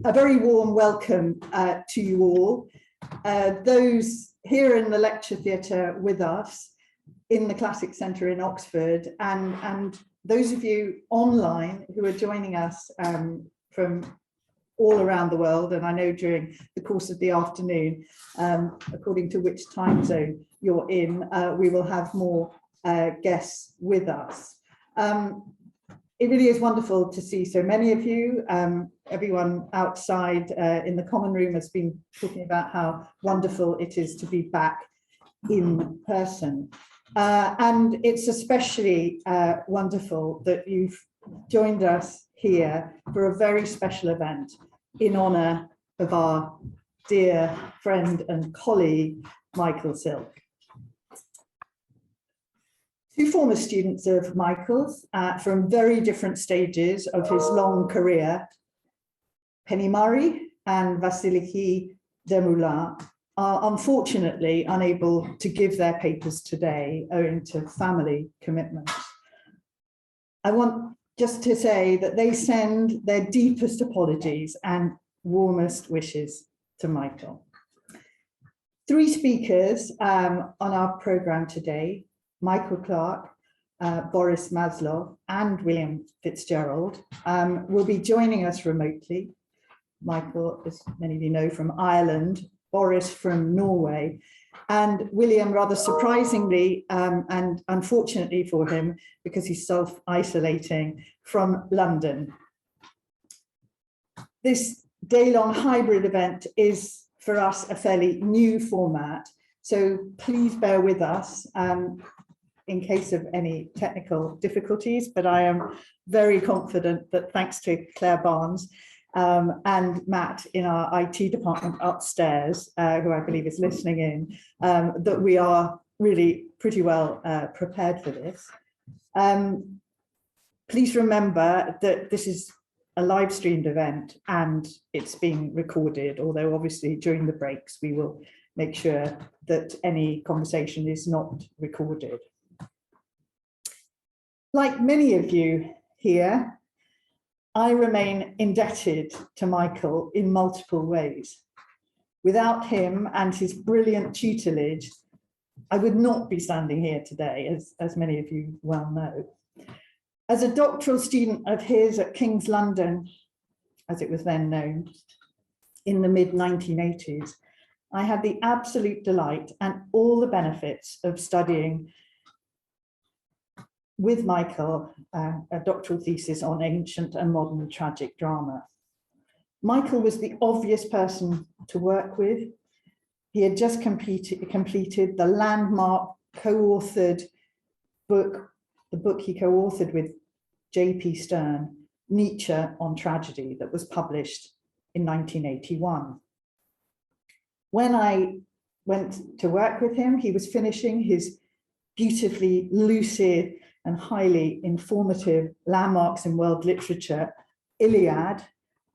A very warm welcome to you all. Those here in the lecture theatre with us in the Classic Centre in Oxford, and those of you online who are joining us from all around the world, and I know during the course of the afternoon, according to which time zone you're in, we will have more guests with us. It really is wonderful to see so many of you. Everyone outside in the common room has been talking about how wonderful it is to be back in person. And it's especially wonderful that you've joined us here for a very special event in honour of our dear friend and colleague, Michael Silk. Two former students of Michael's from very different stages of his long career, Penny Murray and Vasiliki Demoulin, are unfortunately unable to give their papers today owing to family commitments. I want just to say that they send their deepest apologies and warmest wishes to Michael. Three speakers on our programme today: Michael Clarke, Boris Maslov, and William Fitzgerald will be joining us remotely. Michael, as many of you know, from Ireland, Boris from Norway, and William, rather surprisingly and unfortunately for him, because he's self-isolating, from London. This day-long hybrid event is, for us, a fairly new format, so please bear with us in case of any technical difficulties, but I am very confident that thanks to Claire Barnes and Matt in our IT department upstairs, who I believe is listening in, that we are really pretty well prepared for this. Please remember that this is a live streamed event and it's being recorded, although obviously during the breaks we will make sure that any conversation is not recorded. Like many of you here, I remain indebted to Michael in multiple ways. Without him and his brilliant tutelage, I would not be standing here today, as many of you well know. As a doctoral student of his at King's London, as it was then known, in the mid-1980s, I had the absolute delight and all the benefits of studying with Michael a doctoral thesis on ancient and modern tragic drama. Michael was the obvious person to work with. He had just completed the landmark co-authored book, the book he co-authored with J.P. Stern, Nietzsche on Tragedy, that was published in 1981. When I went to work with him, he was finishing his beautifully lucid and highly informative Landmarks in World Literature, Iliad,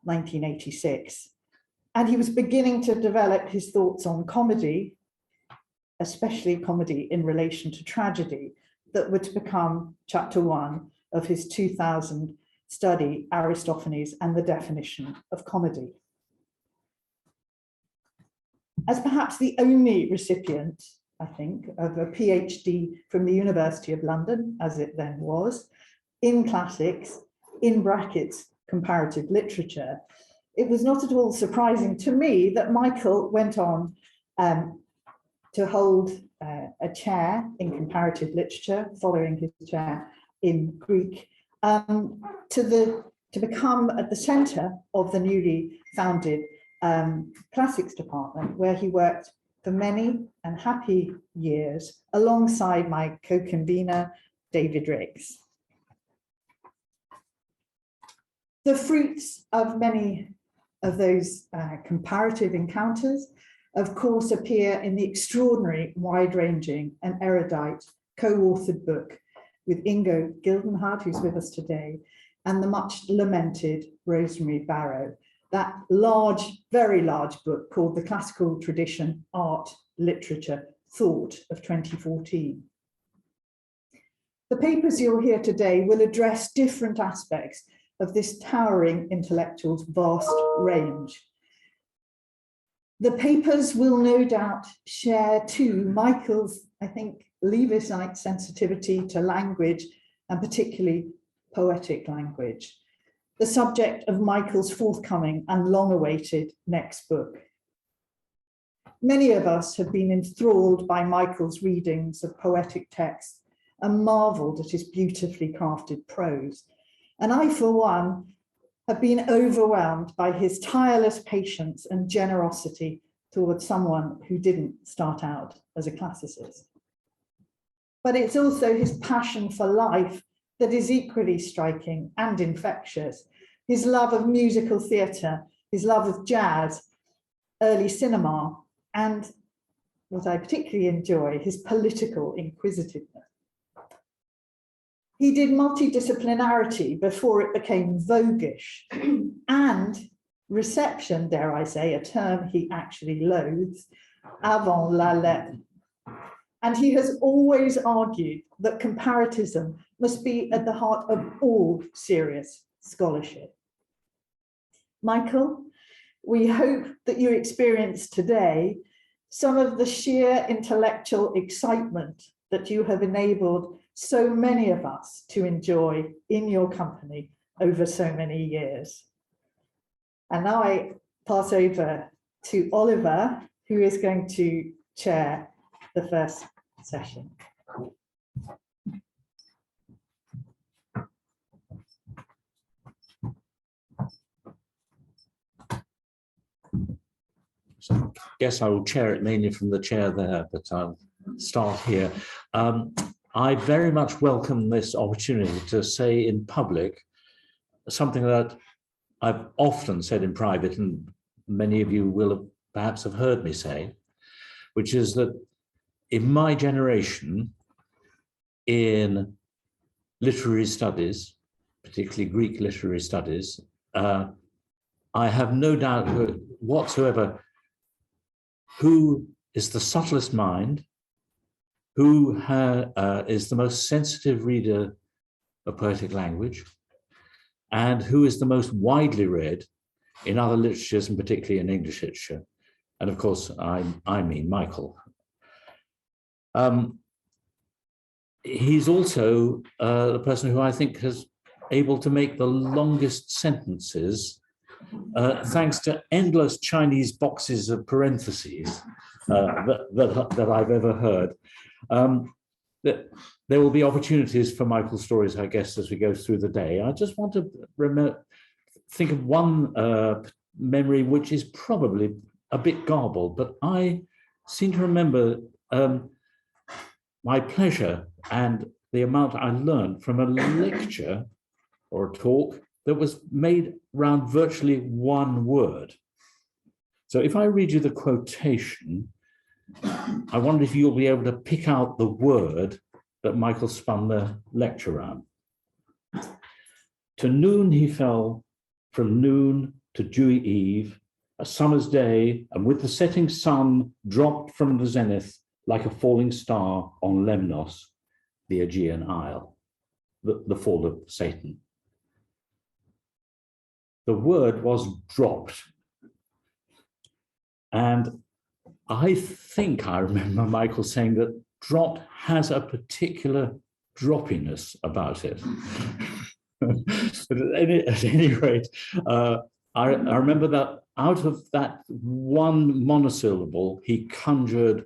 1986. And he was beginning to develop his thoughts on comedy, especially comedy in relation to tragedy, that were to become chapter 1 of his 2000 study, Aristophanes and the Definition of Comedy. As perhaps the only recipient, I think, of a PhD from the University of London, as it then was, in classics, in brackets, comparative literature, it was not at all surprising to me that Michael went on to hold a chair in comparative literature, following his chair in Greek, to become at the centre of the newly founded classics department, where he worked for many and happy years alongside my co-convener, David Riggs. The fruits of many of those comparative encounters, of course, appear in the extraordinary, wide-ranging and erudite co-authored book with Ingo Gildenhard, who's with us today, and the much lamented Rosemary Barrow, that large, very large book called The Classical Tradition, Art, Literature, Thought of 2014. The papers you'll hear today will address different aspects of this towering intellectual's vast range. The papers will no doubt share too Michael's, I think, Leavisite sensitivity to language, and particularly poetic language, the subject of Michael's forthcoming and long-awaited next book. Many of us have been enthralled by Michael's readings of poetic texts and marveled at his beautifully crafted prose. And I, for one, have been overwhelmed by his tireless patience and generosity towards someone who didn't start out as a classicist. But it's also his passion for life that is equally striking and infectious. His love of musical theatre, his love of jazz, early cinema, and what I particularly enjoy, his political inquisitiveness. He did multidisciplinarity before it became voguish, and reception, dare I say, a term he actually loathes, avant la lettre. And he has always argued that comparatism must be at the heart of all serious scholarship. Michael, we hope that you experience today some of the sheer intellectual excitement that you have enabled so many of us to enjoy in your company over so many years. And now I pass over to Oliver, who is going to chair the first session. So I guess I will chair it mainly from the chair there, but I'll start here. I very much welcome this opportunity to say in public something that I've often said in private, and many of you will have perhaps have heard me say, which is that in my generation, in literary studies, particularly Greek literary studies, I have no doubt whatsoever who is the subtlest mind, who is the most sensitive reader of poetic language, and who is the most widely read in other literatures, and particularly in English literature. And of course, I mean Michael. He's also the person who I think has able to make the longest sentences thanks to endless Chinese boxes of parentheses that I've ever heard. There will be opportunities for Michael's stories, I guess, as we go through the day. I just want to think of one memory which is probably a bit garbled, but I seem to remember my pleasure and the amount I learned from a lecture or a talk that was made around virtually one word. So if I read you the quotation, I wonder if you'll be able to pick out the word that Michael spun the lecture around. To noon he fell, from noon to dewy eve, a summer's day, and with the setting sun dropped from the zenith like a falling star on Lemnos, the Aegean Isle, the fall of Satan. The word was dropped. And I think I remember Michael saying that dropped has a particular droppiness about it. At any rate, I remember that out of that one monosyllable, he conjured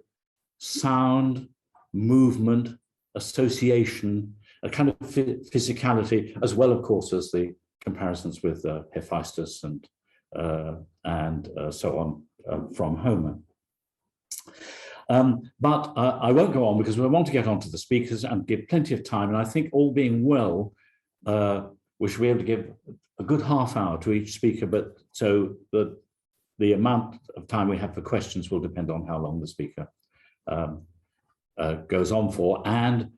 sound, movement, association, a kind of physicality, as well, of course, as the comparisons with Hephaestus and so on from Homer. But I won't go on because we want to get on to the speakers and give plenty of time. And I think all being well, we should be able to give a good half hour to each speaker, but so the amount of time we have for questions will depend on how long the speaker goes on for. And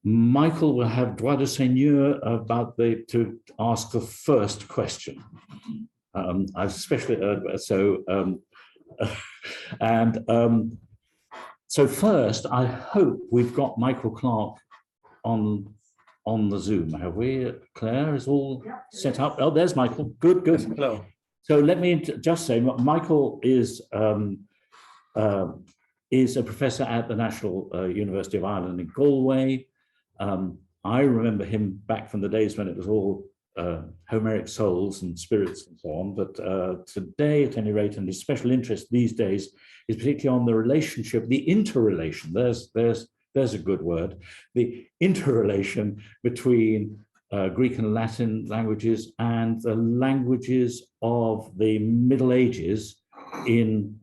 Michael will have droit de seigneur about to ask the first question. I've especially so first, I hope we've got Michael Clarke on on the Zoom, have we? Claire is all set up. Oh, there's Michael. Good, good. Hello. So let me just say, Michael is a professor at the National University of Ireland in Galway. I remember him back from the days when it was all Homeric souls and spirits and so on. But today, at any rate, and his special interest these days is particularly on the relationship, the interrelation. There's a good word. The interrelation between Greek and Latin languages and the languages of the Middle Ages in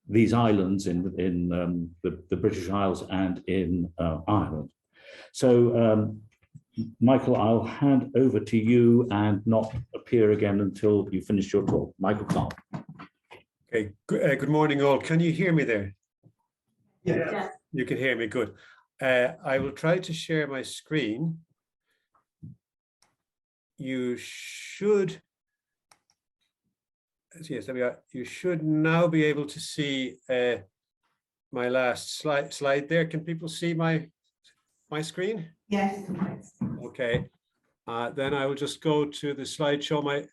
these islands in the British Isles and in Ireland. So, Michael, I'll hand over to you and not appear again until you finish your talk. Michael Clarke. Okay, good morning all. Can you hear me there? Yeah. You can hear me, good. I will try to share my screen. You should, yes, there we are. You should now be able to see my last slide there. Can people see my screen? Yes. Okay, then I will just go to the slideshow.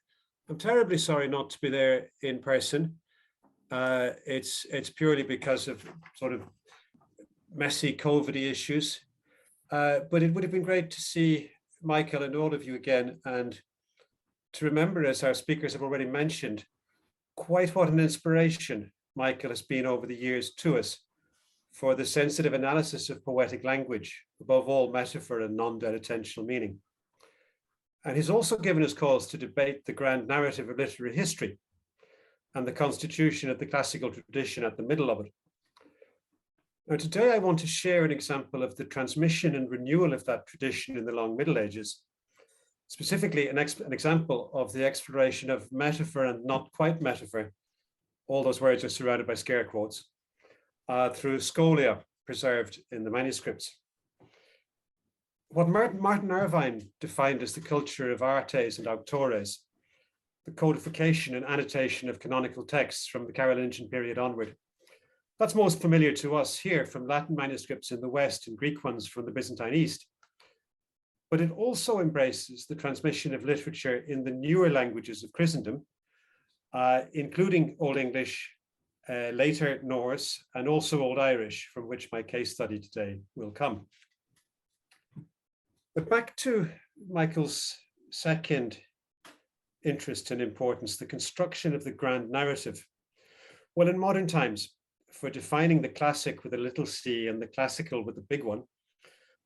I'm terribly sorry not to be there in person. It's purely because of sort of messy COVID-y issues, but it would have been great to see Michael and all of you again, and to remember, as our speakers have already mentioned, quite what an inspiration Michael has been over the years to us for the sensitive analysis of poetic language, above all metaphor and non-dead attentional meaning. And he's also given us cause to debate the grand narrative of literary history and the constitution of the classical tradition at the middle of it. Now, today I want to share an example of the transmission and renewal of that tradition in the long Middle Ages, specifically an example of the exploration of metaphor and not quite metaphor. All those words are surrounded by scare quotes, through scholia preserved in the manuscripts. What Martin Irvine defined as the culture of artes and auctores, the codification and annotation of canonical texts from the Carolingian period onward. That's most familiar to us here from Latin manuscripts in the West and Greek ones from the Byzantine East. But it also embraces the transmission of literature in the newer languages of Christendom, including Old English, later Norse, and also Old Irish, from which my case study today will come. But back to Michael's second interest and importance, the construction of the grand narrative. Well, in modern times, for defining the classic with a little c and the classical with a big one,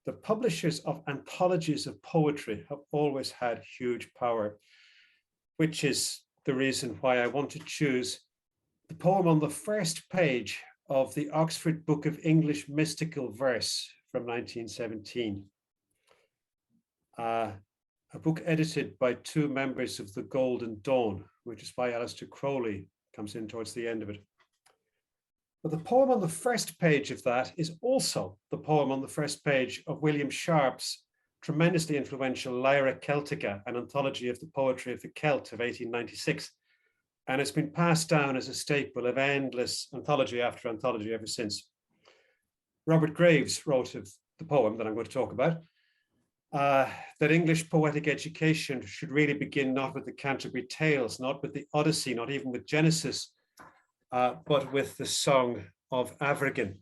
the publishers of anthologies of poetry have always had huge power, which is the reason why I want to choose the poem on the first page of the Oxford Book of English Mystical Verse from 1917. A book edited by two members of the Golden Dawn, which is by Aleister Crowley, comes in towards the end of it. But the poem on the first page of that is also the poem on the first page of William Sharp's tremendously influential Lyra Celtica, an anthology of the poetry of the Celt of 1896. And it's been passed down as a staple of endless anthology after anthology ever since. Robert Graves wrote of the poem that I'm going to talk about, that English poetic education should really begin not with the Canterbury Tales, not with the Odyssey, not even with Genesis, but with the Song of Avrigin.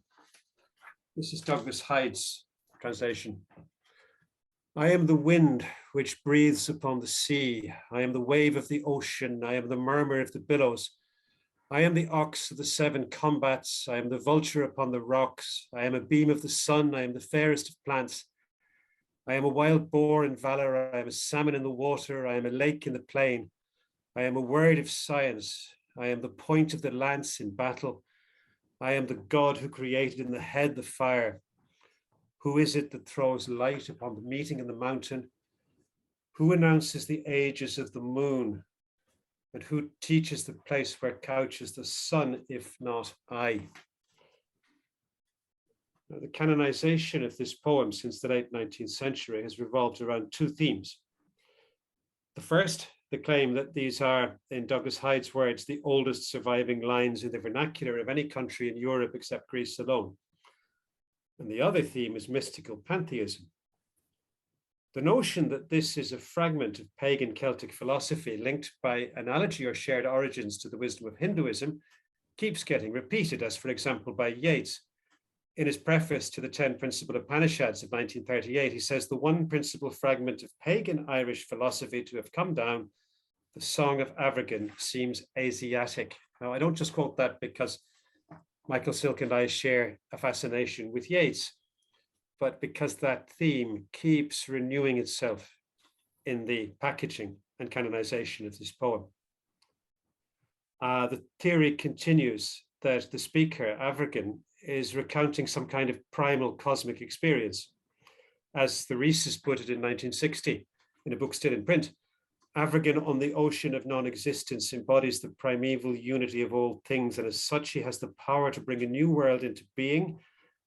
This is Douglas Hyde's translation. I am the wind which breathes upon the sea. I am the wave of the ocean. I am the murmur of the billows. I am the ox of the seven combats. I am the vulture upon the rocks. I am a beam of the sun. I am the fairest of plants. I am a wild boar in valor. I am a salmon in the water. I am a lake in the plain. I am a word of science. I am the point of the lance in battle. I am the God who created in the head the fire. Who is it that throws light upon the meeting in the mountain? Who announces the ages of the moon? And who teaches the place where couches the sun, if not I? Now, the canonization of this poem since the late 19th century has revolved around two themes. The first, the claim that these are, in Douglas Hyde's words, the oldest surviving lines in the vernacular of any country in Europe except Greece alone. And the other theme is mystical pantheism. The notion that this is a fragment of pagan Celtic philosophy linked by analogy or shared origins to the wisdom of Hinduism keeps getting repeated, as for example by Yeats. In his preface to the 10 Principal Upanishads of 1938, he says, the one principal fragment of pagan Irish philosophy to have come down, the Song of Avergan, seems Asiatic. Now, I don't just quote that because Michael Silk and I share a fascination with Yeats, but because that theme keeps renewing itself in the packaging and canonization of this poem. The theory continues that the speaker, Avergan, is recounting some kind of primal cosmic experience. As the Rhesus put it in 1960, in a book still in print, Avergan on the ocean of non-existence embodies the primeval unity of all things, and as such he has the power to bring a new world into being,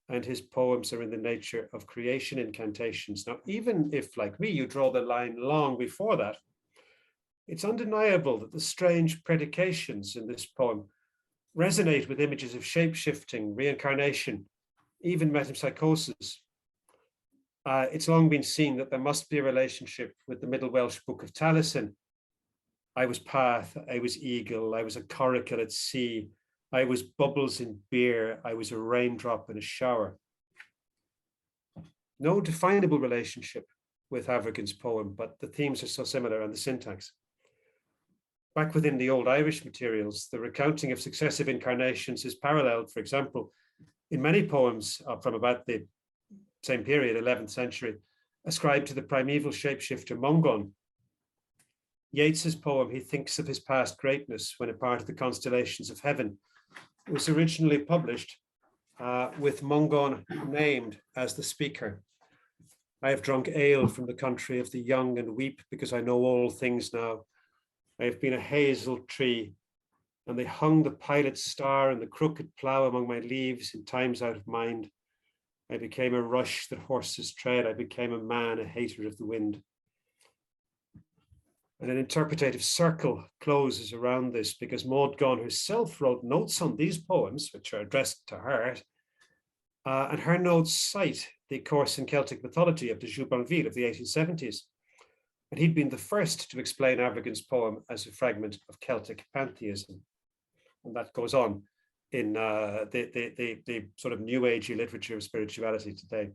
and his poems are in the nature of creation incantations. Now, even if, like me, you draw the line long before that, it's undeniable that the strange predications in this poem resonate with images of shape-shifting, reincarnation, even metempsychosis. It's long been seen that there must be a relationship with the Middle Welsh book of Taplin. I was path, I was eagle, I was a coracle at sea, I was bubbles in beer, I was a raindrop in a shower. No definable relationship with Avergan's poem, but the themes are so similar and the syntax. Back within the old Irish materials, the recounting of successive incarnations is paralleled, for example, in many poems from about the same period, 11th century, ascribed to the primeval shapeshifter Mongon. Yeats's poem, He Thinks of His Past Greatness When a Part of the Constellations of Heaven, was originally published with Mongon named as the speaker. I have drunk ale from the country of the young and weep because I know all things now. I have been a hazel tree, and they hung the pilot's star and the crooked plough among my leaves in times out of mind. I became a rush that horses tread. I became a man, a hater of the wind. And an interpretative circle closes around this because Maud Gonne herself wrote notes on these poems, which are addressed to her, and her notes cite the course in Celtic mythology of de Jubanville of the 1870s. And he'd been the first to explain Avergan's poem as a fragment of Celtic pantheism. And that goes on in the sort of new agey literature of spirituality today.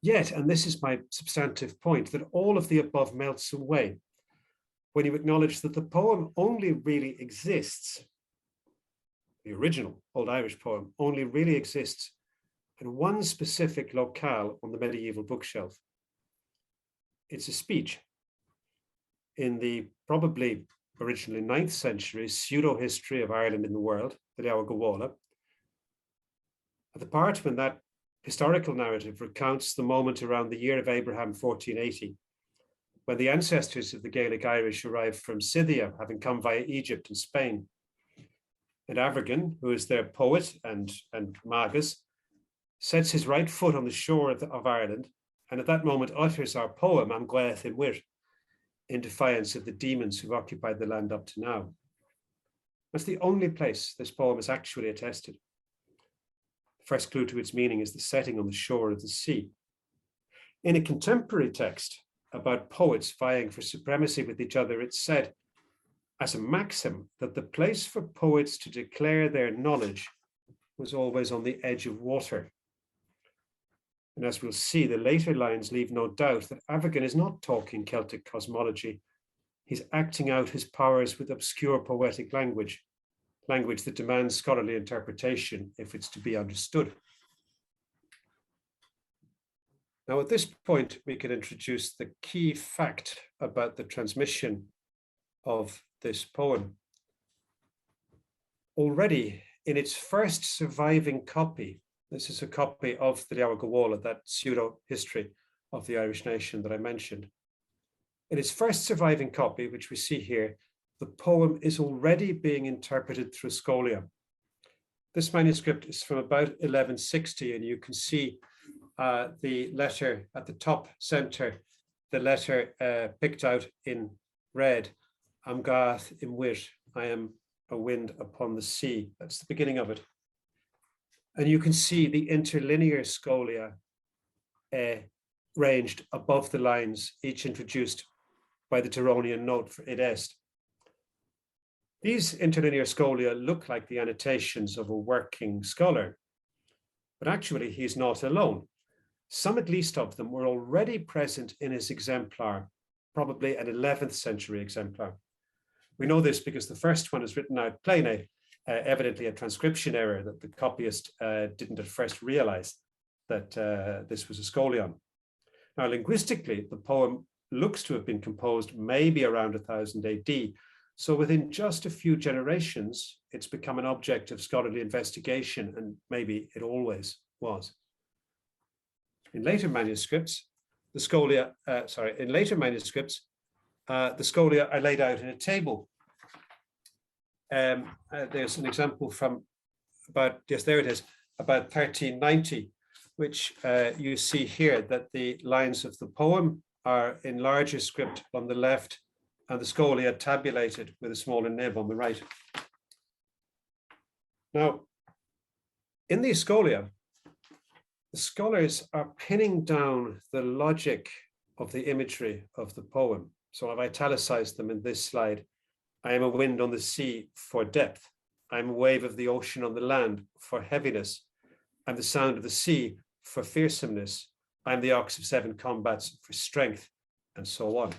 Yet, and this is my substantive point, that all of the above melts away when you acknowledge that the poem only really exists, the original Old Irish poem only really exists in one specific locale on the medieval bookshelf. It's a speech in the probably originally 9th century pseudo-history of Ireland in the world, the Leabhar Gabhála. At the part when that historical narrative recounts the moment around the year of Abraham 1480, when the ancestors of the Gaelic Irish arrived from Scythia, having come via Egypt and Spain. And Avergan, who is their poet and magus, sets his right foot on the shore of Ireland, and at that moment utters our poem, Am Gwaith in Wir, in defiance of the demons who've occupied the land up to now. That's the only place this poem is actually attested. The first clue to its meaning is the setting on the shore of the sea. In a contemporary text about poets vying for supremacy with each other, it's said as a maxim that the place for poets to declare their knowledge was always on the edge of water. And as we'll see, the later lines leave no doubt that Avergan is not talking Celtic cosmology. He's acting out his powers with obscure poetic language that demands scholarly interpretation if it's to be understood. Now, at this point, we can introduce the key fact about the transmission of this poem. Already in its first surviving copy, this is a copy of the Leabhar Gabhála, that pseudo-history of the Irish nation that I mentioned. In its first surviving copy, which we see here, the poem is already being interpreted through scholia. This manuscript is from about 1160, and you can see the letter at the top center, the letter picked out in red, Am Gath im Wir, I am a wind upon the sea. That's the beginning of it. And you can see the interlinear scholia, ranged above the lines, each introduced by the Tironian note for id est. These interlinear scholia look like the annotations of a working scholar, but actually he's not alone. Some at least of them were already present in his exemplar, probably an 11th century exemplar. We know this because the first one is written out plainly, evidently a transcription error that the copyist didn't at first realize that this was a scholion. Now, linguistically, the poem looks to have been composed maybe around 1000 AD. So within just a few generations, it's become an object of scholarly investigation, and maybe it always was. In later manuscripts, the scholia are laid out in a table. There's an example from about 1390, which you see here, that the lines of the poem are in larger script on the left and the scholia tabulated with a smaller nib on the right. Now, in these scholia, the scholars are pinning down the logic of the imagery of the poem. So I've italicized them in this slide. I am a wind on the sea for depth. I am a wave of the ocean on the land for heaviness. I'm the sound of the sea for fearsomeness. I'm the ox of 7 combats for strength, and so on.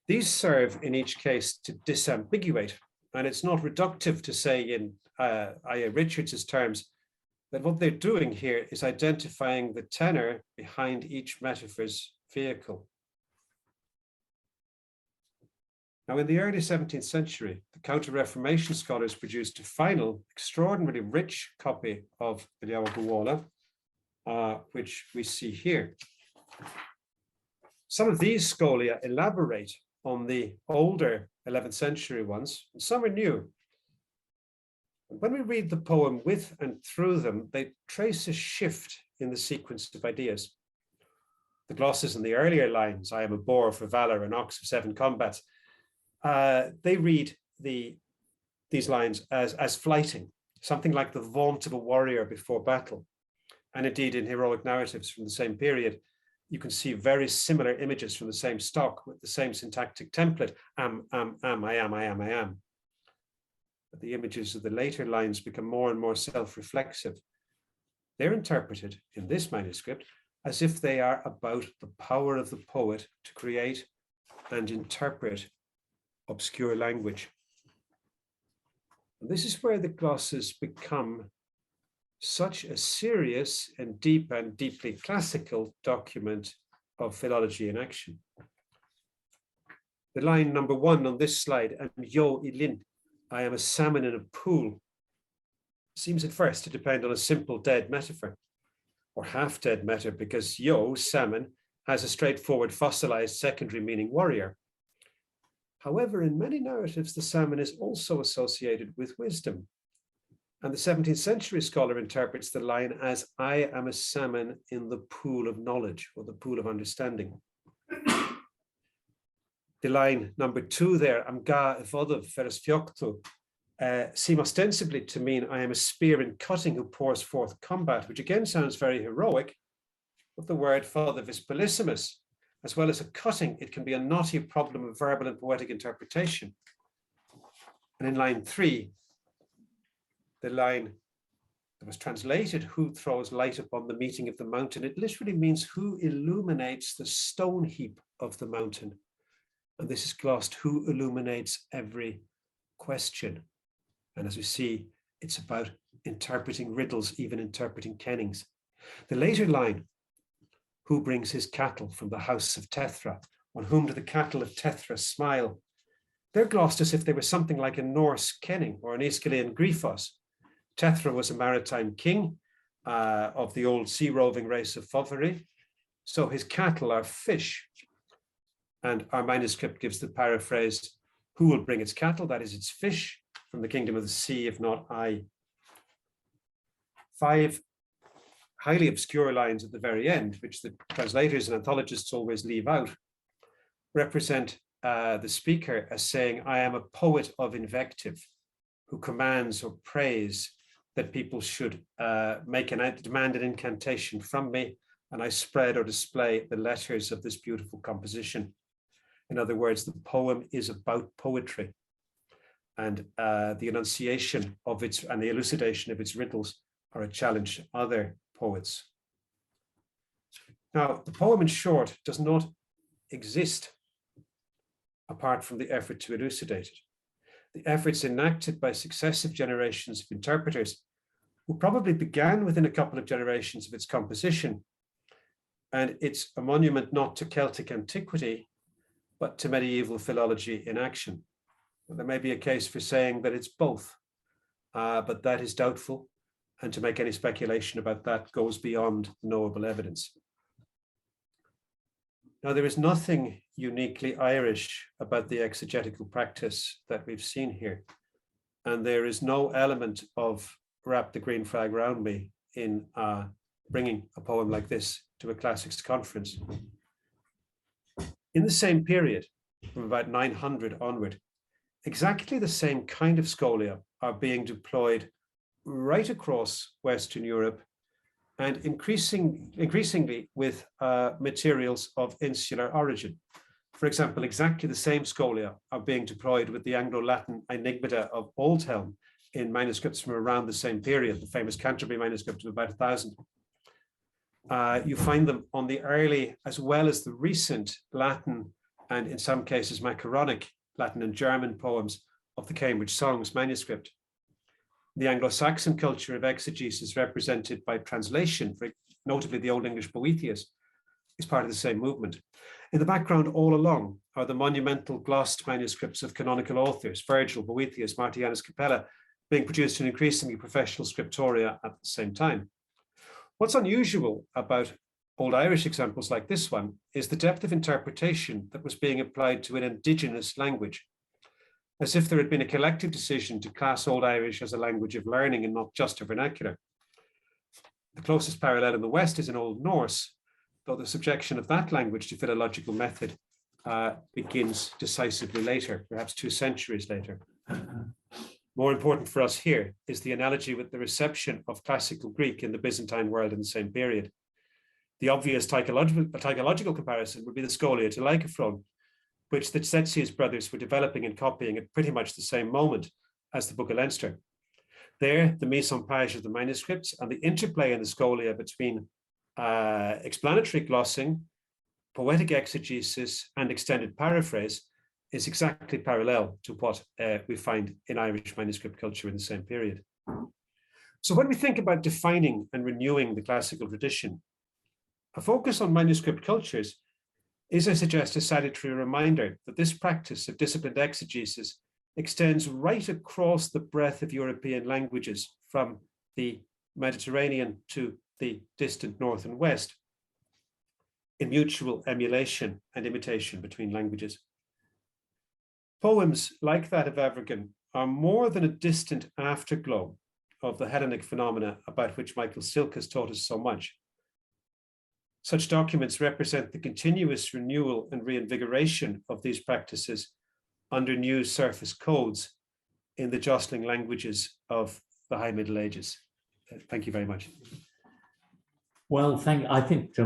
These serve in each case to disambiguate, and it's not reductive to say in I.A. Richards's terms that what they're doing here is identifying the tenor behind each metaphor's vehicle. Now, in the early 17th century, the Counter-Reformation scholars produced a final, extraordinarily rich copy of the Liawaguwala, which we see here. Some of these scholia elaborate on the older 11th century ones, and some are new. When we read the poem with and through them, they trace a shift in the sequence of ideas. The glosses in the earlier lines, I am a boar for valor, an ox of 7 combats, they read these lines as flighting, something like the vaunt of a warrior before battle. And indeed, in heroic narratives from the same period, you can see very similar images from the same stock with the same syntactic template, I am. But the images of the later lines become more and more self-reflexive. They're interpreted in this manuscript as if they are about the power of the poet to create and interpret obscure language. And this is where the glosses become such a serious and deep and deeply classical document of philology in action. The line number 1 on this slide, and yo ilin, I am a salmon in a pool, seems at first to depend on a simple dead metaphor, or half-dead metaphor, because yo, salmon, has a straightforward fossilized secondary meaning warrior. However, in many narratives, the salmon is also associated with wisdom. And the 17th century scholar interprets the line as, I am a salmon in the pool of knowledge, or the pool of understanding. The line number 2 there, am ga evodav feras fioctu, seem ostensibly to mean I am a spear in cutting who pours forth combat, which again sounds very heroic, but the word fodav is polysemous. As well as a cutting, it can be a knotty problem of verbal and poetic interpretation. And in line 3, the line that was translated, who throws light upon the meeting of the mountain, it literally means who illuminates the stone heap of the mountain. And this is glossed, who illuminates every question. And as we see, it's about interpreting riddles, even interpreting kennings. The later line, who brings his cattle from the house of Tethra, on whom do the cattle of Tethra smile? They're glossed as if they were something like a Norse kenning or an Aeschylean Gryphos. Tethra was a maritime king of the old sea-roving race of Foveri, so his cattle are fish. And our manuscript gives the paraphrase, who will bring its cattle, that is its fish, from the kingdom of the sea, if not I. 5 highly obscure lines at the very end, which the translators and anthologists always leave out, represent the speaker as saying, I am a poet of invective, who commands or praise that people should demand an incantation from me, and I spread or display the letters of this beautiful composition. In other words, the poem is about poetry, and the enunciation of its and the elucidation of its riddles are a challenge to other poets. Now, the poem, in short, does not exist apart from the effort to elucidate it. The efforts enacted by successive generations of interpreters, who probably began within a couple of generations of its composition, and it's a monument not to Celtic antiquity, but to medieval philology in action. Well, there may be a case for saying that it's both, but that is doubtful, and to make any speculation about that goes beyond knowable evidence. Now, there is nothing uniquely Irish about the exegetical practice that we've seen here, and there is no element of wrap the green flag round me in bringing a poem like this to a classics conference. In the same period, from about 900 onward, exactly the same kind of scholia are being deployed right across Western Europe, and increasingly with materials of insular origin. For example, exactly the same scholia are being deployed with the Anglo-Latin enigmata of Oldhelm in manuscripts from around the same period, the famous Canterbury manuscript of about 1000. You find them on the early as well as the recent Latin, and in some cases macaronic Latin and German poems of the Cambridge Songs manuscript. The Anglo-Saxon culture of exegesis, represented by translation, notably the Old English Poetics, is part of the same movement. In the background all along are the monumental glossed manuscripts of canonical authors, Virgil, Boethius, Martianus Capella, being produced in increasingly professional scriptoria at the same time. What's unusual about Old Irish examples like this one is the depth of interpretation that was being applied to an indigenous language, as if there had been a collective decision to class Old Irish as a language of learning and not just a vernacular. The closest parallel in the West is in Old Norse, though the subjection of that language to philological method begins decisively later, perhaps 2 centuries later. More important for us here is the analogy with the reception of classical Greek in the Byzantine world in the same period. The obvious tychological comparison would be the Scholia to Lycophron, which the Tzetzes brothers were developing and copying at pretty much the same moment as the Book of Leinster. There, the mise en page of the manuscripts and the interplay in the Scholia between explanatory glossing, poetic exegesis, and extended paraphrase is exactly parallel to what we find in Irish manuscript culture in the same period. So when we think about defining and renewing the classical tradition, a focus on manuscript cultures is, I suggest, a salutary reminder that this practice of disciplined exegesis extends right across the breadth of European languages, from the Mediterranean to the distant north and west, in mutual emulation and imitation between languages. Poems like that of Evergan are more than a distant afterglow of the Hellenic phenomena about which Michael Silk has taught us so much. Such documents represent the continuous renewal and reinvigoration of these practices under new surface codes in the jostling languages of the High Middle Ages. Thank you very much. Well, I think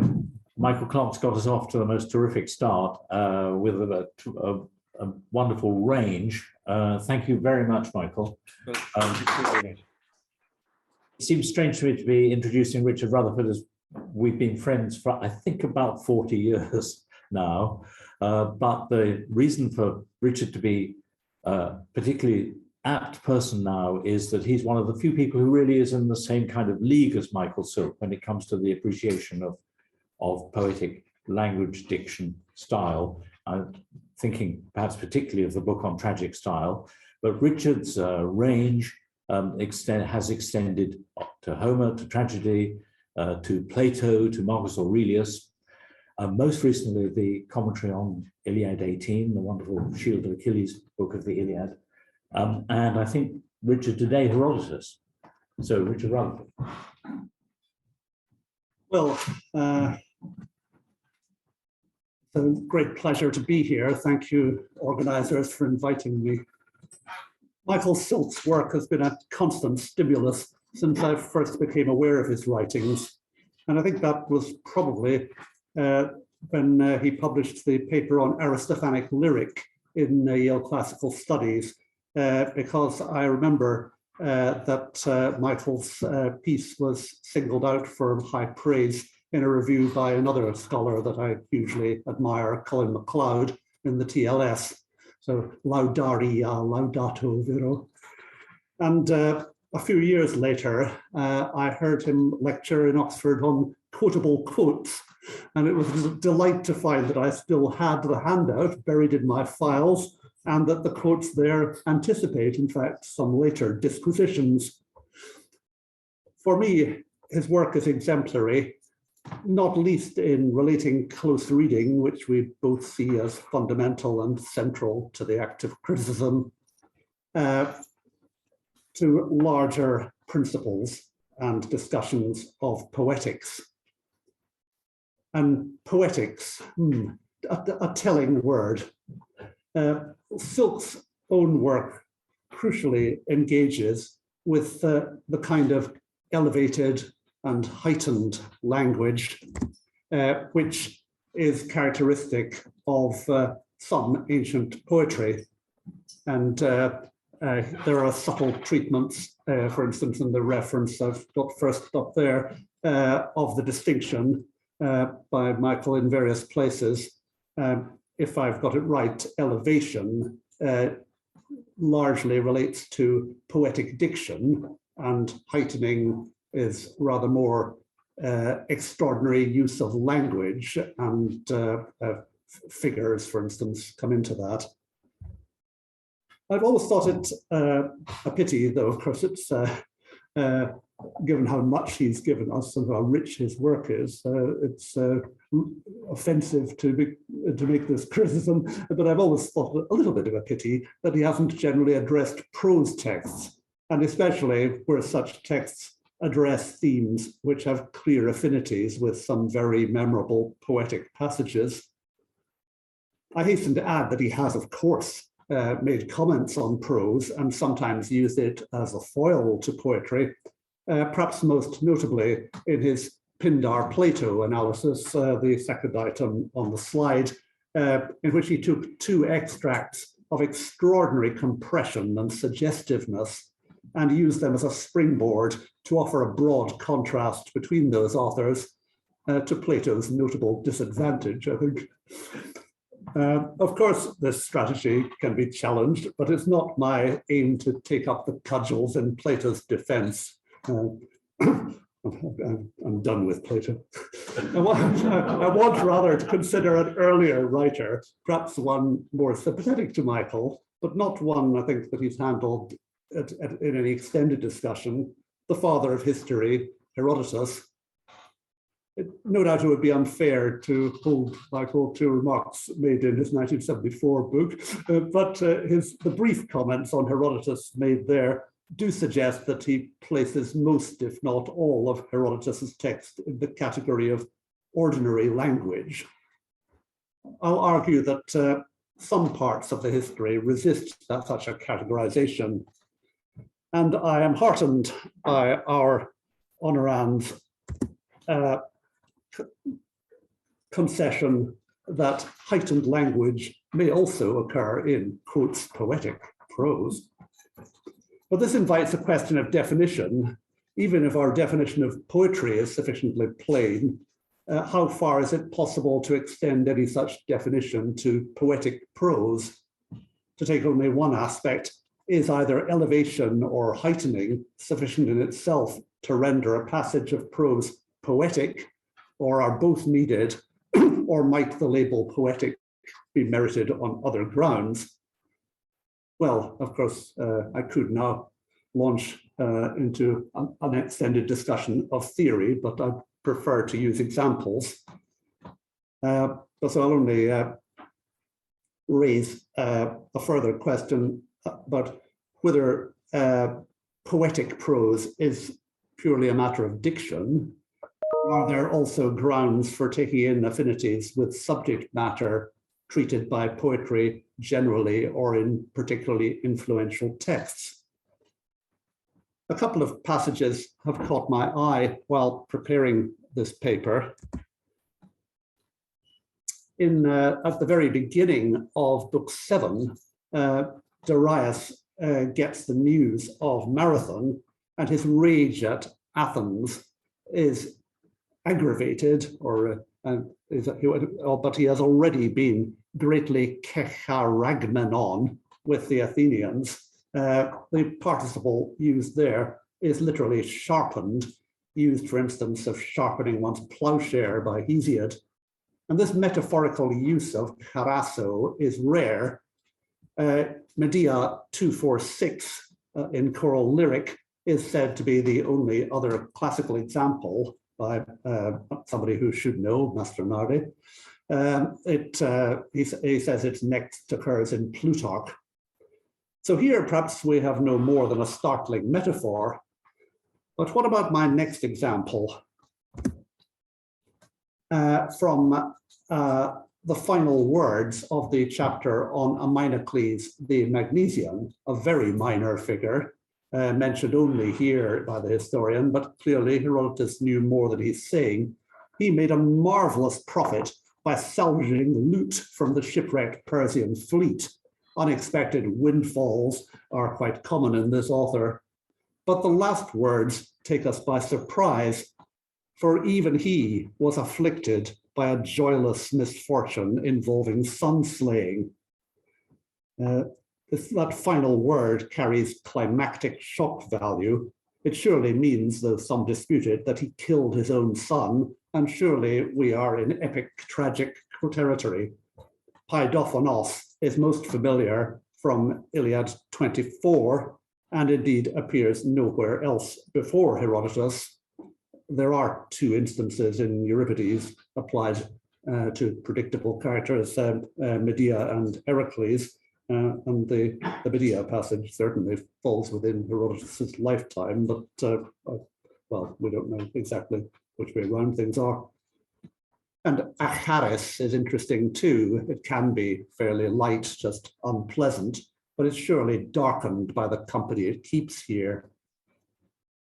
Michael Clarke's got us off to the most terrific start with a wonderful range. Thank you very much, Michael. It seems strange to me to be introducing Richard Rutherford, as we've been friends for, I think, about 40 years now. But the reason for Richard to be a particularly apt person now is that he's one of the few people who really is in the same kind of league as Michael Silk when it comes to the appreciation of poetic language, diction, style. I'm thinking perhaps particularly of the book on tragic style, but Richard's range has extended to Homer, to tragedy, to Plato, to Marcus Aurelius, most recently the commentary on Iliad 18, the wonderful Shield of Achilles book of the Iliad, and I think Richard today, Herodotus. So Richard Rutherford. Well, it's a great pleasure to be here. Thank you, organizers, for inviting me. Michael Silk's work has been a constant stimulus since I first became aware of his writings. And I think that was probably when he published the paper on Aristophanic lyric in Yale Classical Studies, because I remember that Michael's piece was singled out for high praise in a review by another scholar that I hugely admire, Colin MacLeod, in the TLS. So laudaria, laudato viro. And a few years later, I heard him lecture in Oxford on quotable quotes. And it was a delight to find that I still had the handout buried in my files, and that the quotes there anticipate, in fact, some later disquisitions. For me, his work is exemplary, not least in relating close reading, which we both see as fundamental and central to the act of criticism, to larger principles and discussions of poetics. And poetics, a telling word. Silk's own work crucially engages with the kind of elevated and heightened language, which is characteristic of some ancient poetry. And there are subtle treatments, for instance, in the reference I've got first up there, of the distinction by Michael in various places. If I've got it right, elevation largely relates to poetic diction, and heightening is rather more extraordinary use of language, and figures, for instance, come into that. I've always thought it a pity, though, of course, it's given how much he's given us and how rich his work is, it's offensive to make this criticism, but I've always thought a little bit of a pity that he hasn't generally addressed prose texts, and especially where such texts address themes which have clear affinities with some very memorable poetic passages. I hasten to add that he has, of course, made comments on prose and sometimes used it as a foil to poetry, perhaps most notably in his Pindar Plato analysis, the second item on the slide, in which he took two extracts of extraordinary compression and suggestiveness and used them as a springboard to offer a broad contrast between those authors, to Plato's notable disadvantage, I think. Of course, this strategy can be challenged, but it's not my aim to take up the cudgels in Plato's defense. I'm done with Plato. I want rather to consider an earlier writer, perhaps one more sympathetic to Michael, but not one I think that he's handled in any extended discussion, the father of history, Herodotus. No doubt it would be unfair to hold Michael to remarks made in his 1974 book, but the brief comments on Herodotus made there do suggest that he places most, if not all, of Herodotus's text in the category of ordinary language. I'll argue that some parts of the history resist such a categorization, and I am heartened by our honorand's concession that heightened language may also occur in, quotes, poetic prose. But this invites a question of definition. Even if our definition of poetry is sufficiently plain, how far is it possible to extend any such definition to poetic prose? To take only one aspect, is either elevation or heightening sufficient in itself to render a passage of prose poetic, or are both needed, or might the label poetic be merited on other grounds? Well, of course, I could now launch into an extended discussion of theory, but I prefer to use examples. So I'll only raise a further question about whether poetic prose is purely a matter of diction. Are there also grounds for taking in affinities with subject matter treated by poetry generally or in particularly influential texts? A couple of passages have caught my eye while preparing this paper. At the very beginning of book 7, Darius gets the news of Marathon, and his rage at Athens is aggravated, but he has already been greatly kecharagmenon with the Athenians. The participle used there is literally sharpened, used, for instance, of sharpening one's plowshare by Hesiod. And this metaphorical use of charasso is rare. Medea 246 in choral lyric is said to be the only other classical example by somebody who should know, Mastronardi. He says it next occurs in Plutarch. So here perhaps we have no more than a startling metaphor. But what about my next example? From the final words of the chapter on Ameinocles the Magnesian, a very minor figure, mentioned only here by the historian, but clearly Herodotus knew more than he's saying. He made a marvelous profit by salvaging loot from the shipwrecked Persian fleet. Unexpected windfalls are quite common in this author. But the last words take us by surprise, for even he was afflicted by a joyless misfortune involving son slaying. That final word carries climactic shock value. It surely means, though some dispute it, that he killed his own son, and surely we are in epic tragic territory. Paidophonos is most familiar from Iliad 24, and indeed appears nowhere else before Herodotus. There are 2 instances in Euripides applied to predictable characters, Medea and Heracles, and the Medea passage certainly falls within Herodotus' lifetime, but well, we don't know exactly which way around things are. And Acharis is interesting too. It can be fairly light, just unpleasant, but it's surely darkened by the company it keeps here.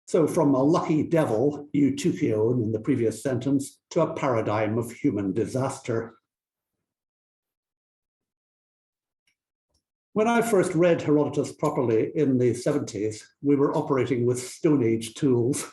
So from a lucky devil, eutykeion in the previous sentence, to a paradigm of human disaster. When I first read Herodotus properly in the 70s, we were operating with Stone Age tools.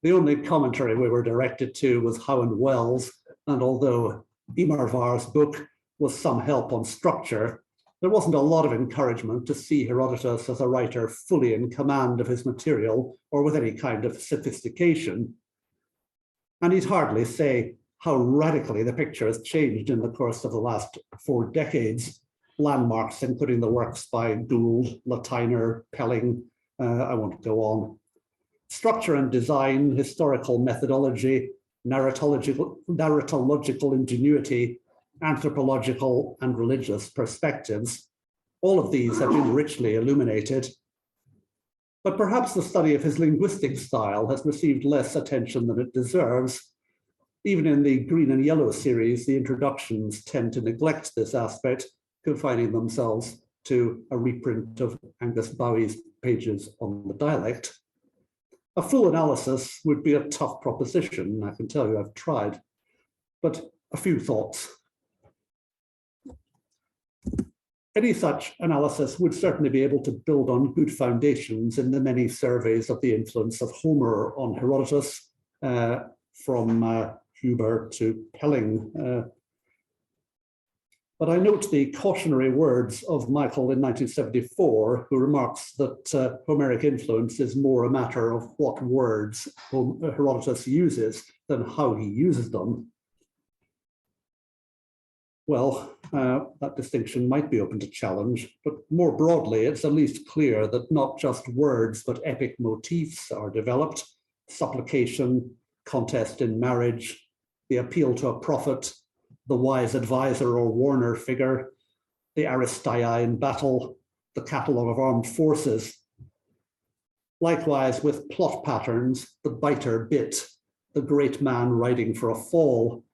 The only commentary we were directed to was Howe and Wells, and although Imarvar's book was some help on structure, there wasn't a lot of encouragement to see Herodotus as a writer fully in command of his material or with any kind of sophistication. And he'd hardly say how radically the picture has changed in the course of the last 4 decades. Landmarks, including the works by Gould, Latiner, Pelling, I won't go on. Structure and design, historical methodology, narratological ingenuity, anthropological and religious perspectives. All of these have been richly illuminated. But perhaps the study of his linguistic style has received less attention than it deserves. Even in the Green and Yellow series, the introductions tend to neglect this aspect, confining themselves to a reprint of Angus Bowie's pages on the dialect. A full analysis would be a tough proposition, I can tell you I've tried, but a few thoughts. Any such analysis would certainly be able to build on good foundations in the many surveys of the influence of Homer on Herodotus, from Huber to Pelling. But I note the cautionary words of Michael in 1974, who remarks that Homeric influence is more a matter of what words Herodotus uses than how he uses them. Well, that distinction might be open to challenge, but more broadly, it's at least clear that not just words, but epic motifs are developed: supplication, contest in marriage, the appeal to a prophet, the wise advisor or warner figure, the Aristeia in battle, the catalogue of armed forces. Likewise with plot patterns, the biter bit, the great man riding for a fall,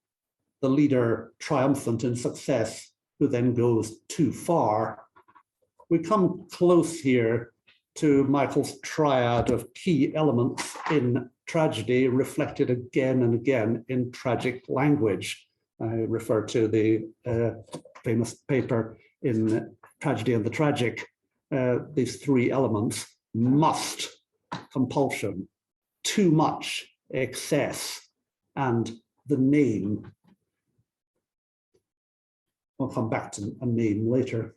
the leader triumphant in success, who then goes too far. We come close here to Michael's triad of key elements in tragedy reflected again and again in tragic language. I refer to the famous paper in Tragedy and the Tragic. These three elements: must, compulsion; too much, excess; and the name. I'll come back to a name later.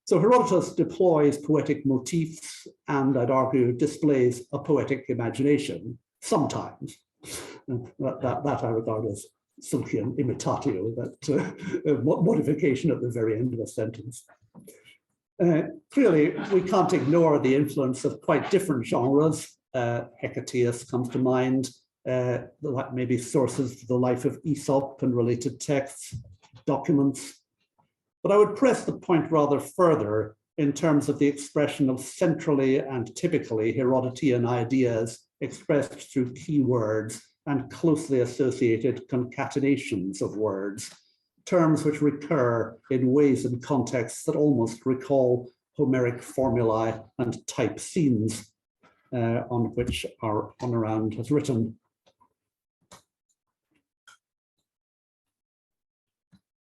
So Herodotus deploys poetic motifs and, I'd argue, displays a poetic imagination sometimes. That I regard as Sulcian imitatio, that modification at the very end of a sentence. Clearly, we can't ignore the influence of quite different genres. Hecataeus comes to mind, maybe sources for the life of Aesop and related texts, documents. But I would press the point rather further in terms of the expression of centrally and typically Herodotean ideas expressed through key words and closely associated concatenations of words, terms which recur in ways and contexts that almost recall Homeric formulae and type scenes on which our Honorand has written.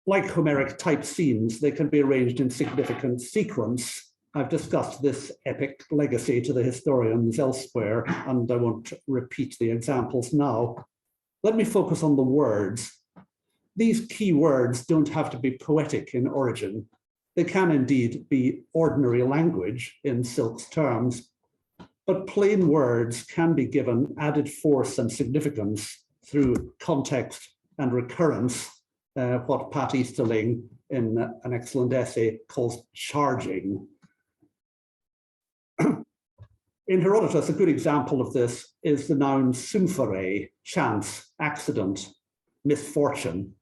Like Homeric type scenes, they can be arranged in significant sequence. I've discussed this epic legacy to the historians elsewhere, and I won't repeat the examples now. Let me focus on the words. These key words don't have to be poetic in origin. They can indeed be ordinary language in Silk's terms, but plain words can be given added force and significance through context and recurrence, what Pat Easterling in an excellent essay calls charging. In Herodotus, a good example of this is the noun symphore, chance, accident, misfortune.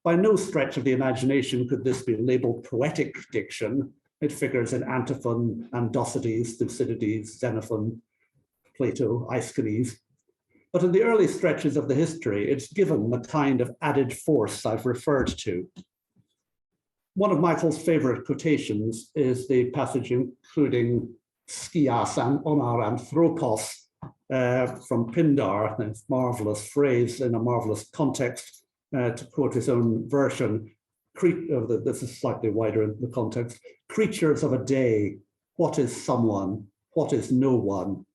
By no stretch of the imagination could this be labeled poetic diction. It figures in Antiphon, Andocides, Thucydides, Xenophon, Plato, Aeschines. But in the early stretches of the history, it's given the kind of added force I've referred to. One of Michael's favorite quotations is the passage including skias and onar anthropos from Pindar, this marvelous phrase in a marvelous context, to quote his own version. This is slightly wider in the context. Creatures of a day, what is someone? What is no one?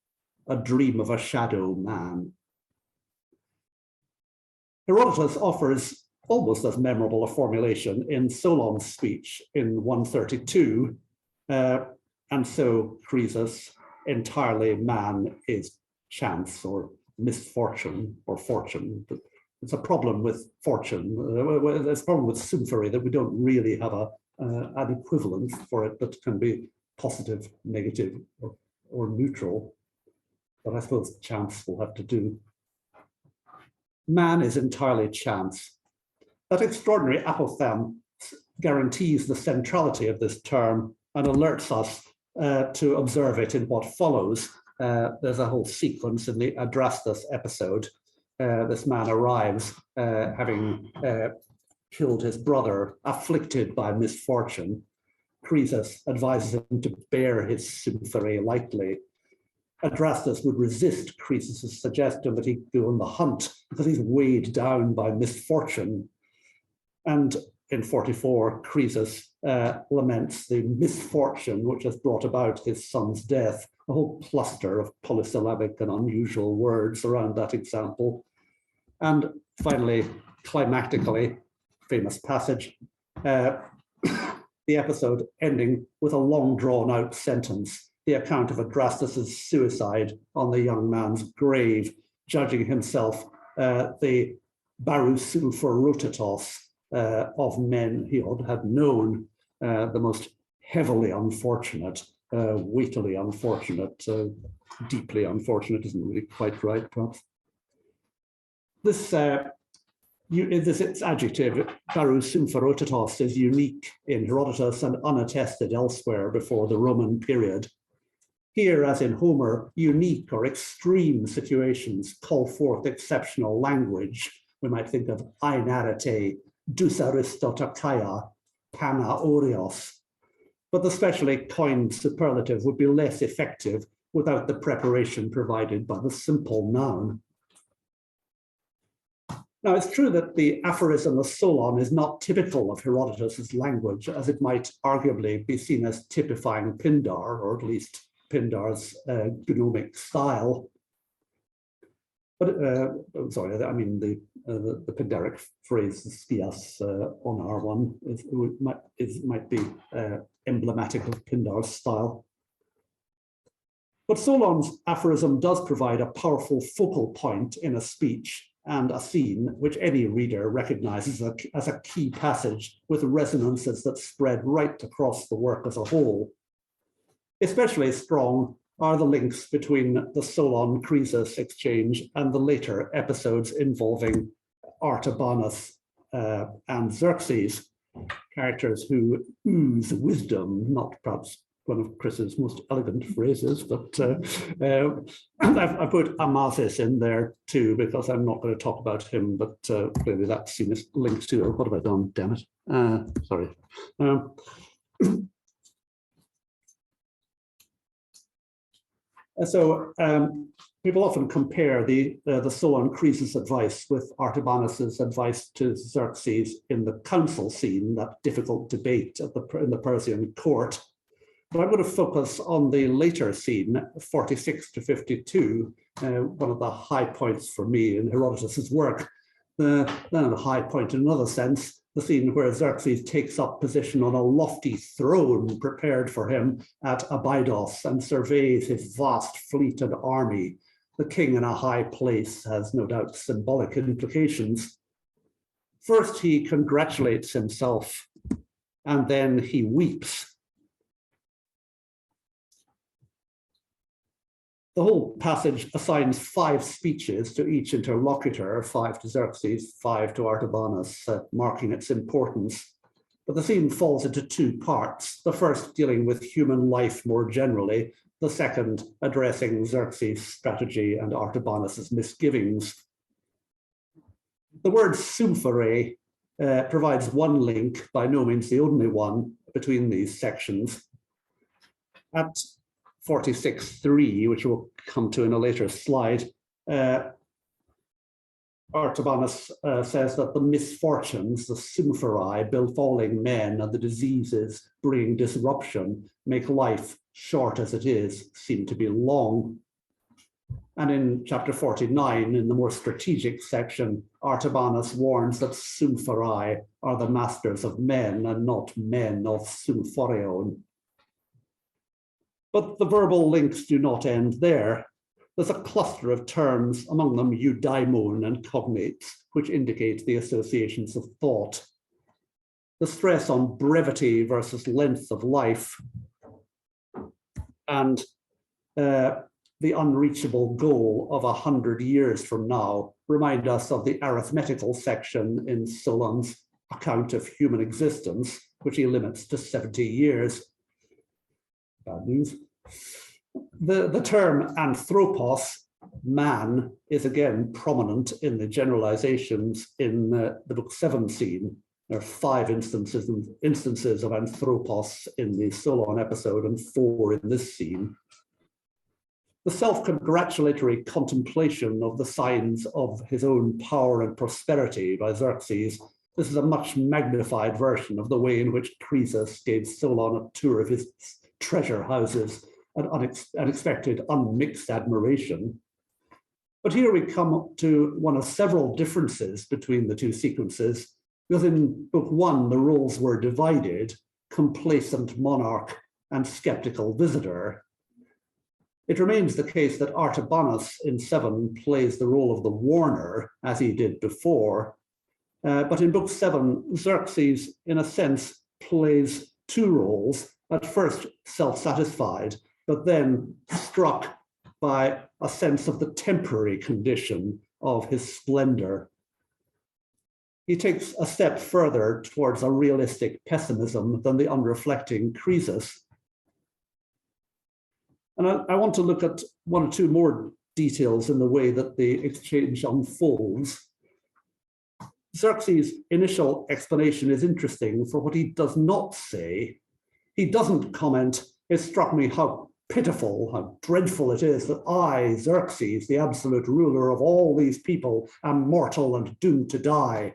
A dream of a shadow man. Herodotus offers almost as memorable a formulation in Solon's speech in 132, and so Croesus, entirely man is chance or misfortune or fortune. But it's a problem with fortune. There's a problem with symphory that we don't really have an equivalent for it that can be positive, negative, or neutral. But I suppose chance will have to do. Man is entirely chance. That extraordinary apothegm guarantees the centrality of this term and alerts us to observe it in what follows. There's a whole sequence in the Adrastus episode. This man arrives having killed his brother, afflicted by misfortune. Croesus advises him to bear his symphory lightly. Adrastus would resist Croesus's suggestion that he go on the hunt because he's weighed down by misfortune. And in 44, Croesus laments the misfortune which has brought about his son's death, a whole cluster of polysyllabic and unusual words around that example. And finally, climactically, famous passage, the episode ending with a long drawn out sentence, the account of Adrastus's suicide on the young man's grave, judging himself the barousouphorotatos of men he had known, the most heavily unfortunate, weightily unfortunate, deeply unfortunate isn't really quite right, perhaps. This its adjective, barousouphorotatos, is unique in Herodotus and unattested elsewhere before the Roman period. Here, as in Homer, unique or extreme situations call forth exceptional language. We might think of ainarete, dusaristotakaia, pana orios. but the specially coined superlative would be less effective without the preparation provided by the simple noun. Now, it's true that the aphorism of Solon is not typical of Herodotus's language, as it might arguably be seen as typifying Pindar, or at least Pindar's gnomic style. But sorry, I mean the Pindaric phrase "skias on R1" might be emblematic of Pindar's style. But Solon's aphorism does provide a powerful focal point in a speech and a scene which any reader recognizes as a key passage with resonances that spread right across the work as a whole. Especially strong are the links between the Solon-Croesus exchange and the later episodes involving Artabanus and Xerxes, characters who ooze wisdom, not perhaps one of Chris's most elegant phrases, but I put Amasis in there too, because I'm not going to talk about him, but clearly that scene is linked to, what have I done, damn it, sorry. So people often compare the Solon-Croesus advice with Artabanus's advice to Xerxes in the council scene, that difficult debate in the Persian court. But I'm going to focus on the later scene, 46 to 52, one of the high points for me in Herodotus's work. Then a high point in another sense, the scene where Xerxes takes up position on a lofty throne prepared for him at Abydos and surveys his vast fleet and army. The king in a high place has no doubt symbolic implications. First, he congratulates himself, and then he weeps. The whole passage assigns 5 speeches to each interlocutor, 5 to Xerxes, 5 to Artabanus, marking its importance. But the scene falls into 2 parts, the first dealing with human life more generally, the second addressing Xerxes' strategy and Artabanus's misgivings. The word symphore provides one link, by no means the only one, between these sections. At 46.3, which we'll come to in a later slide, Artabanus says that the misfortunes, the symphorai, befalling men and the diseases bringing disruption make life, short as it is, seem to be long. And in chapter 49, in the more strategic section, Artabanus warns that symphorai are the masters of men and not men of symphorion. But the verbal links do not end there. There's a cluster of terms, among them eudaimon and cognates, which indicate the associations of thought. The stress on brevity versus length of life, and the unreachable goal of 100 years from now remind us of the arithmetical section in Solon's account of human existence, which he limits to 70 years. Bad news. The term anthropos, man, is again prominent in the generalizations in the book 7 scene. There are 5 instances of anthropos in the Solon episode and 4 in this scene. The self-congratulatory contemplation of the signs of his own power and prosperity by Xerxes. This is a much magnified version of the way in which Croesus gave Solon a tour of his treasure houses and unexpected, unmixed admiration. But here we come to one of several differences between the 2 sequences, because in book 1, the roles were divided, complacent monarch and skeptical visitor. It remains the case that Artabanus in 7 plays the role of the warner, as he did before. But in book 7, Xerxes, in a sense, plays 2 roles, at first self-satisfied, but then struck by a sense of the temporary condition of his splendor. He takes a step further towards a realistic pessimism than the unreflecting Croesus. And I want to look at 1 or 2 more details in the way that the exchange unfolds. Xerxes' initial explanation is interesting for what he does not say. He doesn't comment, it struck me how pitiful, how dreadful it is that I, Xerxes, the absolute ruler of all these people, am mortal and doomed to die.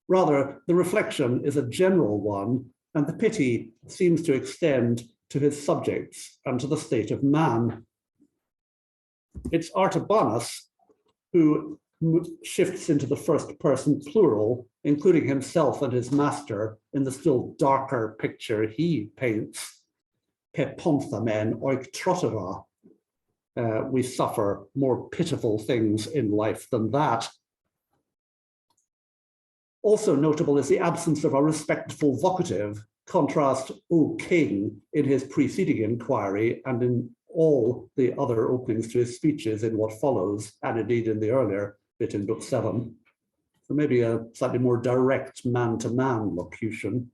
Rather, the reflection is a general one, and the pity seems to extend to his subjects and to the state of man. It's Artabanus who shifts into the first person plural, including himself and his master in the still darker picture he paints. Pepontha men oik trotera. We suffer more pitiful things in life than that. Also notable is the absence of a respectful vocative, contrast O King in his preceding inquiry and in all the other openings to his speeches in what follows, and indeed in the earlier bit in book 7. So maybe a slightly more direct man-to-man locution.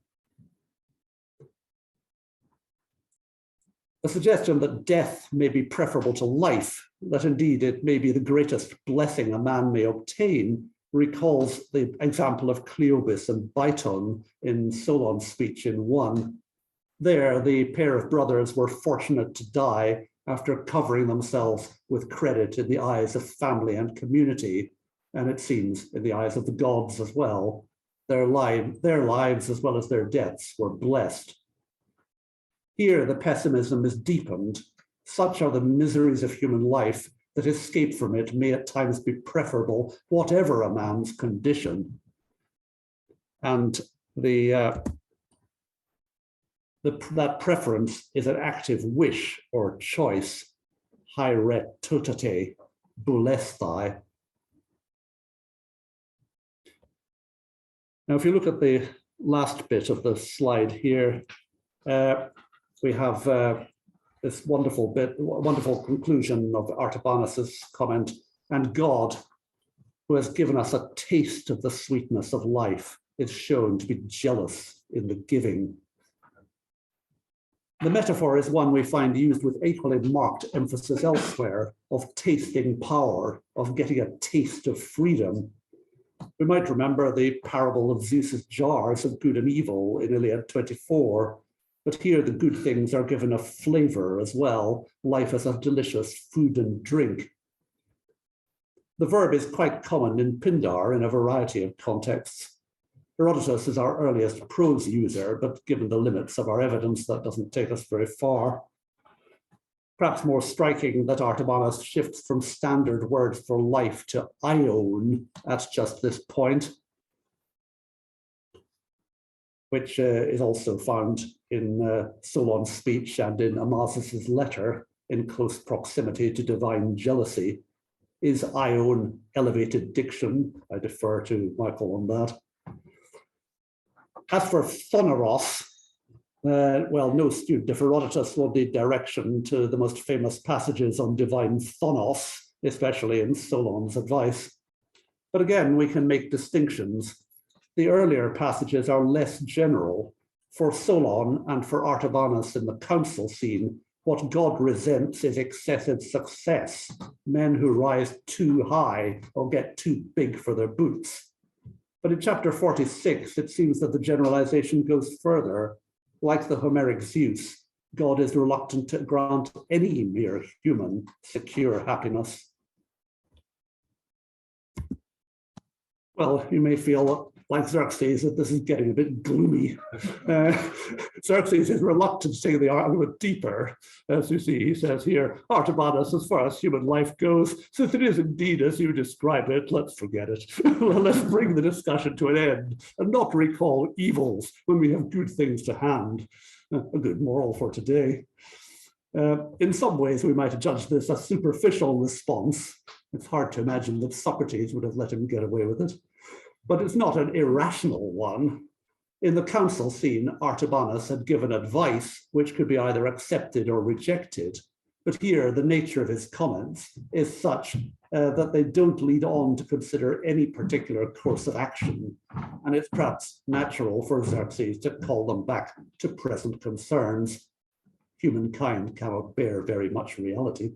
The suggestion that death may be preferable to life, that indeed it may be the greatest blessing a man may obtain, recalls the example of Cleobis and Biton in Solon's speech in 1. There, the pair of brothers were fortunate to die after covering themselves with credit in the eyes of family and community, and it seems in the eyes of the gods as well. Their lives as well as their deaths were blessed. Here, the pessimism is deepened. Such are the miseries of human life that escape from it may at times be preferable, whatever a man's condition. And that preference is an active wish or choice. Haeret totate boulesthai. Now, if you look at the last bit of the slide here, we have this wonderful conclusion of Artabanus's comment, and God, who has given us a taste of the sweetness of life, is shown to be jealous in the giving. The metaphor is one we find used with equally marked emphasis elsewhere, of tasting power, of getting a taste of freedom. We might remember the parable of Zeus's jars of good and evil in Iliad 24, but here the good things are given a flavor as well, life as a delicious food and drink. The verb is quite common in Pindar in a variety of contexts. Herodotus is our earliest prose user, but given the limits of our evidence, that doesn't take us very far. Perhaps more striking that Artabanus shifts from standard words for life to aion at just this point, which is also found in Solon's speech and in Amasis' letter in close proximity to divine jealousy. Is aion elevated diction? I defer to Michael on that. As for thoneros, well, no student of Herodotus will need direction to the most famous passages on divine thonos, especially in Solon's advice. But again, we can make distinctions. The earlier passages are less general. For Solon and for Artabanus in the council scene, what God resents is excessive success, men who rise too high or get too big for their boots. But in chapter 46, it seems that the generalization goes further. Like the Homeric Zeus, God is reluctant to grant any mere human secure happiness. Well, you may feel like Xerxes that this is getting a bit gloomy. Xerxes is reluctant to take the argument deeper. As you see, he says here, Artabanus, as far as human life goes, since it is indeed as you describe it, let's forget it. Let's bring the discussion to an end and not recall evils when we have good things to hand. A good moral for today. In some ways, we might have judged this a superficial response. It's hard to imagine that Socrates would have let him get away with it. But it's not an irrational one. In the council scene, Artabanus had given advice which could be either accepted or rejected. But here, the nature of his comments is such that they don't lead on to consider any particular course of action. And it's perhaps natural for Xerxes to call them back to present concerns. Humankind cannot bear very much reality.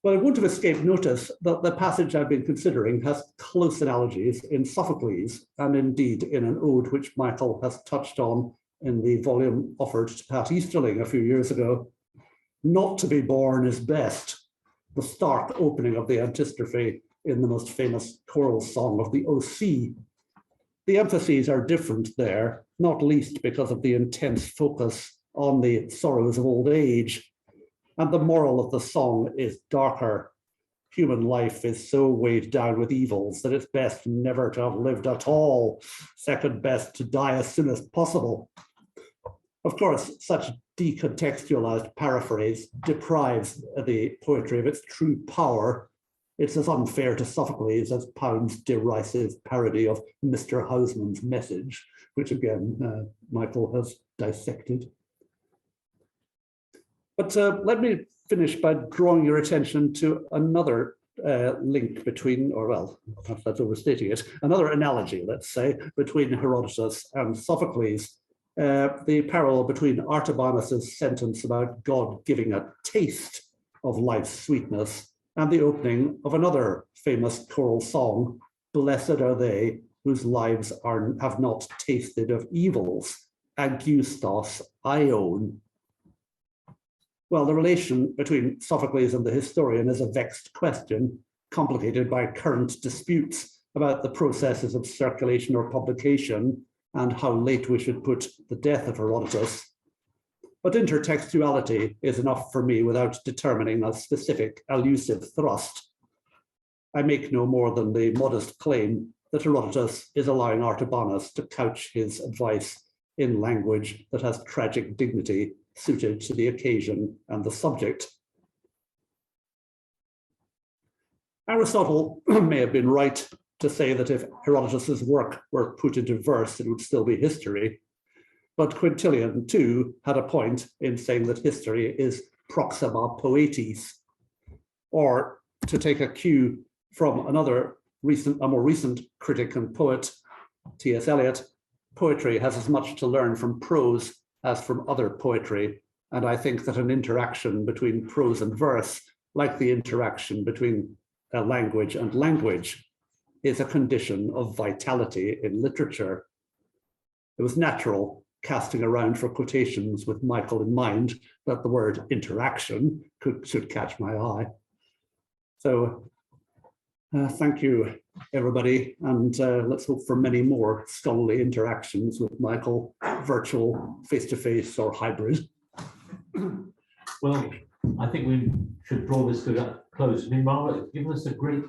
Well, it wouldn't have escaped notice that the passage I've been considering has close analogies in Sophocles and indeed in an ode which Michael has touched on in the volume offered to Pat Easterling a few years ago. Not to be born is best, the stark opening of the antistrophe in the most famous choral song of the OC. The emphases are different there, not least because of the intense focus on the sorrows of old age. And the moral of the song is darker. Human life is so weighed down with evils that it's best never to have lived at all. Second best to die as soon as possible. Of course, such decontextualized paraphrase deprives the poetry of its true power. It's as unfair to Sophocles as Pound's derisive parody of Mr. Houseman's Message, which again, Michael has dissected. But let me finish by drawing your attention to another link between, or well, perhaps that's overstating it, another analogy, let's say, between Herodotus and Sophocles. The parallel between Artabanus's sentence about God giving a taste of life's sweetness and the opening of another famous choral song, "Blessed are they whose lives have not tasted of evils, Augustos Ion." Well, the relation between Sophocles and the historian is a vexed question, complicated by current disputes about the processes of circulation or publication and how late we should put the death of Herodotus. But intertextuality is enough for me without determining a specific elusive thrust. I make no more than the modest claim that Herodotus is allowing Artabanus to couch his advice in language that has tragic dignity suited to the occasion and the subject. Aristotle may have been right to say that if Herodotus's work were put into verse, it would still be history. But Quintilian too had a point in saying that history is proxima poetis. Or to take a cue from a more recent critic and poet, T.S. Eliot, poetry has as much to learn from prose as from other poetry. And I think that an interaction between prose and verse, like the interaction between language and language, is a condition of vitality in literature. It was natural, casting around for quotations with Michael in mind, that the word interaction should catch my eye. So thank you, everybody, and let's hope for many more scholarly interactions with Michael, virtual, face-to-face, or hybrid. Well, I think we should draw this to a close. I mean, Margaret has given us a great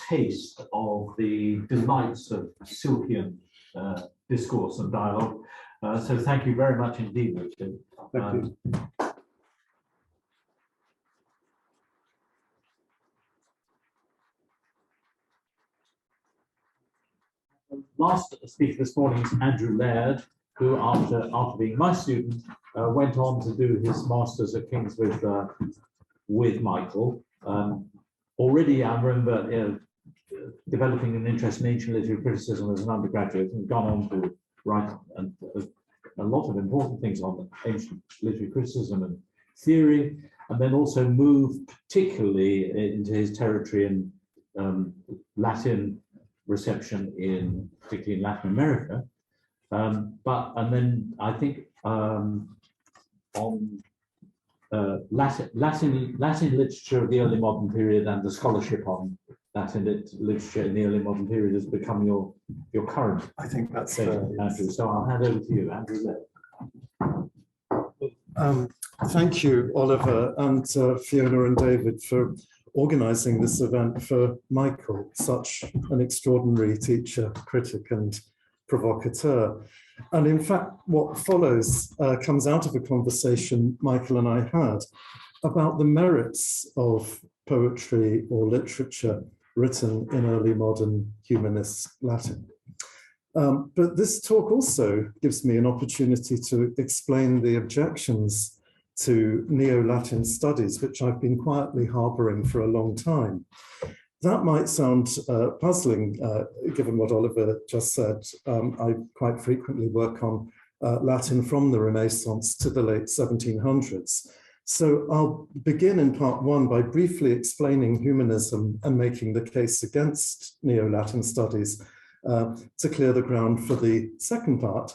taste of the delights of Silkian discourse and dialogue. So thank you very much indeed, Richard. Thank you. Last speaker this morning is Andrew Laird, who after being my student went on to do his masters at King's with Michael. Already I remember developing an interest in ancient literary criticism as an undergraduate, and gone on to write a lot of important things on ancient literary criticism and theory, and then also moved particularly into his territory in Latin reception particularly in Latin America. And then I think on Latin literature of the early modern period and the scholarship on Latin literature in the early modern period has become your current. I think that's Andrew. So I'll hand over to you, Andrew. Thank you, Oliver, and Fiona and David for organising this event for Michael, such an extraordinary teacher, critic, and provocateur. And in fact, what follows comes out of a conversation Michael and I had about the merits of poetry or literature written in early modern humanist Latin. But this talk also gives me an opportunity to explain the objections to Neo-Latin studies, which I've been quietly harboring for a long time. That might sound puzzling, given what Oliver just said. I quite frequently work on Latin from the Renaissance to the late 1700s. So I'll begin in part one by briefly explaining humanism and making the case against Neo-Latin studies, to clear the ground for the second part,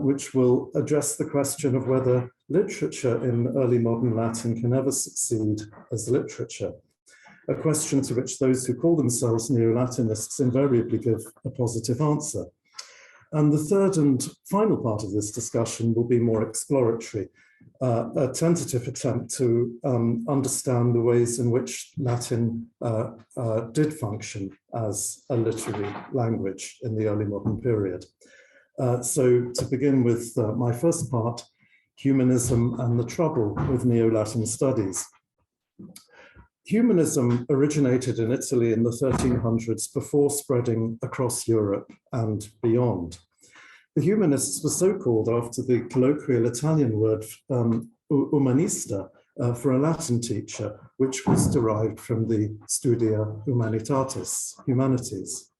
which will address the question of whether literature in early modern Latin can ever succeed as literature, a question to which those who call themselves Neo-Latinists invariably give a positive answer. And the third and final part of this discussion will be more exploratory, a tentative attempt to understand the ways in which Latin did function as a literary language in the early modern period. So to begin with my first part, humanism and the trouble with Neo-Latin studies. Humanism originated in Italy in the 1300s before spreading across Europe and beyond. The humanists were so called after the colloquial Italian word humanista for a Latin teacher, which was derived from the studia humanitatis, humanities.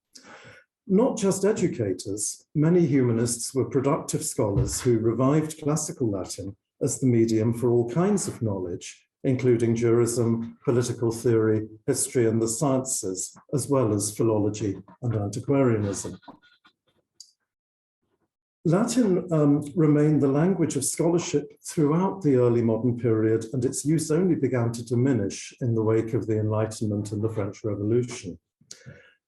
Not just educators, many humanists were productive scholars who revived classical Latin as the medium for all kinds of knowledge, including jurism, political theory, history and the sciences, as well as philology and antiquarianism. Latin remained the language of scholarship throughout the early modern period, and its use only began to diminish in the wake of the Enlightenment and the French Revolution.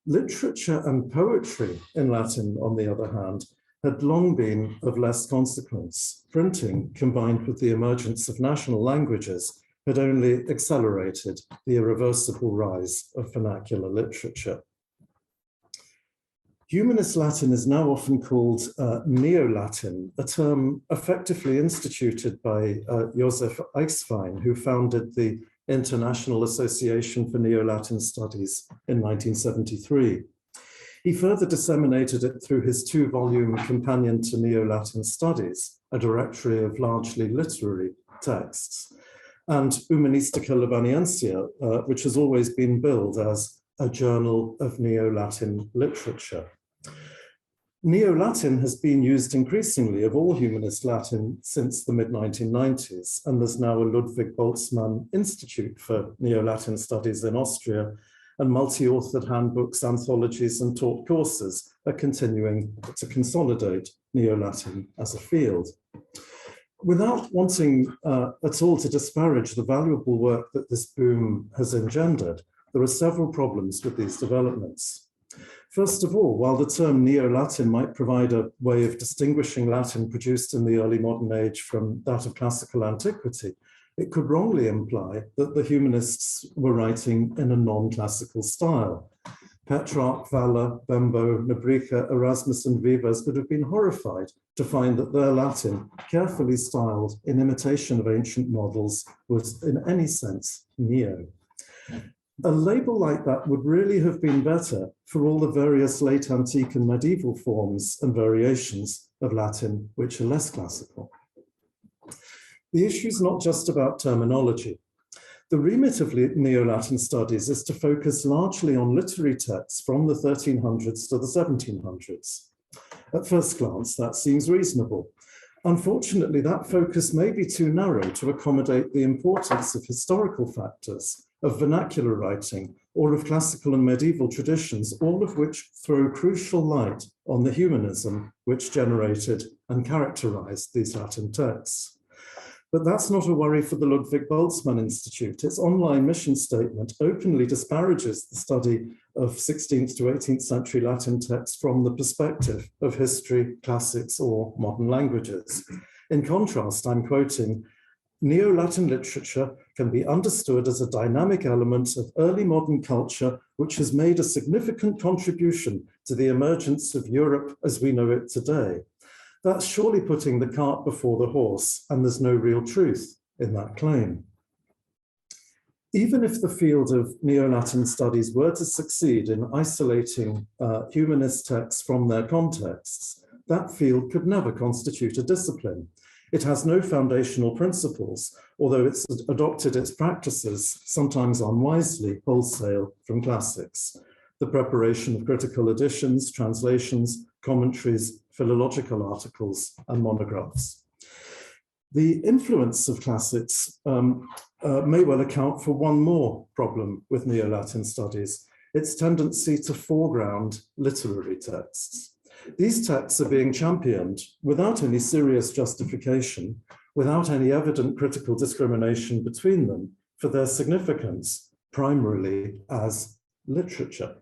Literature and poetry in Latin, on the other hand, had long been of less consequence. Printing, combined with the emergence of national languages, had only accelerated the irreversible rise of vernacular literature. Humanist Latin is now often called Neo-Latin, a term effectively instituted by Joseph Eichswein, who founded the International Association for Neo-Latin Studies in 1973. He further disseminated it through his two-volume Companion to Neo-Latin Studies, a directory of largely literary texts, and Humanistica Libaniensia, which has always been billed as a journal of Neo-Latin literature. Neo-Latin has been used increasingly of all humanist Latin since the mid-1990s, and there's now a Ludwig Boltzmann Institute for Neo-Latin Studies in Austria, and multi-authored handbooks, anthologies, and taught courses are continuing to consolidate Neo-Latin as a field. Without wanting at all to disparage the valuable work that this boom has engendered, there are several problems with these developments. First of all, while the term Neo-Latin might provide a way of distinguishing Latin produced in the early modern age from that of classical antiquity, it could wrongly imply that the humanists were writing in a non-classical style. Petrarch, Waller, Bembo, Nebrija, Erasmus, and Vives would have been horrified to find that their Latin, carefully styled in imitation of ancient models, was in any sense neo. A label like that would really have been better for all the various late antique and medieval forms and variations of Latin which are less classical. The issue is not just about terminology. The remit of Neo-Latin studies is to focus largely on literary texts from the 1300s to the 1700s. At first glance, that seems reasonable. Unfortunately, that focus may be too narrow to accommodate the importance of historical factors, of vernacular writing, or of classical and medieval traditions, all of which throw crucial light on the humanism which generated and characterized these Latin texts. But that's not a worry for the Ludwig Boltzmann Institute. Its online mission statement openly disparages the study of 16th to 18th century Latin texts from the perspective of history, classics, or modern languages. In contrast, I'm quoting, "Neo-Latin literature can be understood as a dynamic element of early modern culture which has made a significant contribution to the emergence of Europe as we know it today." That's surely putting the cart before the horse, and there's no real truth in that claim. Even if the field of Neo-Latin studies were to succeed in isolating humanist texts from their contexts, that field could never constitute a discipline. It has no foundational principles, although it's adopted its practices, sometimes unwisely, wholesale from classics. The preparation of critical editions, translations, commentaries, philological articles, and monographs. The influence of classics may well account for one more problem with Neo-Latin studies. its tendency to foreground literary texts. These texts are being championed without any serious justification, without any evident critical discrimination between them, for their significance, primarily as literature.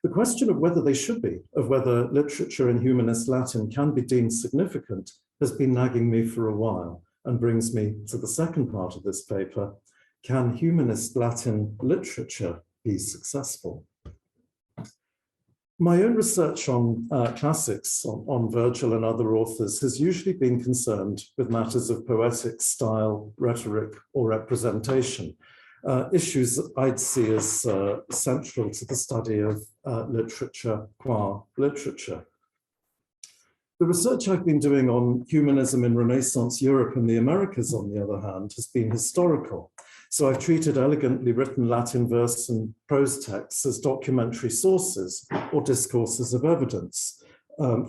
The question of whether they should be, of whether literature in Humanist Latin can be deemed significant, has been nagging me for a while, and brings me to the second part of this paper. Can Humanist Latin literature be successful? My own research on classics, on Virgil and other authors, has usually been concerned with matters of poetic style, rhetoric, or representation, issues that I'd see as central to the study of literature qua literature. The research I've been doing on humanism in Renaissance Europe and the Americas, on the other hand, has been historical. So I've treated elegantly written Latin verse and prose texts as documentary sources or discourses of evidence,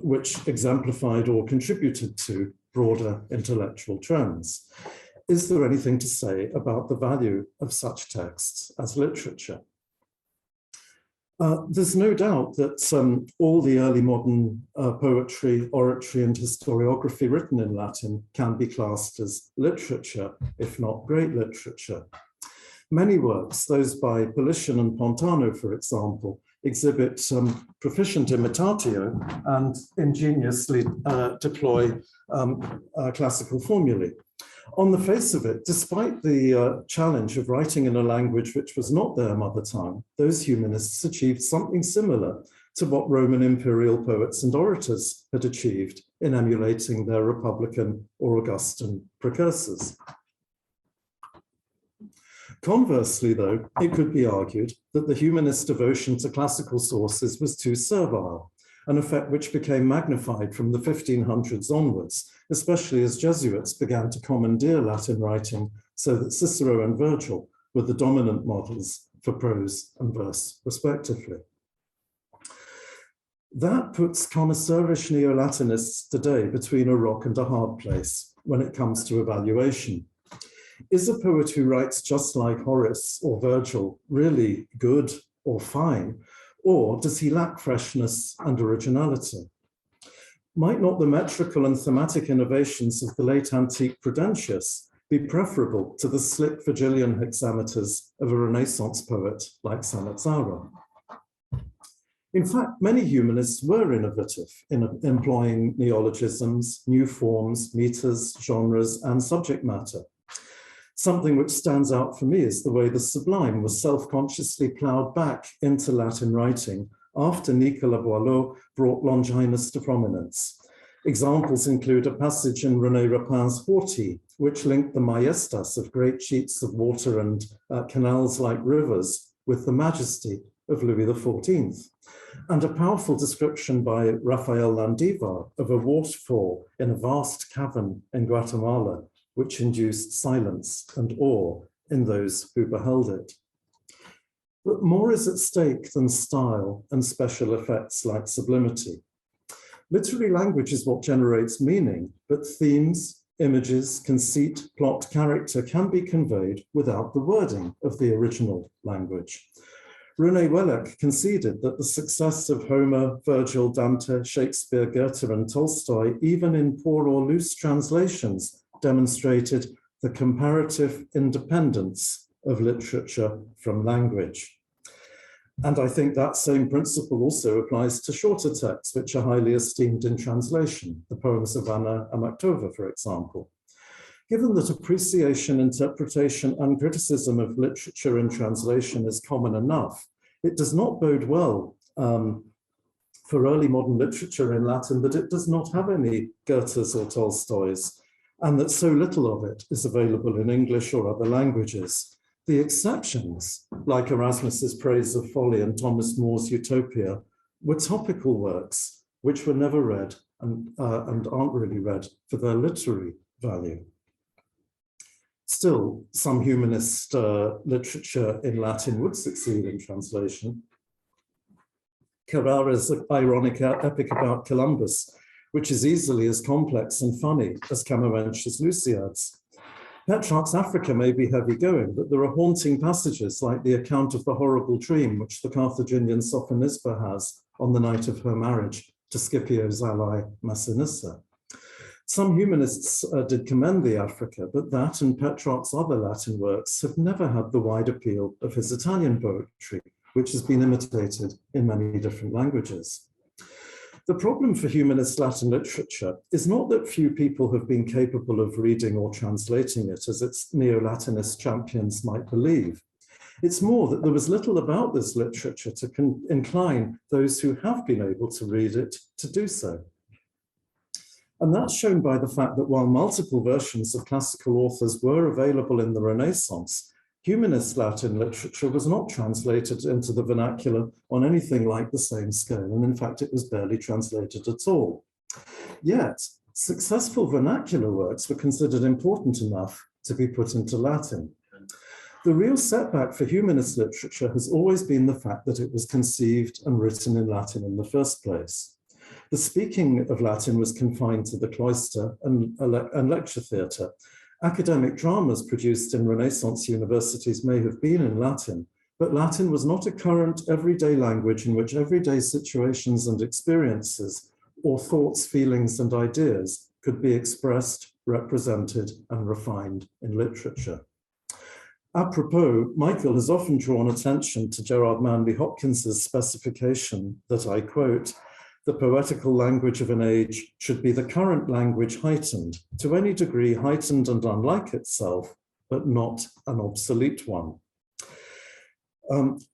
which exemplified or contributed to broader intellectual trends. Is there anything to say about the value of such texts as literature? There's no doubt that all the early modern poetry, oratory, and historiography written in Latin can be classed as literature, if not great literature. Many works, those by Politian and Pontano, for example, exhibit proficient imitatio and ingeniously deploy classical formulae. On the face of it, despite the challenge of writing in a language which was not their mother tongue, those humanists achieved something similar to what Roman imperial poets and orators had achieved in emulating their Republican or Augustan precursors. Conversely, though, it could be argued that the humanist devotion to classical sources was too servile, an effect which became magnified from the 1500s onwards, especially as Jesuits began to commandeer Latin writing so that Cicero and Virgil were the dominant models for prose and verse, respectively. That puts connoisseurish neo-Latinists today between a rock and a hard place when it comes to evaluation. Is a poet who writes just like Horace or Virgil really good or fine, or does he lack freshness and originality? Might not the metrical and thematic innovations of the late antique Prudentius be preferable to the slick Virgilian hexameters of a Renaissance poet like Sanazzaro? In fact, many humanists were innovative in employing neologisms, new forms, meters, genres, and subject matter. Something which stands out for me is the way the sublime was self-consciously ploughed back into Latin writing after Nicolas Boileau brought Longinus to prominence. Examples include a passage in René Rapin's Horty, which linked the majestas of great sheets of water and canals like rivers with the majesty of Louis XIV, and a powerful description by Rafael Landivar of a waterfall in a vast cavern in Guatemala, which induced silence and awe in those who beheld it. But more is at stake than style and special effects like sublimity. Literary language is what generates meaning, but themes, images, conceit, plot, character can be conveyed without the wording of the original language. René Wellek conceded that the success of Homer, Virgil, Dante, Shakespeare, Goethe, and Tolstoy, even in poor or loose translations, demonstrated the comparative independence of literature from language. And I think that same principle also applies to shorter texts, which are highly esteemed in translation, the poems of Anna Amakhtova, for example. Given that appreciation, interpretation, and criticism of literature in translation is common enough, it does not bode well for early modern literature in Latin that it does not have any Goethes or Tolstoys, and that so little of it is available in English or other languages. The exceptions, like Erasmus's Praise of Folly and Thomas More's Utopia, were topical works which were never read and aren't really read for their literary value. Still, some humanist literature in Latin would succeed in translation. Carrara's ironic epic about Columbus, which is easily as complex and funny as Camoensch's Lusiads. Petrarch's Africa may be heavy going, but there are haunting passages like the account of the horrible dream which the Carthaginian Sophonisba has on the night of her marriage to Scipio's ally Massinissa. Some humanists did commend the Africa, but that and Petrarch's other Latin works have never had the wide appeal of his Italian poetry, which has been imitated in many different languages. The problem for humanist Latin literature is not that few people have been capable of reading or translating it, as its neo-Latinist champions might believe. It's more that there was little about this literature to incline those who have been able to read it to do so. And that's shown by the fact that while multiple versions of classical authors were available in the Renaissance, humanist Latin literature was not translated into the vernacular on anything like the same scale, and in fact it was barely translated at all. Yet, successful vernacular works were considered important enough to be put into Latin. The real setback for humanist literature has always been the fact that it was conceived and written in Latin in the first place. The speaking of Latin was confined to the cloister and lecture theatre. Academic dramas produced in Renaissance universities may have been in Latin, but Latin was not a current everyday language in which everyday situations and experiences, or thoughts, feelings, and ideas could be expressed, represented, and refined in literature. Apropos, Michael has often drawn attention to Gerard Manley Hopkins's specification that, I quote, "The poetical language of an age should be the current language heightened, to any degree heightened and unlike itself, but not an obsolete one."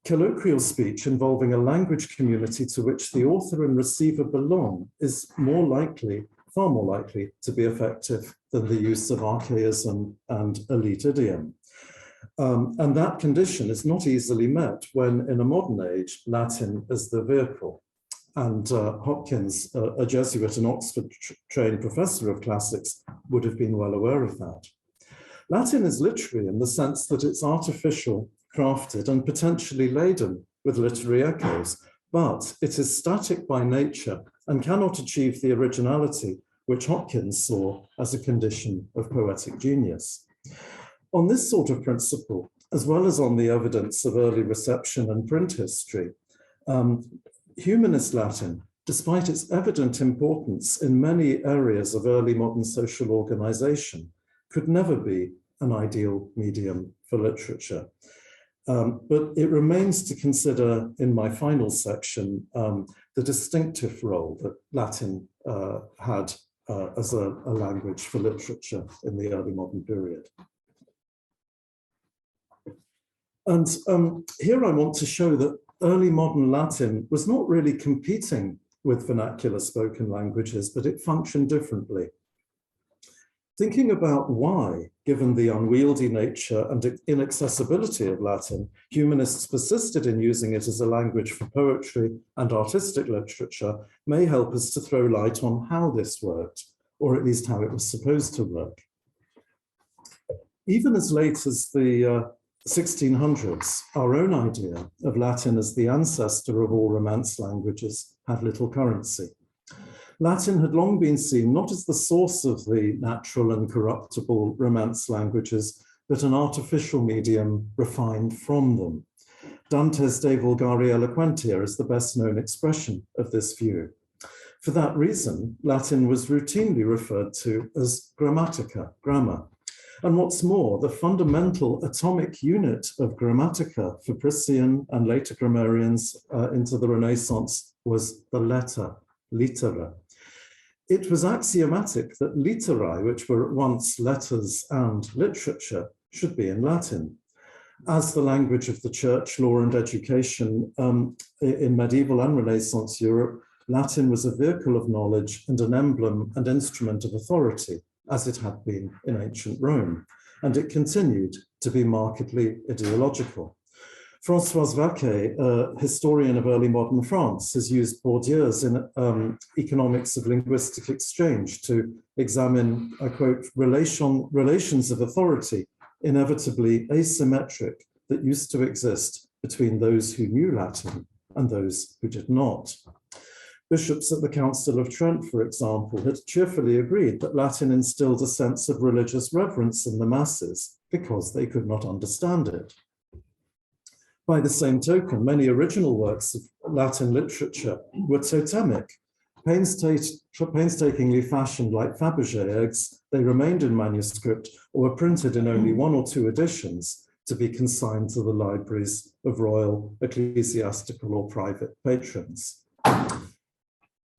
Colloquial speech involving a language community to which the author and receiver belong is far more likely to be effective than the use of archaism and elite idiom. And that condition is not easily met when, in a modern age, Latin is the vehicle. And Hopkins, a Jesuit and Oxford-trained professor of classics, would have been well aware of that. Latin is literary in the sense that it's artificial, crafted, and potentially laden with literary echoes, but it is static by nature and cannot achieve the originality which Hopkins saw as a condition of poetic genius. On this sort of principle, as well as on the evidence of early reception and print history, humanist Latin, despite its evident importance in many areas of early modern social organization, could never be an ideal medium for literature. But it remains to consider in my final section the distinctive role that Latin had as a language for literature in the early modern period. And here I want to show that early modern Latin was not really competing with vernacular spoken languages, but it functioned differently. Thinking about why, given the unwieldy nature and inaccessibility of Latin, humanists persisted in using it as a language for poetry and artistic literature may help us to throw light on how this worked, or at least how it was supposed to work. Even as late as the 1600s, our own idea of Latin as the ancestor of all Romance languages had little currency. Latin had long been seen not as the source of the natural and corruptible Romance languages, but an artificial medium refined from them. Dante's De Vulgari Eloquentia is the best known expression of this view. For that reason, Latin was routinely referred to as grammatica, grammar. And what's more, the fundamental atomic unit of grammatica for Priscian and later grammarians into the Renaissance was the letter, litera. It was axiomatic that literae, which were at once letters and literature, should be in Latin. As the language of the church, law, and education in medieval and Renaissance Europe, Latin was a vehicle of knowledge and an emblem and instrument of authority, as it had been in ancient Rome, and it continued to be markedly ideological. François Vaquet, a historian of early modern France, has used Bourdieu's in Economics of Linguistic Exchange to examine, I quote, relations of authority inevitably asymmetric that used to exist between those who knew Latin and those who did not. Bishops at the Council of Trent, for example, had cheerfully agreed that Latin instilled a sense of religious reverence in the masses because they could not understand it. By the same token, many original works of Latin literature were totemic, painstakingly fashioned like Fabergé eggs. They remained in manuscript or were printed in only 1 or 2 editions to be consigned to the libraries of royal, ecclesiastical, or private patrons.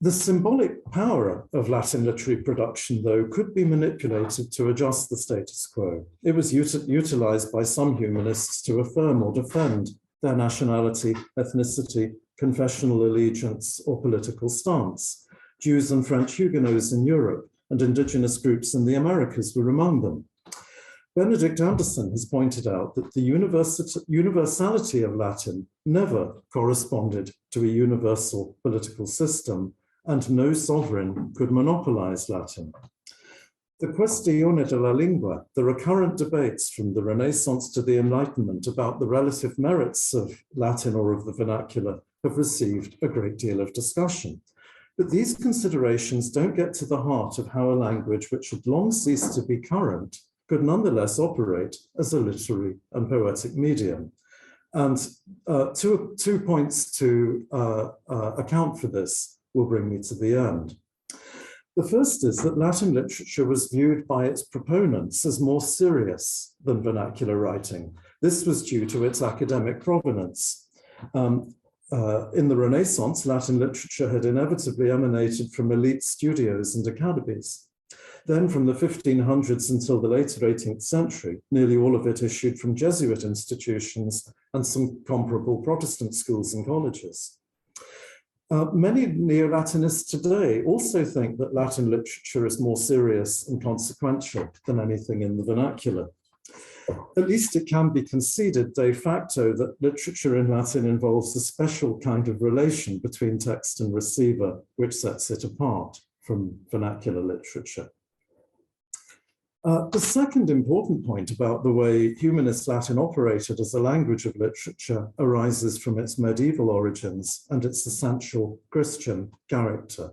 The symbolic power of Latin literary production, though, could be manipulated to adjust the status quo. It was utilized by some humanists to affirm or defend their nationality, ethnicity, confessional allegiance, or political stance. Jews and French Huguenots in Europe and indigenous groups in the Americas were among them. Benedict Anderson has pointed out that the universality of Latin never corresponded to a universal political system, and no sovereign could monopolize Latin. The questione della lingua, the recurrent debates from the Renaissance to the Enlightenment about the relative merits of Latin or of the vernacular, have received a great deal of discussion. But these considerations don't get to the heart of how a language which had long ceased to be current could nonetheless operate as a literary and poetic medium. And two points to account for this will bring me to the end. The first is that Latin literature was viewed by its proponents as more serious than vernacular writing. This was due to its academic provenance. In the Renaissance, Latin literature had inevitably emanated from elite studios and academies. Then from the 1500s until the later 18th century, nearly all of it issued from Jesuit institutions and some comparable Protestant schools and colleges. Many neo-Latinists today also think that Latin literature is more serious and consequential than anything in the vernacular. At least it can be conceded de facto that literature in Latin involves a special kind of relation between text and receiver, which sets it apart from vernacular literature. The second important point about the way Humanist Latin operated as a language of literature arises from its medieval origins and its essential Christian character.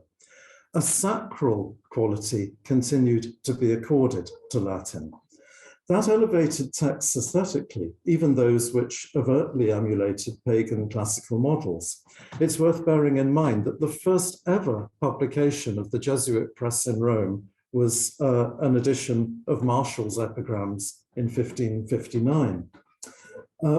A sacral quality continued to be accorded to Latin. That elevated texts aesthetically, even those which overtly emulated pagan classical models. It's worth bearing in mind that the first ever publication of the Jesuit press in Rome was an edition of Martial's epigrams in 1559.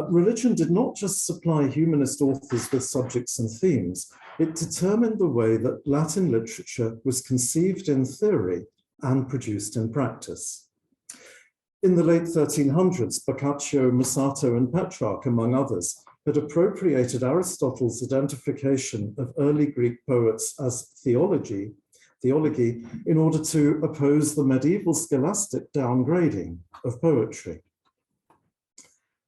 Religion did not just supply humanist authors with subjects and themes, it determined the way that Latin literature was conceived in theory and produced in practice. In the late 1300s, Boccaccio, Mussato, and Petrarch, among others, had appropriated Aristotle's identification of early Greek poets as theology in order to oppose the medieval scholastic downgrading of poetry.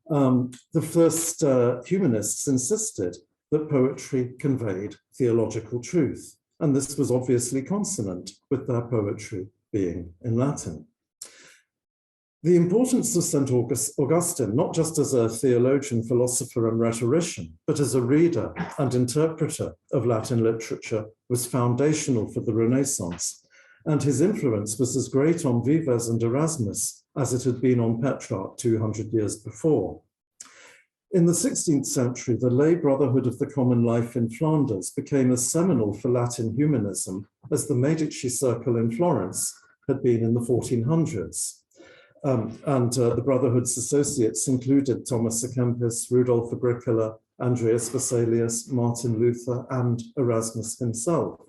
The first humanists insisted that poetry conveyed theological truth, and this was obviously consonant with their poetry being in Latin. The importance of St. Augustine, not just as a theologian, philosopher, and rhetorician, but as a reader and interpreter of Latin literature, was foundational for the Renaissance, and his influence was as great on Vives and Erasmus as it had been on Petrarch 200 years before. In the 16th century, the lay brotherhood of the common life in Flanders became as seminal for Latin humanism as the Medici Circle in Florence had been in the 1400s. The Brotherhood's associates included Thomas à Kempis, Rudolf Agricola, Andreas Vesalius, Martin Luther, and Erasmus himself.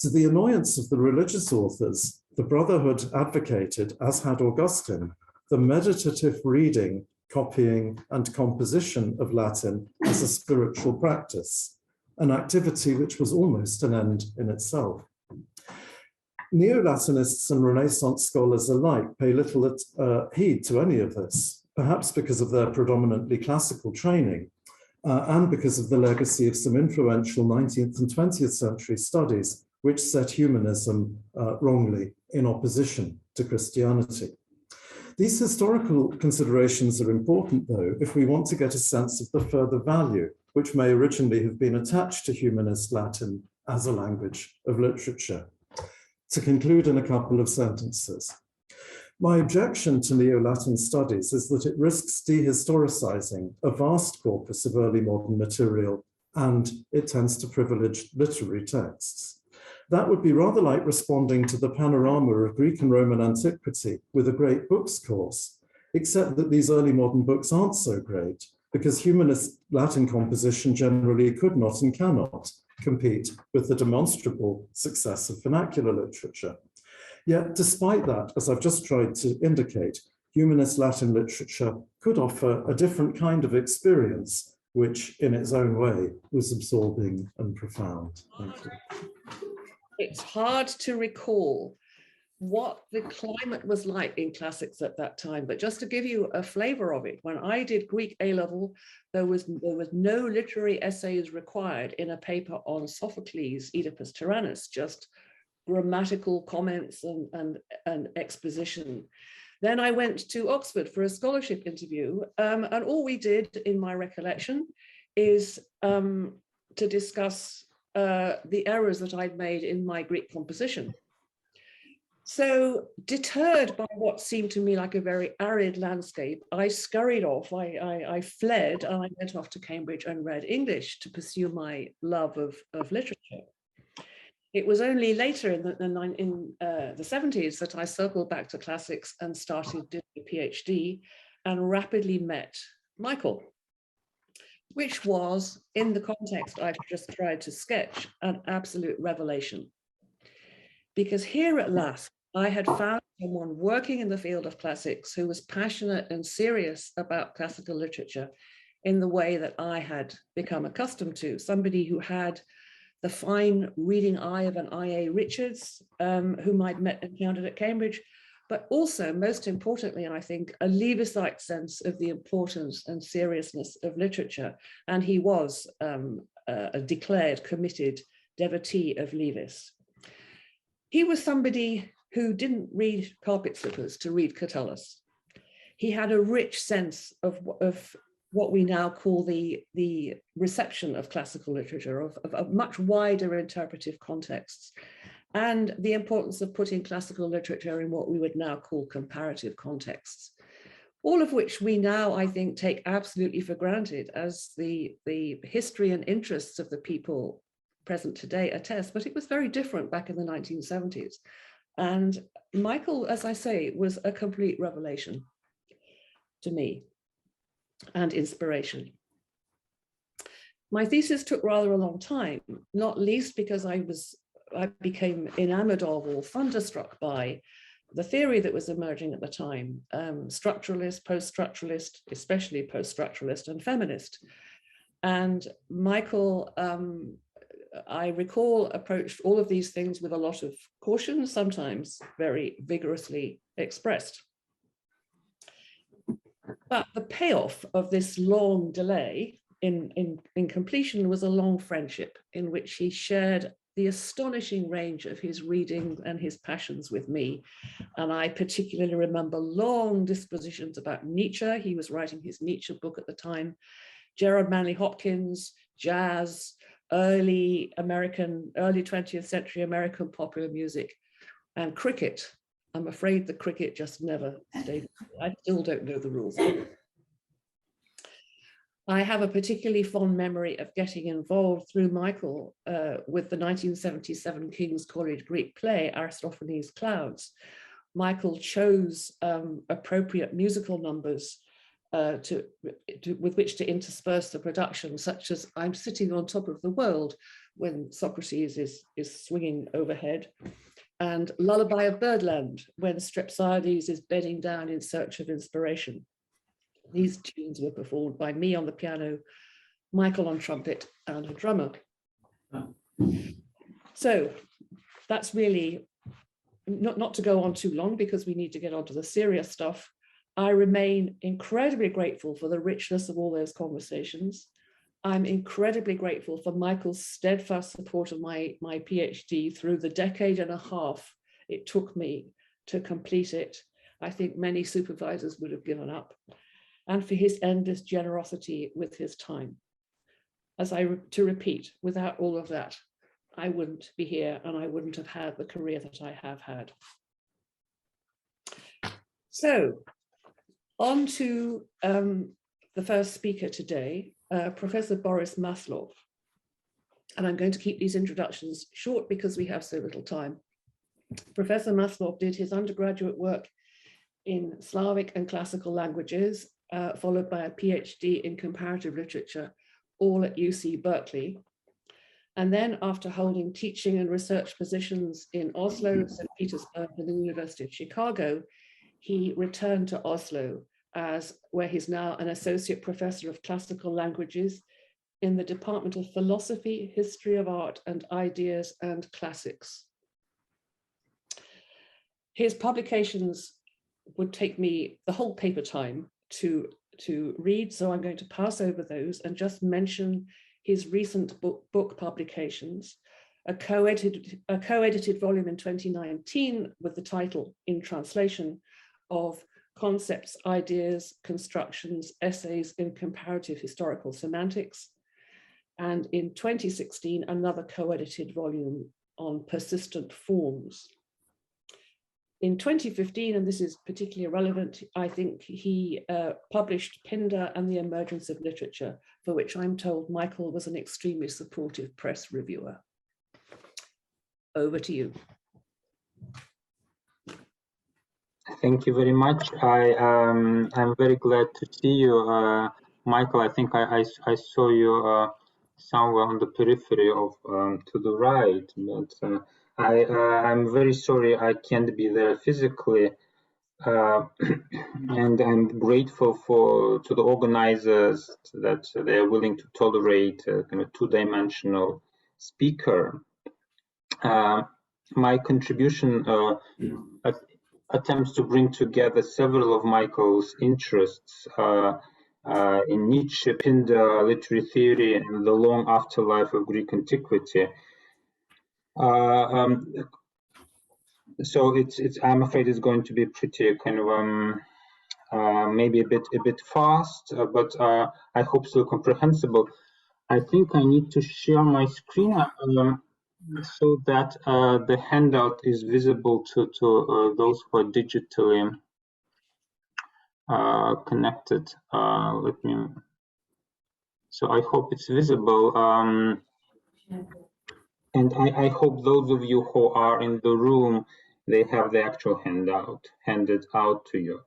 To the annoyance of the religious authors, the Brotherhood advocated, as had Augustine, the meditative reading, copying, and composition of Latin as a spiritual practice, an activity which was almost an end in itself. Neo-Latinists and Renaissance scholars alike pay little heed to any of this, perhaps because of their predominantly classical training and because of the legacy of some influential 19th and 20th century studies which set humanism wrongly in opposition to Christianity. These historical considerations are important, though, if we want to get a sense of the further value which may originally have been attached to Humanist Latin as a language of literature. To conclude in a couple of sentences, my objection to Neo-Latin studies is that it risks dehistoricizing a vast corpus of early modern material, and it tends to privilege literary texts. That would be rather like responding to the panorama of Greek and Roman antiquity with a great books course, except that these early modern books aren't so great, because humanist Latin composition generally could not and cannot compete with the demonstrable success of vernacular literature. Yet, despite that, as I've just tried to indicate, humanist Latin literature could offer a different kind of experience, which in its own way was absorbing and profound. Thank you. It's hard to recall what the climate was like in classics at that time, but just to give you a flavor of it, when I did Greek A-level, there was no literary essays required in a paper on Sophocles, Oedipus Tyrannus, just grammatical comments and exposition. Then I went to Oxford for a scholarship interview, and all we did, in my recollection, is to discuss the errors that I'd made in my Greek composition. So, deterred by what seemed to me like a very arid landscape, I scurried off, I fled, and I went off to Cambridge and read English to pursue my love of literature. It was only later in the 70s that I circled back to classics and started doing a PhD and rapidly met Michael, which was, in the context I've just tried to sketch, an absolute revelation. Because here at last, I had found someone working in the field of classics who was passionate and serious about classical literature in the way that I had become accustomed to, somebody who had the fine reading eye of an I.A. Richards, whom I'd encountered at Cambridge, but also, most importantly, I think, a Lewisite sense of the importance and seriousness of literature. And he was a declared, committed devotee of Lewis. He was somebody who didn't read carpet slippers to read Catullus. He had a rich sense of what we now call the reception of classical literature, of much wider interpretive contexts, and the importance of putting classical literature in what we would now call comparative contexts, all of which we now, I think, take absolutely for granted, as the history and interests of the people present today attest, but it was very different back in the 1970s. And Michael, as I say, was a complete revelation to me and inspiration. My thesis took rather a long time, not least because I became enamored of or thunderstruck by the theory that was emerging at the time, structuralist, post-structuralist, especially post-structuralist and feminist. And Michael, I recall, approached all of these things with a lot of caution, sometimes very vigorously expressed. But the payoff of this long delay in completion was a long friendship in which he shared the astonishing range of his reading and his passions with me. And I particularly remember long disquisitions about Nietzsche. He was writing his Nietzsche book at the time, Gerard Manley Hopkins, jazz, early 20th century American popular music, and cricket. I'm afraid the cricket just never stayed. I still don't know the rules. I have a particularly fond memory of getting involved through Michael with the 1977 King's College Greek play, Aristophanes' Clouds. Michael chose appropriate musical numbers with which to intersperse the production, such as I'm Sitting on Top of the World when Socrates is swinging overhead, and Lullaby of Birdland when Strepsiades is bedding down in search of inspiration. These tunes were performed by me on the piano, Michael on trumpet, and a drummer. So that's really, not to go on too long because we need to get on to the serious stuff. I remain incredibly grateful for the richness of all those conversations. I'm incredibly grateful for Michael's steadfast support of my PhD through the decade and a half it took me to complete it. I think many supervisors would have given up. And for his endless generosity with his time. To repeat, without all of that, I wouldn't be here and I wouldn't have had the career that I have had. So on to the first speaker today, Professor Boris Maslov. And I'm going to keep these introductions short because we have so little time. Professor Maslov did his undergraduate work in Slavic and classical languages, followed by a PhD in comparative literature, all at UC Berkeley. And then after holding teaching and research positions in Oslo, St. Petersburg, and the University of Chicago, he returned to Oslo, where he's now an associate professor of classical languages in the Department of Philosophy, History of Art and Ideas and Classics. His publications would take me the whole paper time to read, so I'm going to pass over those and just mention his recent book publications, a co-edited volume in 2019 with the title In Translation of Concepts, Ideas, Constructions, Essays in Comparative Historical Semantics, and in 2016, another co-edited volume on persistent forms. In 2015, and this is particularly relevant, I think he published Pindar and the Emergence of Literature, for which I'm told Michael was an extremely supportive press reviewer. Over to you. Thank you very much. I'm very glad to see you, Michael. I think I saw you somewhere on the periphery of to the right, but I'm very sorry I can't be there physically, and I'm grateful to the organizers that they are willing to tolerate a kind of two-dimensional speaker. My contribution attempts to bring together several of Michael's interests in Nietzsche, Pindar, literary theory, and the long afterlife of Greek antiquity. So I'm afraid it's going to be pretty kind of maybe a bit fast, but I hope still comprehensible. I think I need to share my screen so that the handout is visible to those who are digitally connected. Let me. So I hope it's visible. And I hope those of you who are in the room, they have the actual handout handed out to you.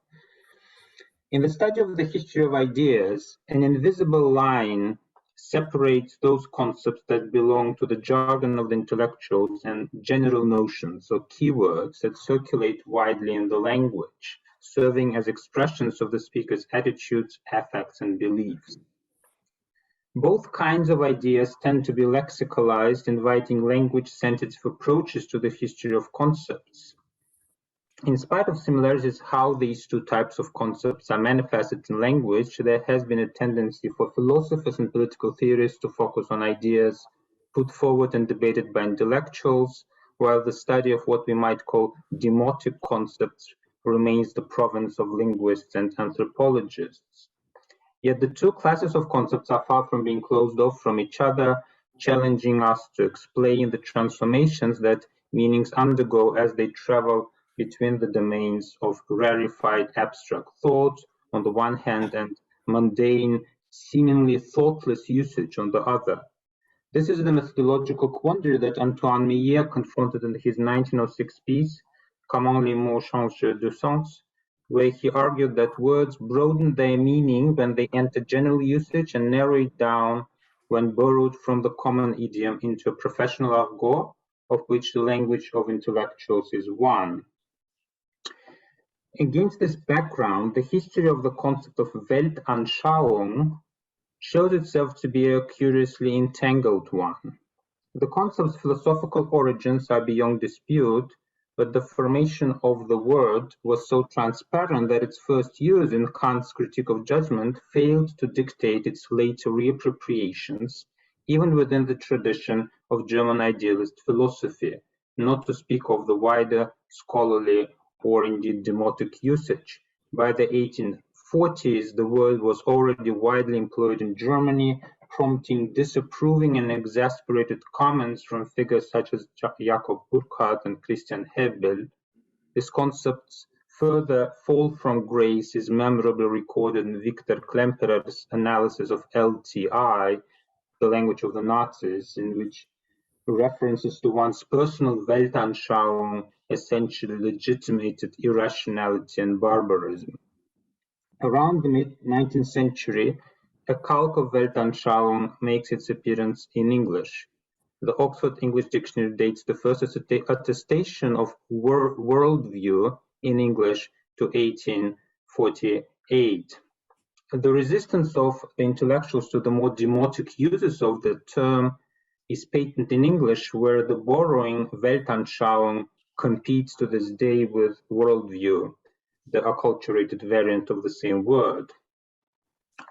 In the study of the history of ideas, an invisible line separates those concepts that belong to the jargon of the intellectuals and general notions or keywords that circulate widely in the language, serving as expressions of the speaker's attitudes, affects, and beliefs. Both kinds of ideas tend to be lexicalized, inviting language-sensitive approaches to the history of concepts. In spite of similarities how these two types of concepts are manifested in language, there has been a tendency for philosophers and political theorists to focus on ideas put forward and debated by intellectuals, while the study of what we might call demotic concepts remains the province of linguists and anthropologists. Yet the two classes of concepts are far from being closed off from each other, challenging us to explain the transformations that meanings undergo as they travel between the domains of rarefied abstract thought on the one hand and mundane, seemingly thoughtless usage on the other. This is the methodological quandary that Antoine Millet confronted in his 1906 piece, Comment les mots changent de sens, where he argued that words broaden their meaning when they enter general usage and narrow it down when borrowed from the common idiom into a professional argot, of which the language of intellectuals is one. Against this background, the history of the concept of Welt, anschauung shows itself to be a curiously entangled one. The concept's philosophical origins are beyond dispute, but the formation of the word was so transparent that its first use in Kant's Critique of Judgment failed to dictate its later reappropriations, even within the tradition of German idealist philosophy, not to speak of the wider scholarly or indeed demotic usage. By the 1840s, the word was already widely employed in Germany, prompting disapproving and exasperated comments from figures such as Jakob Burckhardt and Christian Hebel. These concepts further fall from grace is memorably recorded in Victor Klemperer's analysis of LTI, the language of the Nazis, in which references to one's personal Weltanschauung essentially legitimated irrationality and barbarism. Around the mid-19th century, a calque of Weltanschauung makes its appearance in English. The Oxford English Dictionary dates the first attestation of worldview in English to 1848. The resistance of the intellectuals to the more demotic uses of the term is patent in English, where the borrowing Weltanschauung competes to this day with worldview, the acculturated variant of the same word.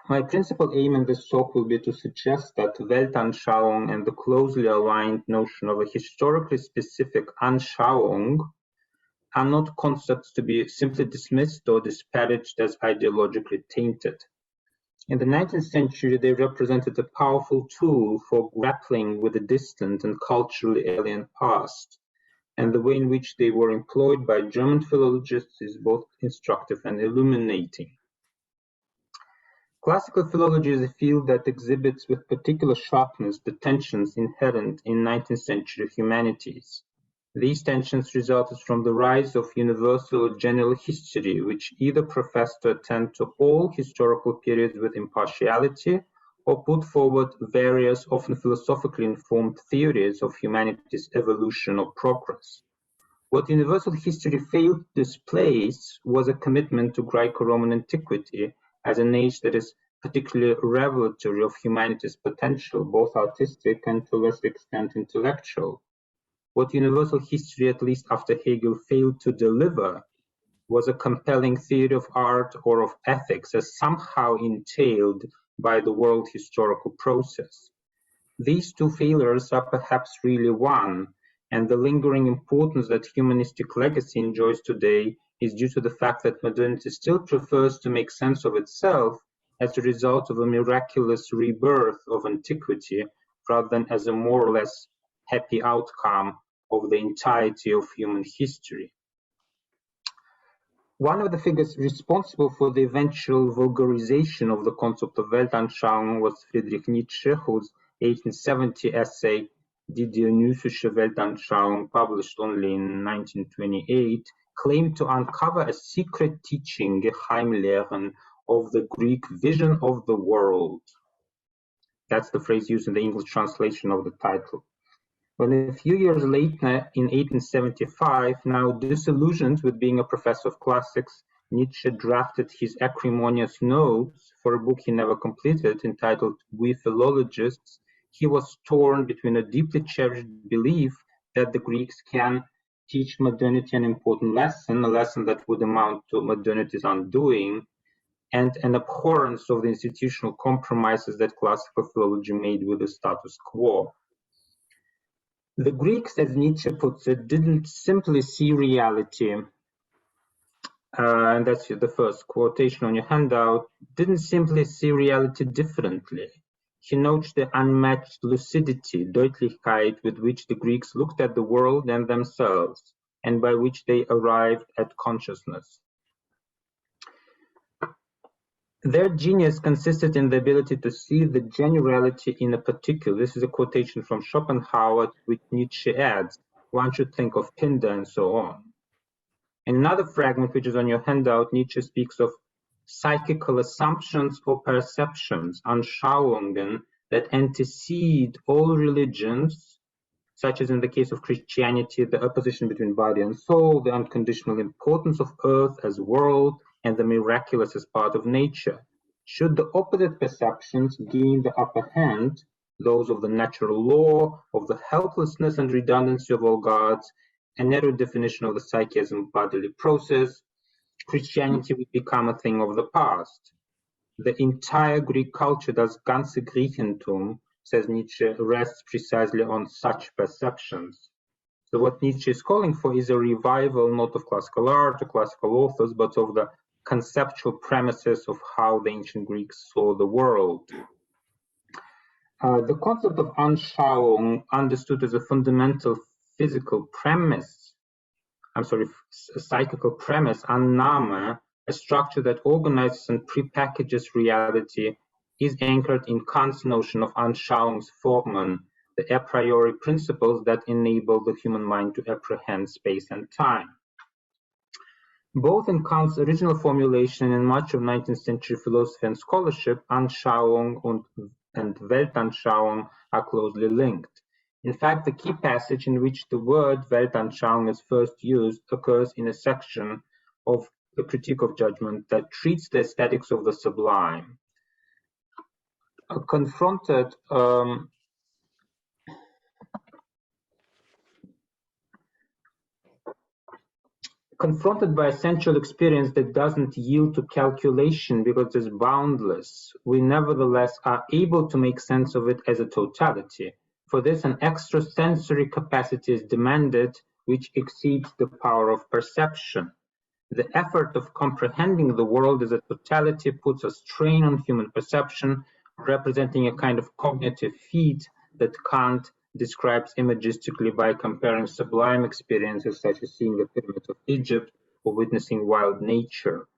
My principal aim in this talk will be to suggest that Weltanschauung and the closely aligned notion of a historically specific anschauung are not concepts to be simply dismissed or disparaged as ideologically tainted. In the 19th century, they represented a powerful tool for grappling with the distant and culturally alien past, and the way in which they were employed by German philologists is both instructive and illuminating. Classical philology is a field that exhibits with particular sharpness the tensions inherent in 19th century humanities. These tensions resulted from the rise of universal general history, which either professed to attend to all historical periods with impartiality or put forward various, often philosophically informed theories of humanity's evolution or progress. What universal history failed to displace was a commitment to Greco-Roman antiquity as an age that is particularly revelatory of humanity's potential, both artistic and to a lesser extent intellectual. What universal history, at least after Hegel, failed to deliver was a compelling theory of art or of ethics as somehow entailed by the world historical process. These two failures are perhaps really one, and the lingering importance that humanistic legacy enjoys today is due to the fact that modernity still prefers to make sense of itself as a result of a miraculous rebirth of antiquity rather than as a more or less happy outcome of the entirety of human history. One of the figures responsible for the eventual vulgarization of the concept of Weltanschauung was Friedrich Nietzsche, whose 1870 essay Die Dionysische Weltanschauung, published only in 1928, claimed to uncover a secret teaching, Geheimlehren, of the Greek vision of the world. That's the phrase used in the English translation of the title. When a few years later, in 1875, now disillusioned with being a professor of classics, Nietzsche drafted his acrimonious notes for a book he never completed, entitled We Philologists, he was torn between a deeply cherished belief that the Greeks can teach modernity an important lesson, a lesson that would amount to modernity's undoing, and an abhorrence of the institutional compromises that classical philology made with the status quo. The Greeks, as Nietzsche puts it, didn't simply see reality, and that's the first quotation on your handout, didn't simply see reality differently. He notes the unmatched lucidity, Deutlichkeit, with which the Greeks looked at the world and themselves, and by which they arrived at consciousness. Their genius consisted in the ability to see the generality in a particular. This is a quotation from Schopenhauer, which Nietzsche adds, one should think of Pindar and so on. In another fragment, which is on your handout, Nietzsche speaks of psychical assumptions or perceptions, anschauungen, that antecede all religions, such as in the case of Christianity, the opposition between body and soul, the unconditional importance of earth as world, and the miraculous as part of nature. Should the opposite perceptions gain the upper hand, those of the natural law, of the helplessness and redundancy of all gods, a narrow definition of the psyche as a bodily process, Christianity would become a thing of the past. The entire Greek culture, das ganze Griechentum, says Nietzsche, rests precisely on such perceptions. So what Nietzsche is calling for is a revival not of classical art or classical authors, but of the conceptual premises of how the ancient Greeks saw the world. The concept of anschauung, understood as a fundamental physical premise, psychical premise, Annahme, a structure that organizes and prepackages reality, is anchored in Kant's notion of Anschauungsformen, the a priori principles that enable the human mind to apprehend space and time. Both in Kant's original formulation and in much of 19th century philosophy and scholarship, Anschauung and Weltanschauung are closely linked. In fact, the key passage in which the word Weltanschauung is first used occurs in a section of the Critique of Judgment that treats the aesthetics of the sublime. Confronted by a sensual experience that doesn't yield to calculation because it's boundless, we nevertheless are able to make sense of it as a totality. For this, an extrasensory capacity is demanded, which exceeds the power of perception. The effort of comprehending the world as a totality puts a strain on human perception, representing a kind of cognitive feat that Kant describes imagistically by comparing sublime experiences such as seeing the pyramids of Egypt or witnessing wild nature.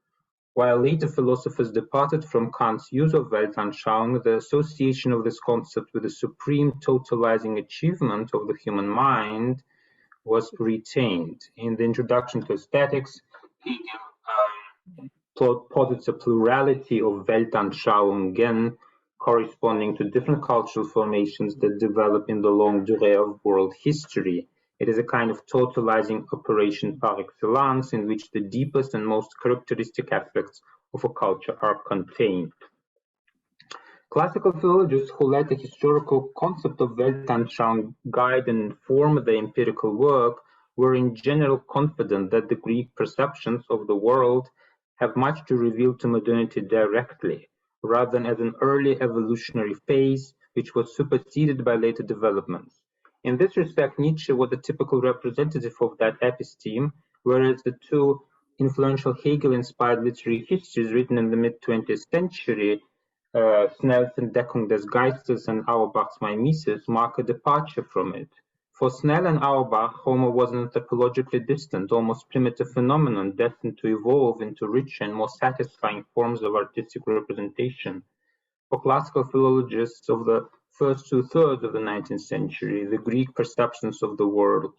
While later philosophers departed from Kant's use of Weltanschauung, the association of this concept with the supreme totalizing achievement of the human mind was retained. In the introduction to Aesthetics, Hegel posits a plurality of Weltanschauungen corresponding to different cultural formations that develop in the longue durée of world history. It is a kind of totalizing operation par excellence in which the deepest and most characteristic aspects of a culture are contained. Classical philologists who let the historical concept of Weltanschauung guide and inform the empirical work were in general confident that the Greek perceptions of the world have much to reveal to modernity directly, rather than as an early evolutionary phase which was superseded by later developments. In this respect, Nietzsche was a typical representative of that episteme, whereas the two influential Hegel-inspired literary histories written in the mid-20th century, Snell's Entdeckung des Geistes and Auerbach's Mimesis, mark a departure from it. For Snell and Auerbach, Homer was an anthropologically distant, almost primitive phenomenon destined to evolve into richer and more satisfying forms of artistic representation. For classical philologists of the first two-thirds of the 19th century, the Greek perceptions of the world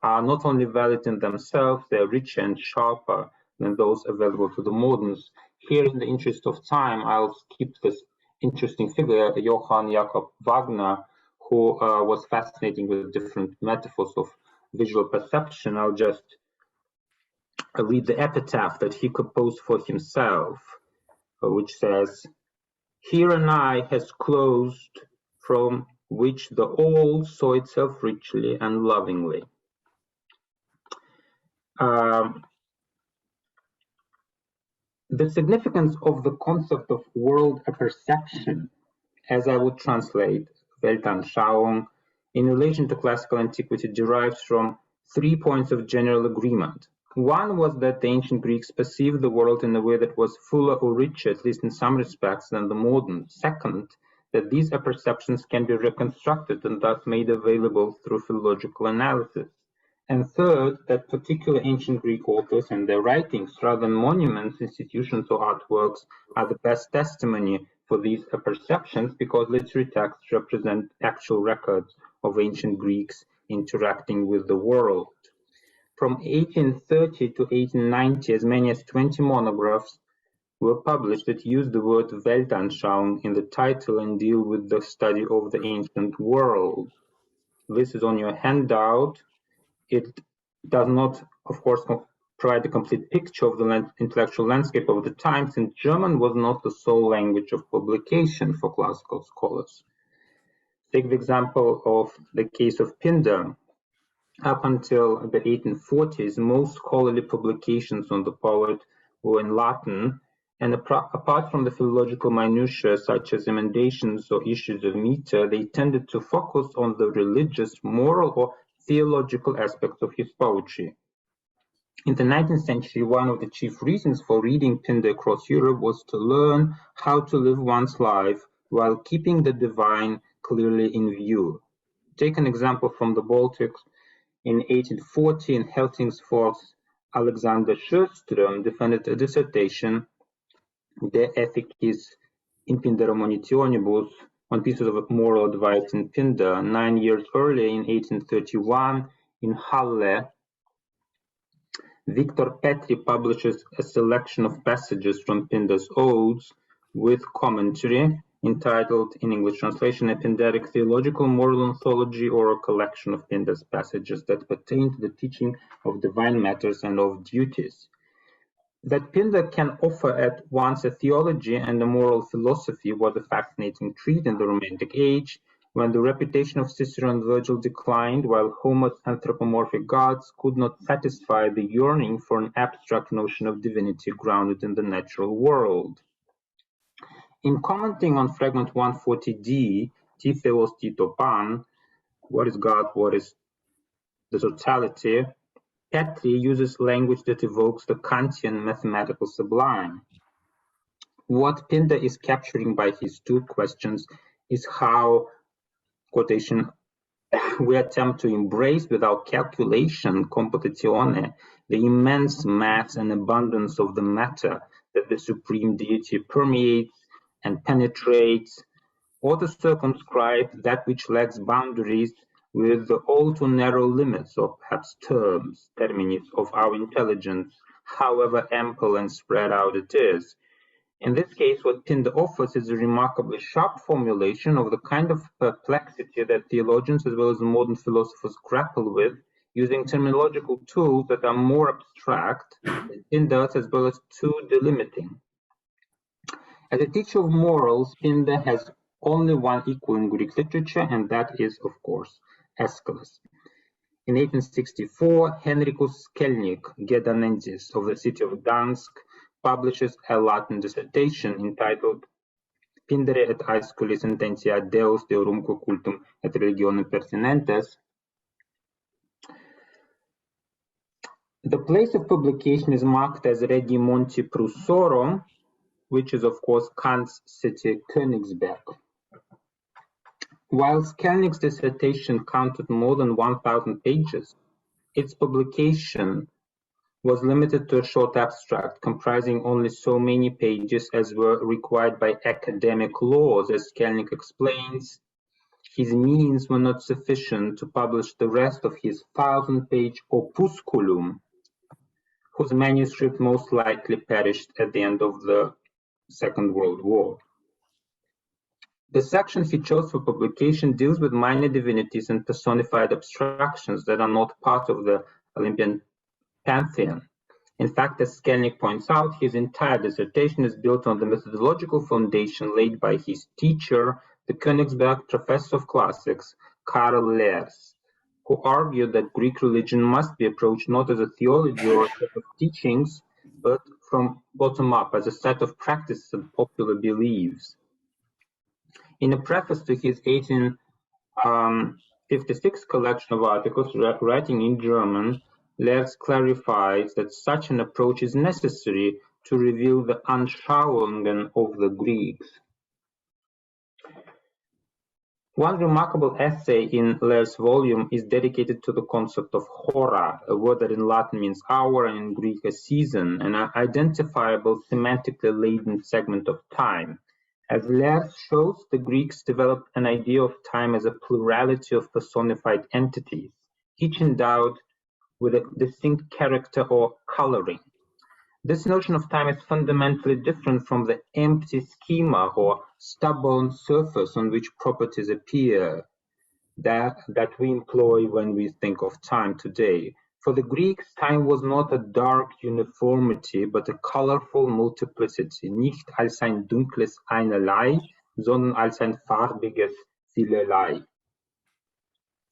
are not only valid in themselves, they are richer and sharper than those available to the moderns. Here, in the interest of time, I'll skip this interesting figure, Johann Jakob Wagner, who was fascinating with different metaphors of visual perception. I'll just read the epitaph that he composed for himself, which says, "Here an eye has closed from which the all saw itself richly and lovingly." The significance of the concept of world apperception, as I would translate Weltanschauung, in relation to classical antiquity derives from 3 points of general agreement. One was that the ancient Greeks perceived the world in a way that was fuller or richer, at least in some respects, than the modern. Second, that these apperceptions can be reconstructed and thus made available through philological analysis. And third, that particular ancient Greek authors and their writings, rather than monuments, institutions, or artworks, are the best testimony for these apperceptions because literary texts represent actual records of ancient Greeks interacting with the world. From 1830 to 1890, as many as 20 monographs were published that use the word Weltanschauung in the title and deal with the study of the ancient world. This is on your handout. It does not, of course, provide a complete picture of the intellectual landscape of the time, since German was not the sole language of publication for classical scholars. Take the example of the case of Pindar. Up until the 1840s, most scholarly publications on the poet were in Latin, and apart from the philological minutiae such as emendations or issues of meter, they tended to focus on the religious, moral, or theological aspects of his poetry. In the 19th century, one of the chief reasons for reading Pindar across Europe was to learn how to live one's life while keeping the divine clearly in view. Take an example from the Baltics. In 1840, in Helsingfors, Alexander Sjöström defended a dissertation, De Ethicis in Pindera Monitionibus, on pieces of moral advice in Pindar. 9 years earlier, in 1831, in Halle, Victor Petri publishes a selection of passages from Pindar's Odes with commentary, entitled, in English translation, A Pindaric Theological Moral Anthology, or a collection of Pindar's passages that pertain to the teaching of divine matters and of duties. That Pindar can offer at once a theology and a moral philosophy was a fascinating treat in the Romantic age, when the reputation of Cicero and Virgil declined, while Homer's anthropomorphic gods could not satisfy the yearning for an abstract notion of divinity grounded in the natural world. In commenting on fragment 140d, Ti Theos ti to pan, what is God, what is the totality, Petri uses language that evokes the Kantian mathematical sublime. What Pindar is capturing by his two questions is how, quotation, we attempt to embrace without calculation, computatione, the immense mass and abundance of the matter that the supreme deity permeates and penetrates, or to circumscribe that which lacks boundaries with the all too narrow limits, or perhaps terms, terminis, of our intelligence, however ample and spread out it is. In this case, what Pindar offers is a remarkably sharp formulation of the kind of perplexity that theologians as well as modern philosophers grapple with, using terminological tools that are more abstract than Pindar's as well as too delimiting. As a teacher of morals, Pindar has only one equal in Greek literature, and that is, of course, Aeschylus. In 1864, Henricus Skelnig Gedanensis of the city of Gdansk publishes a Latin dissertation entitled Pindere et Aeschyli sententia Deus deorumque cultum et religionem pertinentes. The place of publication is marked as Regimonti Prusorum, which is, of course, Kant's city Königsberg. While Skelnig's dissertation counted more than 1,000 pages, its publication was limited to a short abstract comprising only so many pages as were required by academic laws. As Skelnig explains, his means were not sufficient to publish the rest of his 1,000-page opusculum, whose manuscript most likely perished at the end of the Second World War. The section he chose for publication deals with minor divinities and personified abstractions that are not part of the Olympian pantheon. In fact, as Skelnig points out, his entire dissertation is built on the methodological foundation laid by his teacher, the Königsberg professor of classics, Karl Laird, who argued that Greek religion must be approached not as a theology or a set of teachings, but from bottom up as a set of practices and popular beliefs. In a preface to his 1856 collection of articles, writing in German, Laird clarifies that such an approach is necessary to reveal the anschauungen of the Greeks. One remarkable essay in Laird's volume is dedicated to the concept of hora, a word that in Latin means hour and in Greek a season, an identifiable semantically laden segment of time. As Laird shows, the Greeks developed an idea of time as a plurality of personified entities, each endowed with a distinct character or coloring. This notion of time is fundamentally different from the empty schema or stubborn surface on which properties appear that we employ when we think of time today. For the Greeks, time was not a dark uniformity, but a colorful multiplicity, nicht als ein dunkles Einerlei, sondern als ein farbiges Vielerlei.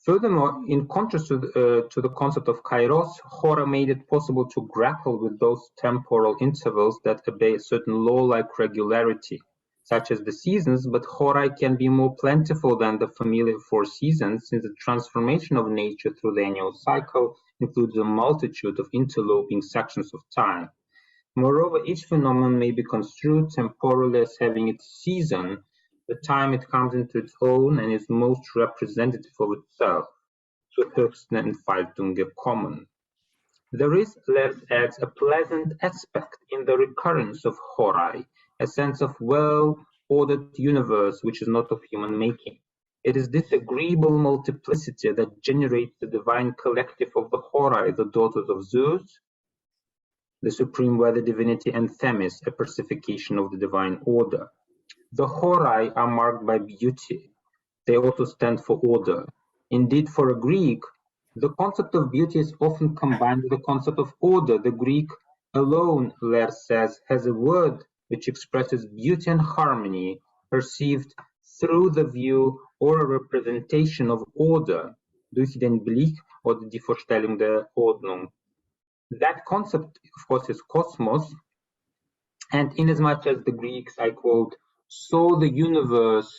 Furthermore, in contrast to the concept of kairos, hora made it possible to grapple with those temporal intervals that obey a certain law-like regularity, such as the seasons, but hora can be more plentiful than the familiar four seasons, since the transformation of nature through the annual cycle includes a multitude of interloping sections of time. Moreover, each phenomenon may be construed temporally as having its season, the time it comes into its own and is most representative of itself, zur höchsten Entfaltung gekommen. There is, Laird adds, a pleasant aspect in the recurrence of horai, a sense of well-ordered universe which is not of human making. It is this agreeable multiplicity that generates the divine collective of the horai, the daughters of Zeus, the supreme weather divinity, and Themis, a personification of the divine order. The horai are marked by beauty. They also stand for order. Indeed, for a Greek, the concept of beauty is often combined with the concept of order. The Greek alone, Laird says, has a word which expresses beauty and harmony perceived through the view or a representation of order, durch den Blick oder die Vorstellung der Ordnung. That concept, of course, is cosmos, and inasmuch as the Greeks, I quote, saw the universe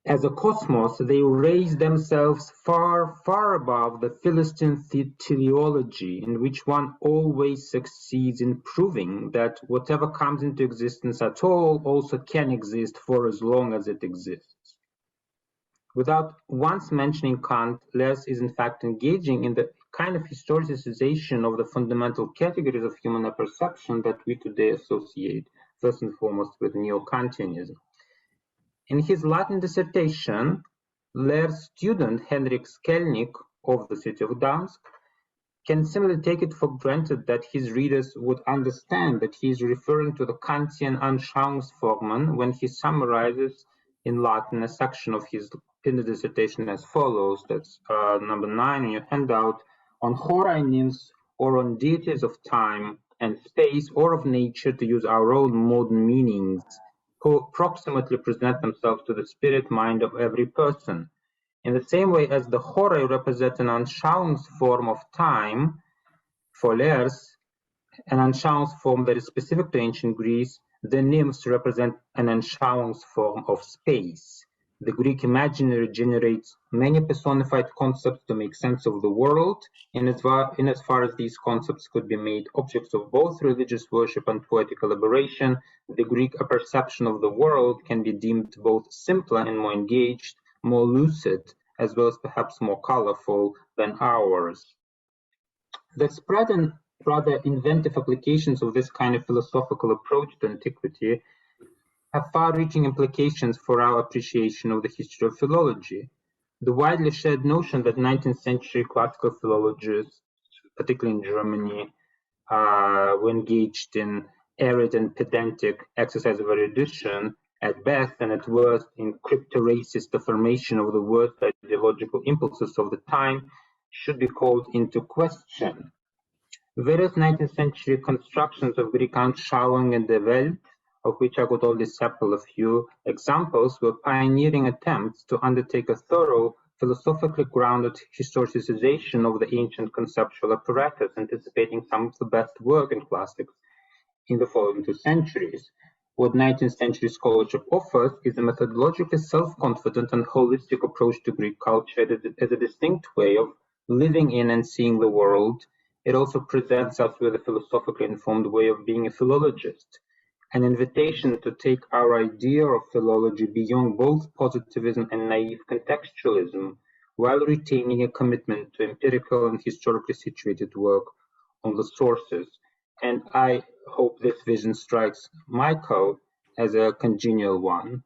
as a cosmos, they raised themselves far, far above the Philistine teleology, in which one always succeeds in proving that whatever comes into existence at all also can exist for as long as it exists. Without once mentioning Kant, Laird is in fact engaging in the kind of historicization of the fundamental categories of human perception that we today associate, first and foremost, with Neo-Kantianism. In his Latin dissertation, Laird's student Henrik Skelnik of the city of Dansk can similarly take it for granted that his readers would understand that he is referring to the Kantian Anschauungsformen when he summarizes in Latin a section of his dissertation as follows. That's number 9 in your handout, on horai nymphs, or on deities of time and space or of nature, to use our own modern meanings, who approximately present themselves to the spirit mind of every person. In the same way as the horai represent an anschauungsform of time, for Laird, an anschauungsform that is specific to ancient Greece, the nymphs represent an anschauungsform of space. The Greek imaginary generates many personified concepts to make sense of the world, in as far as these concepts could be made objects of both religious worship and poetic elaboration, the Greek perception of the world can be deemed both simpler and more engaged, more lucid, as well as perhaps more colorful than ours. The spread and rather inventive applications of this kind of philosophical approach to antiquity have far-reaching implications for our appreciation of the history of philology. The widely shared notion that 19th century classical philologists, particularly in Germany, were engaged in arid and pedantic exercise of erudition at best, and at worst in crypto-racist affirmation of the worst ideological impulses of the time, should be called into question. Various 19th century constructions of Greek anschauung and the Welt, of which I could only sample a few examples, were pioneering attempts to undertake a thorough, philosophically grounded historicization of the ancient conceptual apparatus, anticipating some of the best work in classics in the following 2 centuries. What 19th century scholarship offers is a methodologically self-confident and holistic approach to Greek culture as a distinct way of living in and seeing the world. It also presents us with a philosophically informed way of being a philologist, an invitation to take our idea of philology beyond both positivism and naive contextualism, while retaining a commitment to empirical and historically situated work on the sources. And I hope this vision strikes Michael as a congenial one.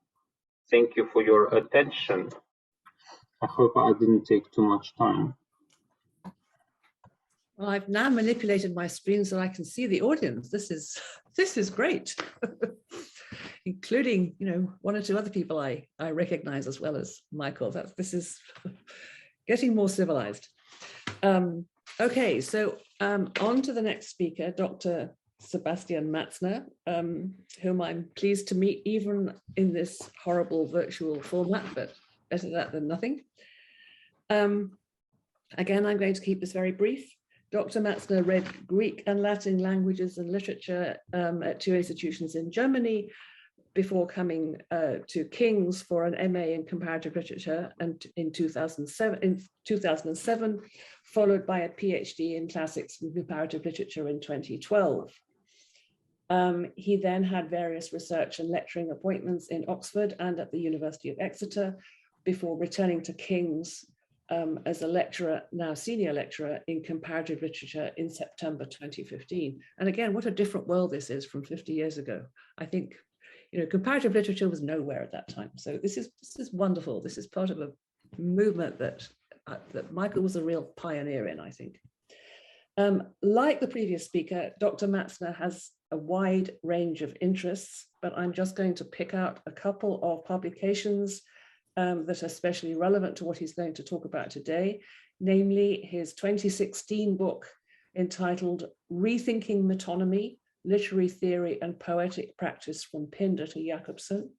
Thank you for your attention. I hope I didn't take too much time. Well, I've now manipulated my screen so I can see the audience. This is great, including 1 or 2 other people I recognize as well as Michael. This is getting more civilized. Okay, so on to the next speaker, Dr. Sebastian Matzner, whom I'm pleased to meet even in this horrible virtual format, but better that than nothing. Again, I'm going to keep this very brief. Dr. Matzner read Greek and Latin languages and literature at 2 institutions in Germany before coming to King's for an MA in comparative literature, and in 2007, followed by a PhD in classics and comparative literature in 2012. He then had various research and lecturing appointments in Oxford and at the University of Exeter before returning to King's as a lecturer, now senior lecturer in comparative literature in September 2015. And again, what a different world this is from 50 years ago. I think, you know, comparative literature was nowhere at that time. So this is wonderful. This is part of a movement that Michael was a real pioneer in, I think. Like the previous speaker, Dr. Matzner has a wide range of interests, but I'm just going to pick out a couple of publications that are especially relevant to what he's going to talk about today, namely his 2016 book entitled Rethinking Metonymy, Literary Theory and Poetic Practice from Pindar to Jakobson,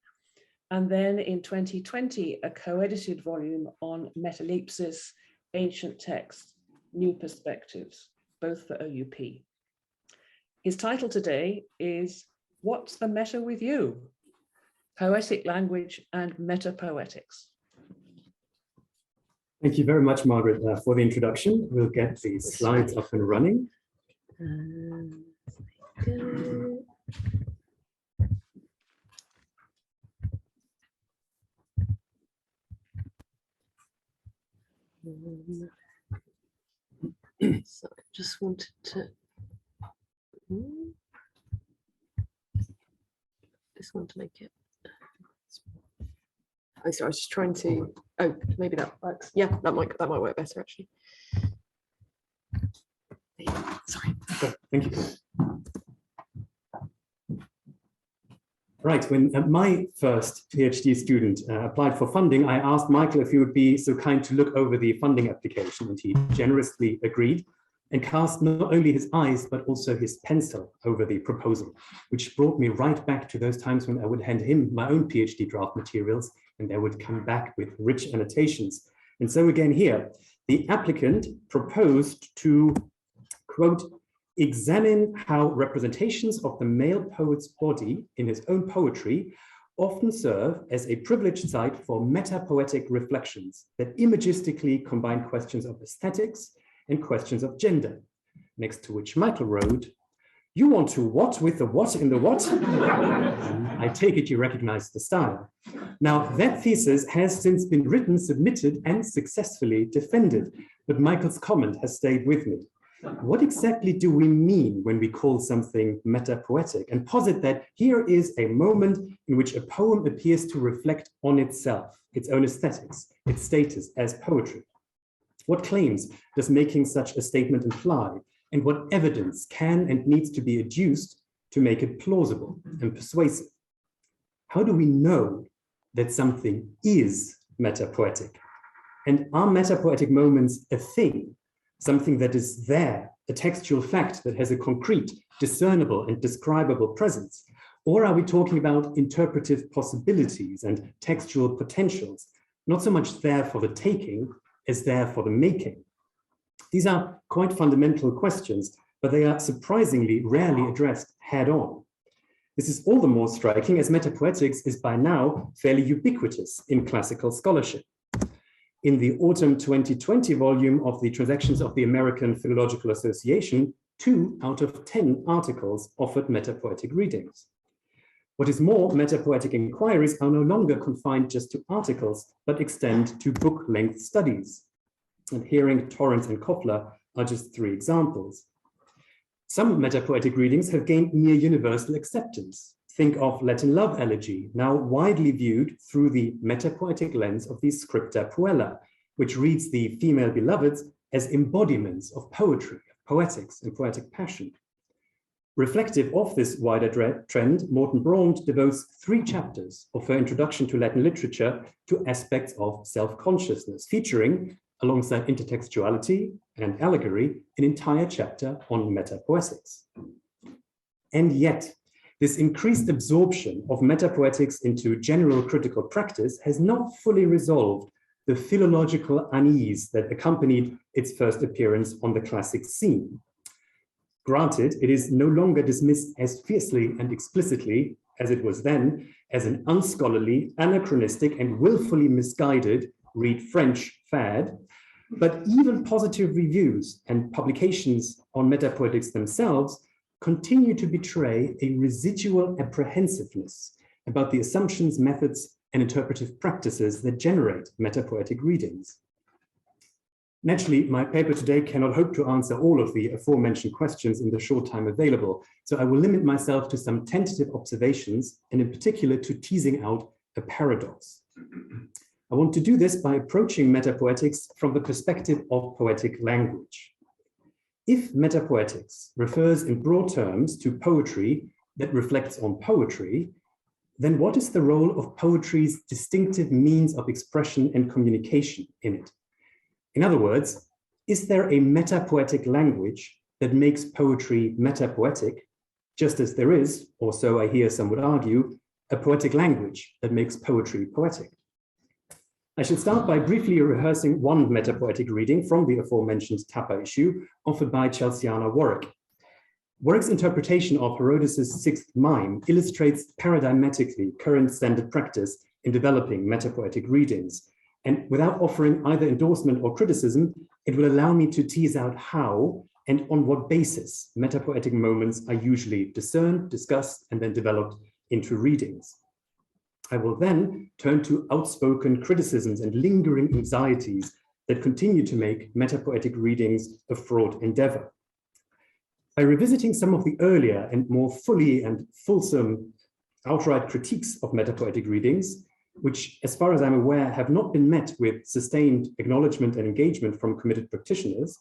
and then in 2020, a co-edited volume on metalepsis, ancient texts, new perspectives, both for OUP. His title today is What's the Meta with You? Poetic Language and Metapoetics. Thank you very much, Margaret, for the introduction. We'll get the slides up and running. So I just wanted to just want to make it. Oh, sorry, I was just trying to. Oh, maybe that works. Yeah, that might work better actually. Sorry. Okay, thank you. Right, when my first PhD student applied for funding, I asked Michael if he would be so kind to look over the funding application, and he generously agreed and cast not only his eyes, but also his pencil over the proposal, which brought me right back to those times when I would hand him my own PhD draft materials, and they would come back with rich annotations. And so again here, the applicant proposed to, quote, examine how representations of the male poet's body in his own poetry often serve as a privileged site for metapoetic reflections that imagistically combine questions of aesthetics and questions of gender. Next to which Michael wrote, "You want to what with the what in the what?" I take it you recognize the style. Now, that thesis has since been written, submitted, and successfully defended, but Michael's comment has stayed with me. What exactly do we mean when we call something metapoetic, and posit that here is a moment in which a poem appears to reflect on itself, its own aesthetics, its status as poetry? What claims does making such a statement imply, and what evidence can and needs to be adduced to make it plausible and persuasive? How do we know that something is metapoetic? And are metapoetic moments a thing, something that is there, a textual fact that has a concrete, discernible, and describable presence? Or are we talking about interpretive possibilities and textual potentials, not so much there for the taking as there for the making? These are quite fundamental questions, but they are surprisingly rarely addressed head-on. This is all the more striking as metapoetics is by now fairly ubiquitous in classical scholarship. In the autumn 2020 volume of the Transactions of the American Philological Association, 2 out of 10 articles offered metapoetic readings. What is more, metapoetic inquiries are no longer confined just to articles, but extend to book-length studies. And Hearing, Torrance, and Koppler are just 3 examples. Some metapoetic readings have gained near universal acceptance. Think of Latin love elegy, now widely viewed through the metapoetic lens of the Scripta Puella, which reads the female beloveds as embodiments of poetry, poetics, and poetic passion. Reflective of this wider trend, Morton Braund devotes 3 chapters of her introduction to Latin literature to aspects of self-consciousness, featuring, alongside intertextuality and allegory, an entire chapter on metapoetics. And yet, this increased absorption of metapoetics into general critical practice has not fully resolved the philological unease that accompanied its first appearance on the classic scene. Granted, it is no longer dismissed as fiercely and explicitly, as it was then, as an unscholarly, anachronistic, and willfully misguided, read French, fad, but even positive reviews and publications on metapoetics themselves continue to betray a residual apprehensiveness about the assumptions, methods, and interpretive practices that generate metapoetic readings. Naturally, my paper today cannot hope to answer all of the aforementioned questions in the short time available, so I will limit myself to some tentative observations, and in particular to teasing out a paradox. I want to do this by approaching metapoetics from the perspective of poetic language. If metapoetics refers in broad terms to poetry that reflects on poetry, then what is the role of poetry's distinctive means of expression and communication in it? In other words, is there a metapoetic language that makes poetry metapoetic, just as there is, or so I hear some would argue, a poetic language that makes poetry poetic? I should start by briefly rehearsing one metapoetic reading from the aforementioned Tapa issue offered by Chelseana Warwick. Warwick's interpretation of Herodotus' sixth mime illustrates paradigmatically current standard practice in developing metapoetic readings. And without offering either endorsement or criticism, it will allow me to tease out how and on what basis metapoetic moments are usually discerned, discussed, and then developed into readings. I will then turn to outspoken criticisms and lingering anxieties that continue to make metapoetic readings a fraught endeavor. By revisiting some of the earlier and more fully and fulsome outright critiques of metapoetic readings, which, as far as I'm aware, have not been met with sustained acknowledgement and engagement from committed practitioners,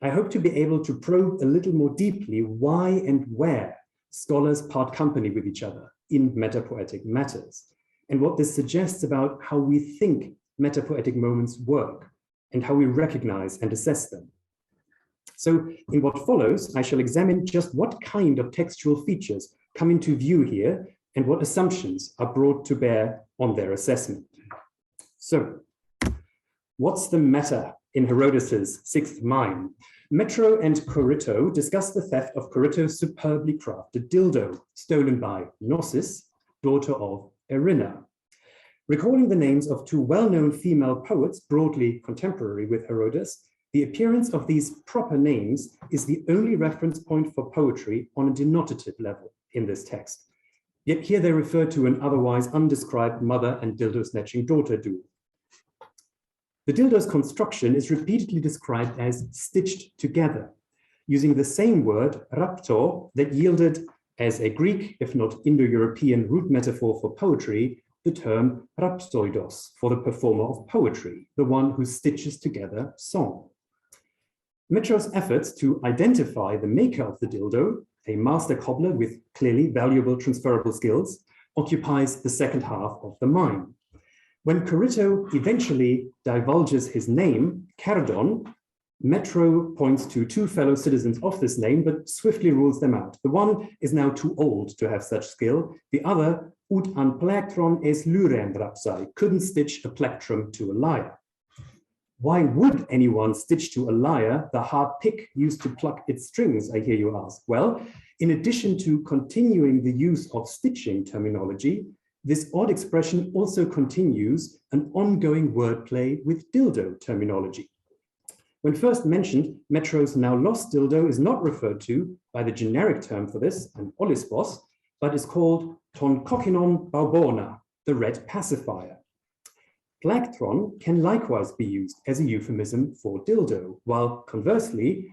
I hope to be able to probe a little more deeply why and where scholars part company with each other in metapoetic matters, and what this suggests about how we think metapoetic moments work and how we recognize and assess them. So in what follows, I shall examine just what kind of textual features come into view here and what assumptions are brought to bear on their assessment. So, what's the meta in Herodotus' sixth mime? Metro and Corito discuss the theft of Corito's superbly crafted dildo, stolen by Gnosis, daughter of Erinna. Recalling the names of two well-known female poets broadly contemporary with Herodotus, the appearance of these proper names is the only reference point for poetry on a denotative level in this text. Yet here they refer to an otherwise undescribed mother and dildo-snatching daughter duo. The dildo's construction is repeatedly described as stitched together, using the same word, rapto, that yielded as a Greek, if not Indo-European root metaphor for poetry, the term rhapsoidos for the performer of poetry, the one who stitches together song. Metro's efforts to identify the maker of the dildo, a master cobbler with clearly valuable transferable skills, occupies the second half of the mime. When Corito eventually divulges his name, Cerdon, Metro points to two fellow citizens of this name, but swiftly rules them out. The one is now too old to have such skill. The other, ut an plektron es lyren rapsai, couldn't stitch a plectrum to a lyre. Why would anyone stitch to a lyre the hard pick used to pluck its strings, I hear you ask? Well, in addition to continuing the use of stitching terminology, this odd expression also continues an ongoing wordplay with dildo terminology. When first mentioned, Metro's now lost dildo is not referred to by the generic term for this, an olispos, but is called ton kokinon baubona, the red pacifier. Plektron can likewise be used as a euphemism for dildo, while conversely,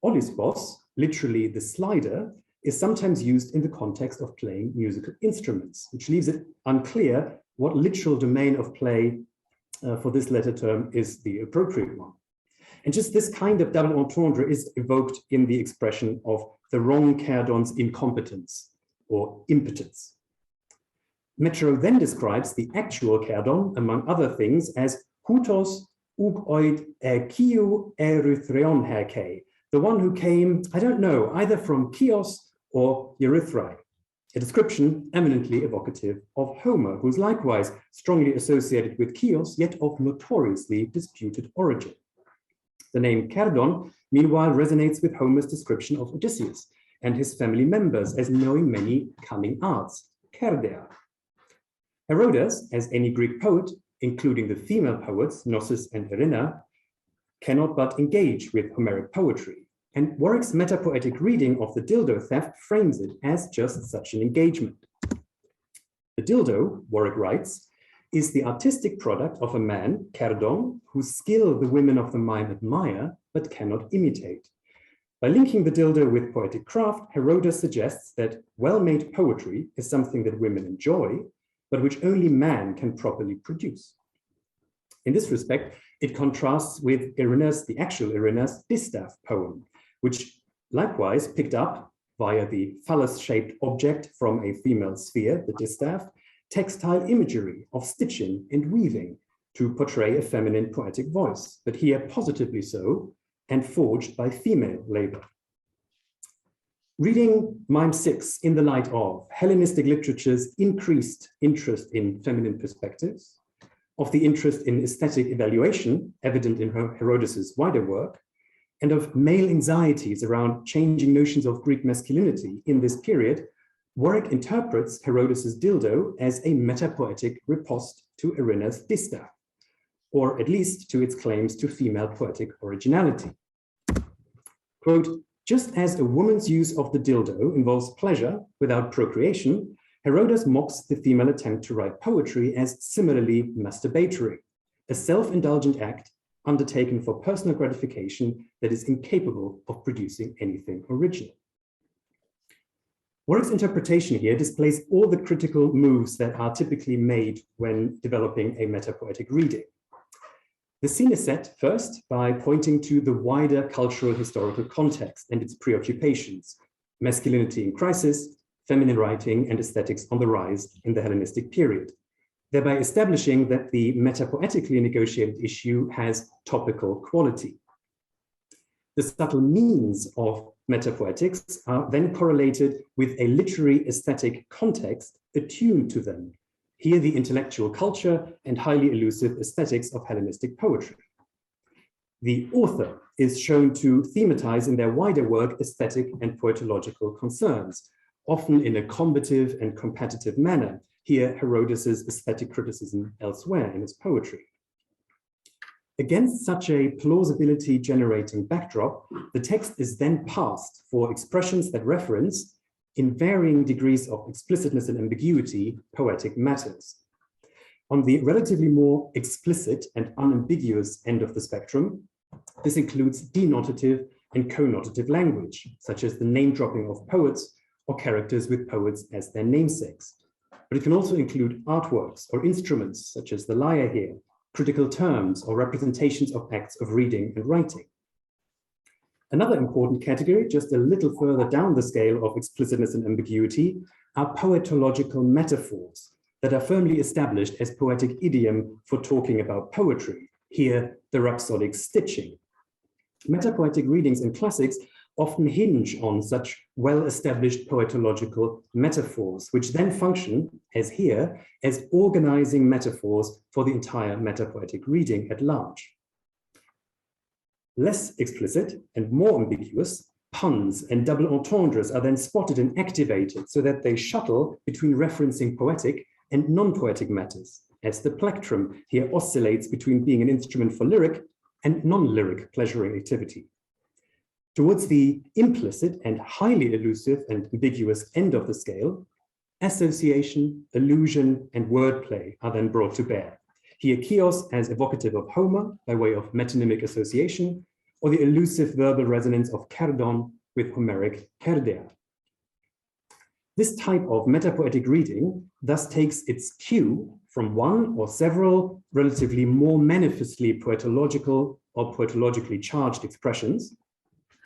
olispos, literally the slider, is sometimes used in the context of playing musical instruments, which leaves it unclear what literal domain of play for this latter term is the appropriate one. And just this kind of double entendre is evoked in the expression of the wrong Cerdon's incompetence or impotence. Metro then describes the actual Cerdon, among other things, as houtos ug oid kiou erythreon herkei, the one who came, I don't know, either from Chios or Erythrae, a description eminently evocative of Homer, who is likewise strongly associated with Chios, yet of notoriously disputed origin. The name Cerdon, meanwhile, resonates with Homer's description of Odysseus and his family members as knowing many cunning arts, Kerder. Herodotus, as any Greek poet, including the female poets, Gnosis and Erinna, cannot but engage with Homeric poetry. And Warwick's metapoetic reading of the dildo theft frames it as just such an engagement. The dildo, Warwick writes, is the artistic product of a man, Cerdon, whose skill the women of the mime admire but cannot imitate. By linking the dildo with poetic craft, Herodotus suggests that well-made poetry is something that women enjoy, but which only man can properly produce. In this respect, it contrasts with Irenaeus, the actual Irenaeus' distaff poem, which likewise picked up via the phallus-shaped object from a female sphere, the distaff, textile imagery of stitching and weaving to portray a feminine poetic voice, but here positively so, and forged by female labor. Reading Mime 6 in the light of Hellenistic literature's increased interest in feminine perspectives, of the interest in aesthetic evaluation evident in Herodotus' wider work, and of male anxieties around changing notions of Greek masculinity in this period, Warwick interprets Herodotus' dildo as a metapoetic riposte to Irenaeus' distaff, or at least to its claims to female poetic originality. Quote, just as a woman's use of the dildo involves pleasure without procreation, Herodotus mocks the female attempt to write poetry as similarly masturbatory, a self-indulgent act undertaken for personal gratification that is incapable of producing anything original. Warwick's interpretation here displays all the critical moves that are typically made when developing a metapoetic reading. The scene is set first by pointing to the wider cultural historical context and its preoccupations, masculinity in crisis, feminine writing, and aesthetics on the rise in the Hellenistic period, thereby establishing that the metapoetically negotiated issue has topical quality. The subtle means of metapoetics are then correlated with a literary aesthetic context attuned to them. Here, the intellectual culture and highly elusive aesthetics of Hellenistic poetry. The author is shown to thematize in their wider work aesthetic and poetological concerns, often in a combative and competitive manner. Here, Herodotus' aesthetic criticism elsewhere in his poetry. Against such a plausibility-generating backdrop, the text is then parsed for expressions that reference, in varying degrees of explicitness and ambiguity, poetic matters. On the relatively more explicit and unambiguous end of the spectrum, this includes denotative and connotative language, such as the name-dropping of poets or characters with poets as their namesakes. But it can also include artworks or instruments, such as the lyre here, critical terms or representations of acts of reading and writing. Another important category, just a little further down the scale of explicitness and ambiguity, are poetological metaphors that are firmly established as poetic idiom for talking about poetry. Here, the rhapsodic stitching. Metapoetic readings in classics often hinge on such well-established poetological metaphors, which then function, as here, as organizing metaphors for the entire metapoetic reading at large. Less explicit and more ambiguous, puns and double entendres are then spotted and activated so that they shuttle between referencing poetic and non-poetic matters, as the plectrum here oscillates between being an instrument for lyric and non-lyric pleasuring activity. Towards the implicit and highly elusive and ambiguous end of the scale, association, allusion, and wordplay are then brought to bear. Here, chios as evocative of Homer by way of metonymic association, or the elusive verbal resonance of Cerdon with Homeric Cerdea. This type of metapoetic reading thus takes its cue from one or several relatively more manifestly poetological or poetologically charged expressions.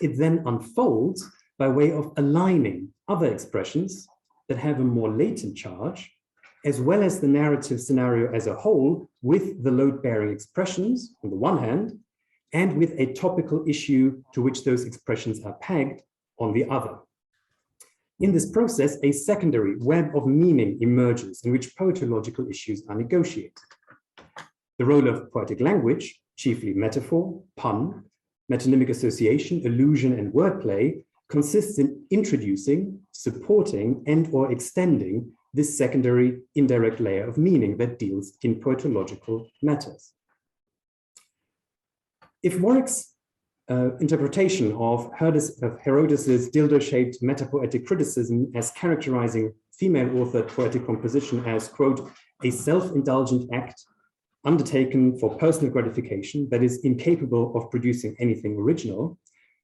It then unfolds by way of aligning other expressions that have a more latent charge, as well as the narrative scenario as a whole, with the load-bearing expressions on the one hand, and with a topical issue to which those expressions are pegged on the other. In this process, a secondary web of meaning emerges in which poetological issues are negotiated. The role of poetic language, chiefly metaphor, pun, metonymic association, allusion, and wordplay, consists in introducing, supporting, and/or extending this secondary indirect layer of meaning that deals in poetological matters. If Warwick's interpretation of Herodotus' dildo-shaped metapoetic criticism as characterizing female-authored poetic composition as, quote, a self-indulgent act undertaken for personal gratification that is incapable of producing anything original,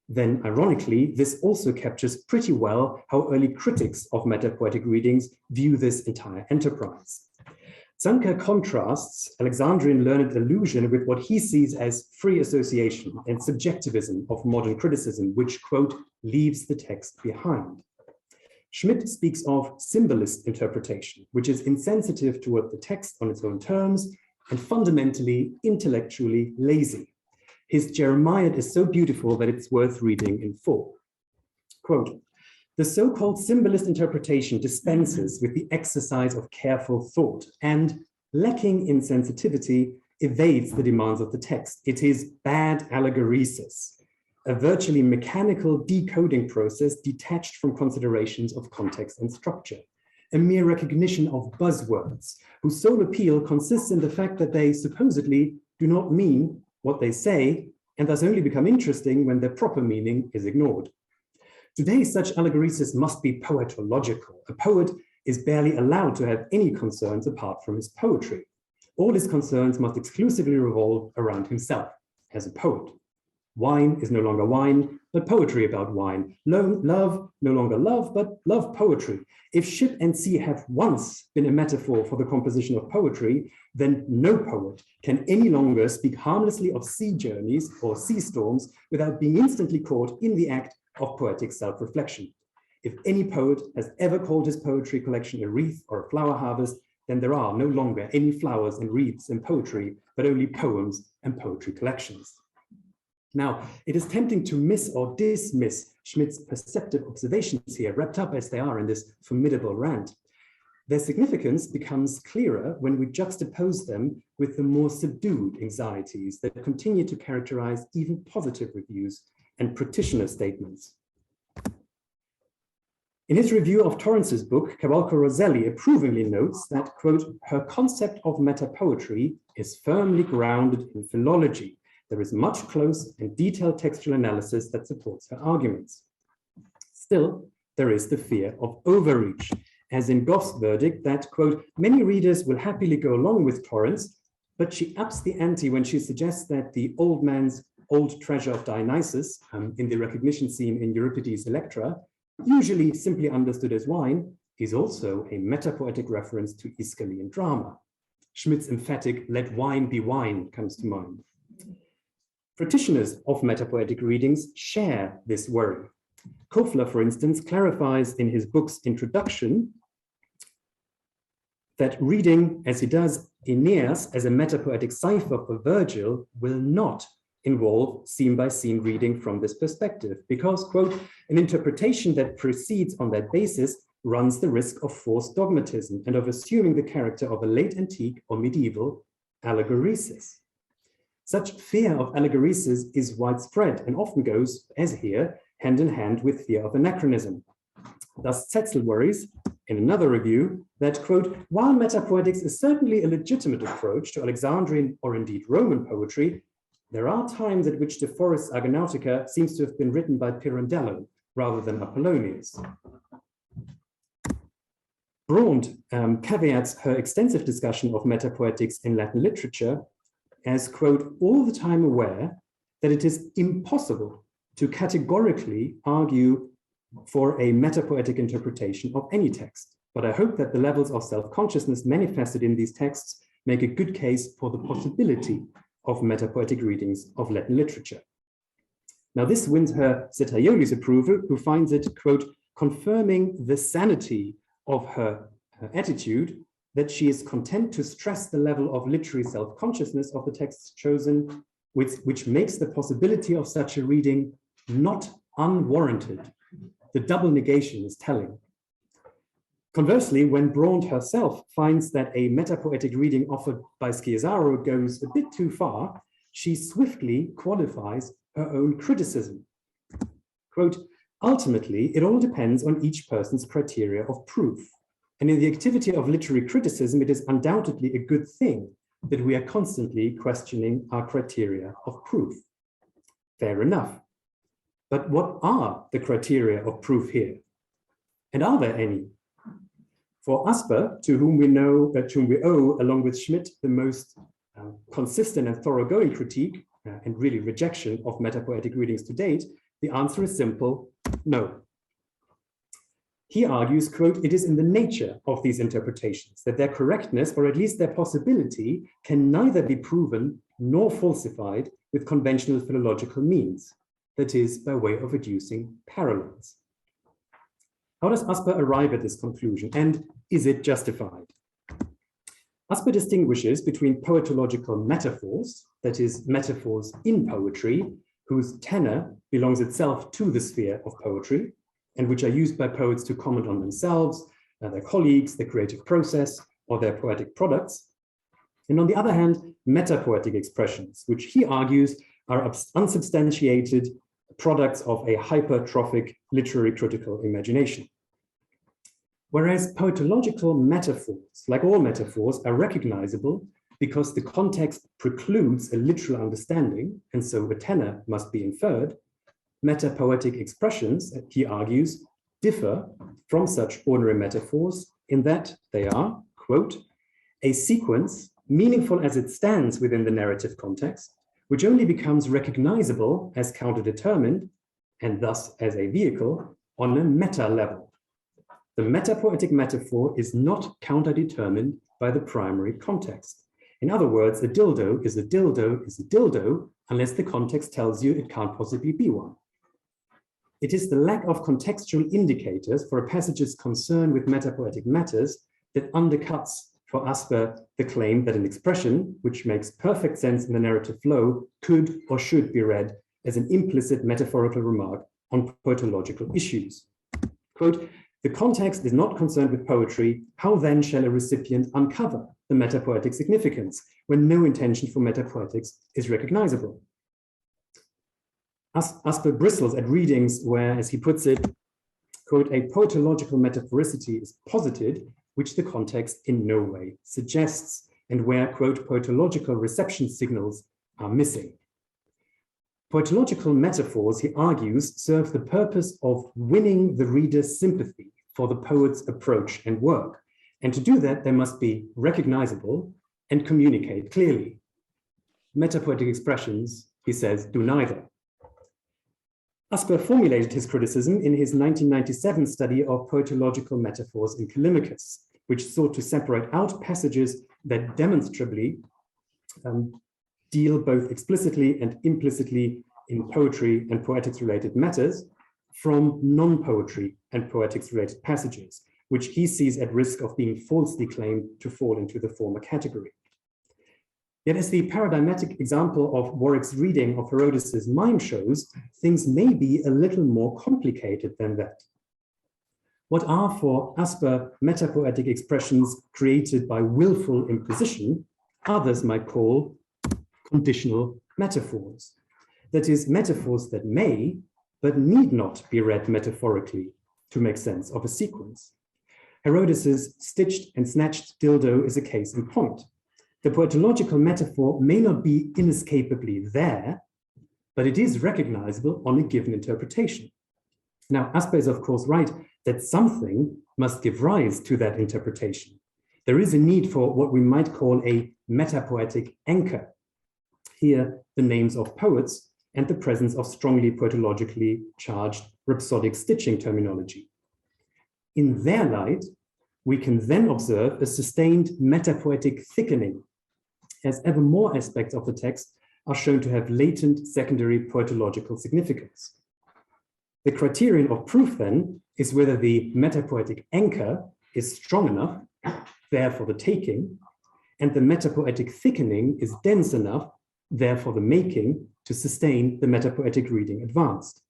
then ironically, this also captures pretty well how early critics of metapoetic readings view this entire enterprise. Zanker contrasts Alexandrian learned allusion with what he sees as free association and subjectivism of modern criticism, which, quote, leaves the text behind. Schmidt speaks of symbolist interpretation, which is insensitive toward the text on its own terms and fundamentally, intellectually lazy. His Jeremiad is so beautiful that it's worth reading in full. Quote, the so-called symbolist interpretation dispenses with the exercise of careful thought and, lacking in sensitivity, evades the demands of the text. It is bad allegoresis, a virtually mechanical decoding process detached from considerations of context and structure, a mere recognition of buzzwords, whose sole appeal consists in the fact that they supposedly do not mean what they say, and thus only become interesting when their proper meaning is ignored. Today, such allegoresis must be poetological. A poet is barely allowed to have any concerns apart from his poetry. All his concerns must exclusively revolve around himself as a poet. Wine is no longer wine, but poetry about wine. Love, no longer love, but love poetry. If ship and sea have once been a metaphor for the composition of poetry, then no poet can any longer speak harmlessly of sea journeys or sea storms without being instantly caught in the act of poetic self-reflection. If any poet has ever called his poetry collection a wreath or a flower harvest, then there are no longer any flowers and wreaths in poetry, but only poems and poetry collections. Now, it is tempting to miss or dismiss Schmidt's perceptive observations here, wrapped up as they are in this formidable rant. Their significance becomes clearer when we juxtapose them with the more subdued anxieties that continue to characterize even positive reviews and practitioner statements. In his review of Torrance's book, Cavalco Roselli approvingly notes that, quote, her concept of metapoetry is firmly grounded in philology. There is much close and detailed textual analysis that supports her arguments. Still, there is the fear of overreach, as in Gough's verdict that, quote, many readers will happily go along with Torrance, but she ups the ante when she suggests that the old man's old treasure of Dionysus, in the recognition scene in Euripides' Electra, usually simply understood as wine, is also a metapoetic reference to Aeschylean drama. Schmidt's emphatic "let wine be wine" comes to mind. Practitioners of metapoetic readings share this worry. Kofler, for instance, clarifies in his book's introduction that reading, as he does, Aeneas as a metapoetic cipher for Virgil will not involve scene-by-scene reading from this perspective, because, quote, an interpretation that proceeds on that basis runs the risk of forced dogmatism and of assuming the character of a late antique or medieval allegoresis. Such fear of allegoresis is widespread and often goes, as here, hand in hand with fear of anachronism. Thus, Zetzel worries, in another review, that, quote, while metapoetics is certainly a legitimate approach to Alexandrian or indeed Roman poetry, there are times at which the Forest Argonautica seems to have been written by Pirandello rather than Apollonius. Braund caveats her extensive discussion of metapoetics in Latin literature as, quote, all the time aware that it is impossible to categorically argue for a metapoetic interpretation of any text. But I hope that the levels of self-consciousness manifested in these texts make a good case for the possibility of metapoetic readings of Latin literature. Now, this wins her Setaioli's approval, who finds it, quote, confirming the sanity of her attitude that she is content to stress the level of literary self-consciousness of the texts chosen, which makes the possibility of such a reading not unwarranted. The double negation is telling. Conversely, when Braund herself finds that a metapoetic reading offered by Sciasaro goes a bit too far, she swiftly qualifies her own criticism. Quote, ultimately, it all depends on each person's criteria of proof. And in the activity of literary criticism, it is undoubtedly a good thing that we are constantly questioning our criteria of proof. Fair enough. But what are the criteria of proof here? And are there any? For Asper, to whom we owe, along with Schmidt, the most consistent and thoroughgoing critique and really rejection of metapoetic readings to date, the answer is simple: no. He argues, quote, "It is in the nature of these interpretations that their correctness, or at least their possibility, can neither be proven nor falsified with conventional philological means, that is, by way of adducing parallels." How does Asper arrive at this conclusion, and is it justified? Asper distinguishes between poetological metaphors, that is, metaphors in poetry, whose tenor belongs itself to the sphere of poetry, and which are used by poets to comment on themselves, their colleagues, the creative process, or their poetic products. And on the other hand, metapoetic expressions, which he argues are unsubstantiated products of a hypertrophic literary critical imagination. Whereas poetological metaphors, like all metaphors, are recognizable because the context precludes a literal understanding, and so a tenor must be inferred, metapoetic expressions, he argues, differ from such ordinary metaphors in that they are, quote, "a sequence, meaningful as it stands within the narrative context, which only becomes recognizable as counterdetermined, and thus as a vehicle, on a meta level. The metapoetic metaphor is not counterdetermined by the primary context. In other words, a dildo is a dildo is a dildo unless the context tells you it can't possibly be one. It is the lack of contextual indicators for a passage's concern with metapoetic matters that undercuts for Asper the claim that an expression which makes perfect sense in the narrative flow could or should be read as an implicit metaphorical remark on poetological issues. Quote, "The context is not concerned with poetry. How then shall a recipient uncover the metapoetic significance when no intention for metapoetics is recognizable?" Asper bristles at readings where, as he puts it, quote, "a poetological metaphoricity is posited, which the context in no way suggests, and where, quote, poetological reception signals are missing." Poetological metaphors, he argues, serve the purpose of winning the reader's sympathy for the poet's approach and work. And to do that, they must be recognizable and communicate clearly. Metapoetic expressions, he says, do neither. Asper formulated his criticism in his 1997 study of poetological metaphors in Callimachus, which sought to separate out passages that demonstrably deal both explicitly and implicitly in poetry and poetics-related matters from non-poetry and poetics-related passages, which he sees at risk of being falsely claimed to fall into the former category. Yet, as the paradigmatic example of Warwick's reading of Herodotus' mime shows, things may be a little more complicated than that. What are for Asper metapoetic expressions created by willful imposition, others might call conditional metaphors. That is, metaphors that may, but need not be read metaphorically to make sense of a sequence. Herodotus' stitched and snatched dildo is a case in point. The poetological metaphor may not be inescapably there, but it is recognizable on a given interpretation. Now, Asper is of course right that something must give rise to that interpretation. There is a need for what we might call a metapoetic anchor. Here, the names of poets and the presence of strongly poetologically charged rhapsodic stitching terminology. In their light, we can then observe a sustained metapoetic thickening, as ever more aspects of the text are shown to have latent secondary poetological significance. The criterion of proof, then, is whether the metapoetic anchor is strong enough, there for the taking, and the metapoetic thickening is dense enough, there for the making, to sustain the metapoetic reading advanced.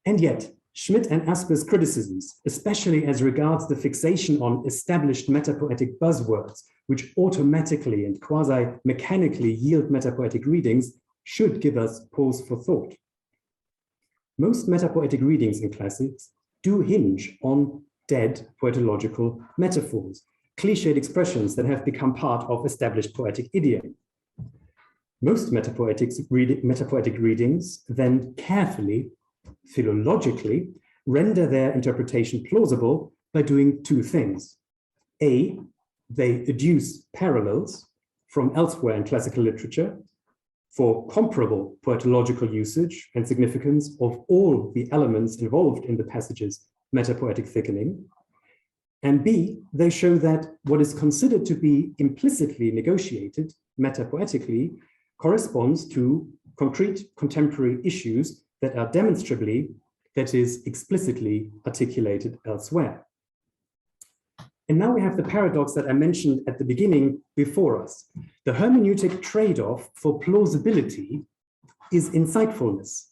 And yet, Schmidt and Asper's criticisms, especially as regards the fixation on established metapoetic buzzwords, which automatically and quasi-mechanically yield metapoetic readings, should give us pause for thought. Most metapoetic readings in classics do hinge on dead poetological metaphors, cliched expressions that have become part of established poetic idiom. Most metapoetic readings then carefully, philologically, render their interpretation plausible by doing two things. A, they adduce parallels from elsewhere in classical literature for comparable poetological usage and significance of all the elements involved in the passage's metapoetic thickening. And B, they show that what is considered to be implicitly negotiated metapoetically corresponds to concrete contemporary issues that are demonstrably, that is, explicitly articulated elsewhere. And now we have the paradox that I mentioned at the beginning before us. The hermeneutic trade-off for plausibility is insightfulness.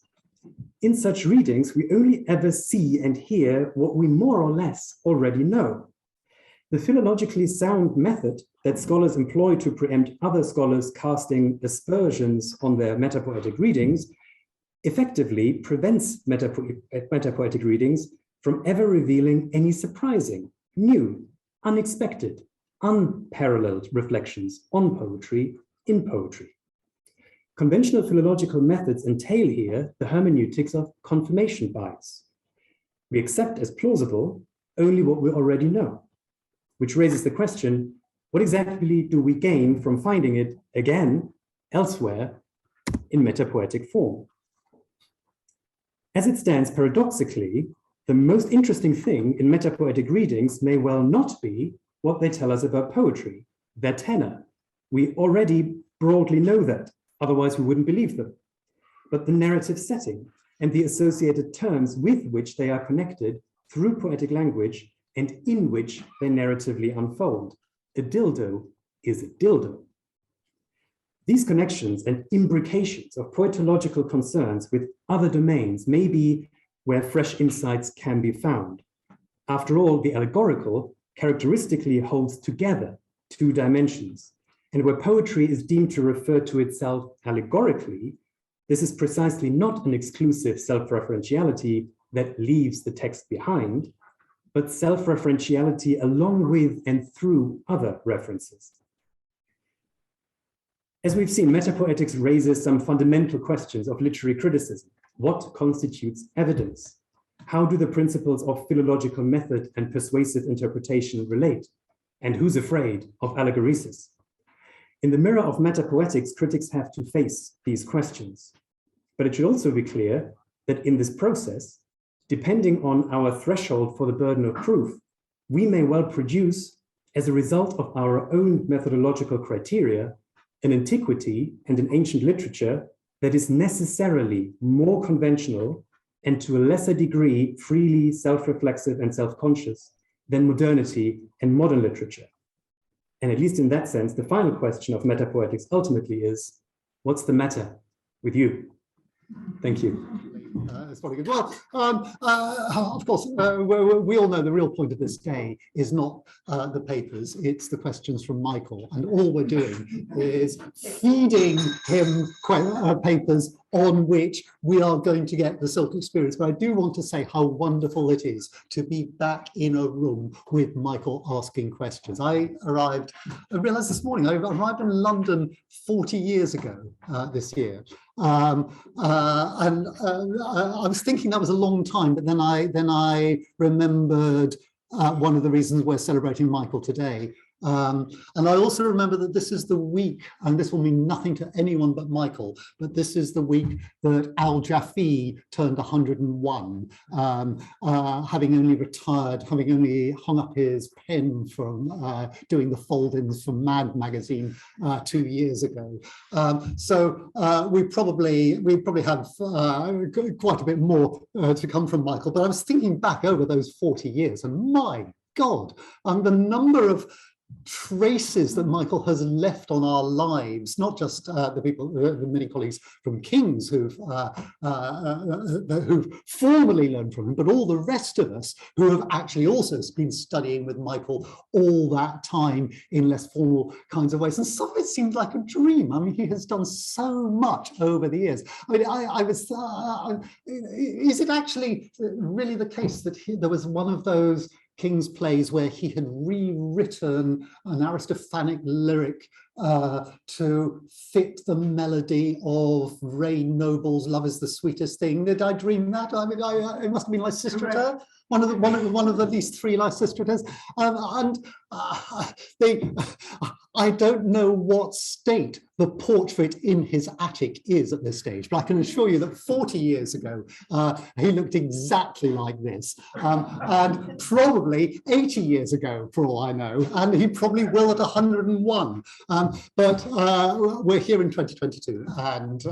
In such readings, we only ever see and hear what we more or less already know. The philologically sound method that scholars employ to preempt other scholars casting aspersions on their metapoetic readings effectively prevents metapoetic readings from ever revealing any surprising, new, unexpected, unparalleled reflections on poetry in poetry. Conventional philological methods entail here the hermeneutics of confirmation bias. We accept as plausible only what we already know, which raises the question, what exactly do we gain from finding it again elsewhere in metapoetic form? As it stands, paradoxically, the most interesting thing in metapoetic readings may well not be what they tell us about poetry, their tenor. We already broadly know that, otherwise we wouldn't believe them. But the narrative setting and the associated terms with which they are connected through poetic language and in which they narratively unfold. A dildo is a dildo. These connections and imbrications of poetological concerns with other domains may be where fresh insights can be found. After all, the allegorical characteristically holds together two dimensions, and where poetry is deemed to refer to itself allegorically, this is precisely not an exclusive self-referentiality that leaves the text behind, but self-referentiality along with and through other references. As we've seen, metapoetics raises some fundamental questions of literary criticism. What constitutes evidence? How do the principles of philological method and persuasive interpretation relate? And who's afraid of allegoresis? In the mirror of metapoetics, critics have to face these questions. But it should also be clear that in this process, depending on our threshold for the burden of proof, we may well produce, as a result of our own methodological criteria, an antiquity and an ancient literature that is necessarily more conventional and to a lesser degree freely self-reflexive and self-conscious than modernity and modern literature. And at least in that sense, the final question of metapoetics ultimately is, what's the matter with you? Thank you. That's very good. Well, of course, we all know the real point of this day is not the papers, it's the questions from Michael. And all we're doing is feeding him papers on which we are going to get the silk experience. But I do want to say how wonderful it is to be back in a room with Michael asking questions. I realized this morning, I arrived in London 40 years ago this year. I was thinking that was a long time, but then I remembered one of the reasons we're celebrating Michael today. And I also remember that this is the week, and this will mean nothing to anyone but Michael, but this is the week that Al Jaffe turned 101, having only retired, having only hung up his pen from doing the fold-ins from Mad magazine 2 years ago. So we probably have quite a bit more to come from Michael, but I was thinking back over those 40 years, and my God, the number of traces that Michael has left on our lives, not just the many colleagues from King's who've formally learned from him, but all the rest of us who have actually also been studying with Michael all that time in less formal kinds of ways. And some of it seemed like a dream. I mean, he has done so much over the years. I mean, is it actually really the case that there was one of those King's plays where he had rewritten an Aristophanic lyric to fit the melody of Ray Noble's "Love Is the Sweetest Thing." Did I dream that? I mean, it must have been Lysistrata, one of the least three Lysistratas, I don't know what state the portrait in his attic is at this stage, but I can assure you that 40 years ago, he looked exactly like this, and probably 80 years ago, for all I know, and he probably will at 101. But we're here in 2022, and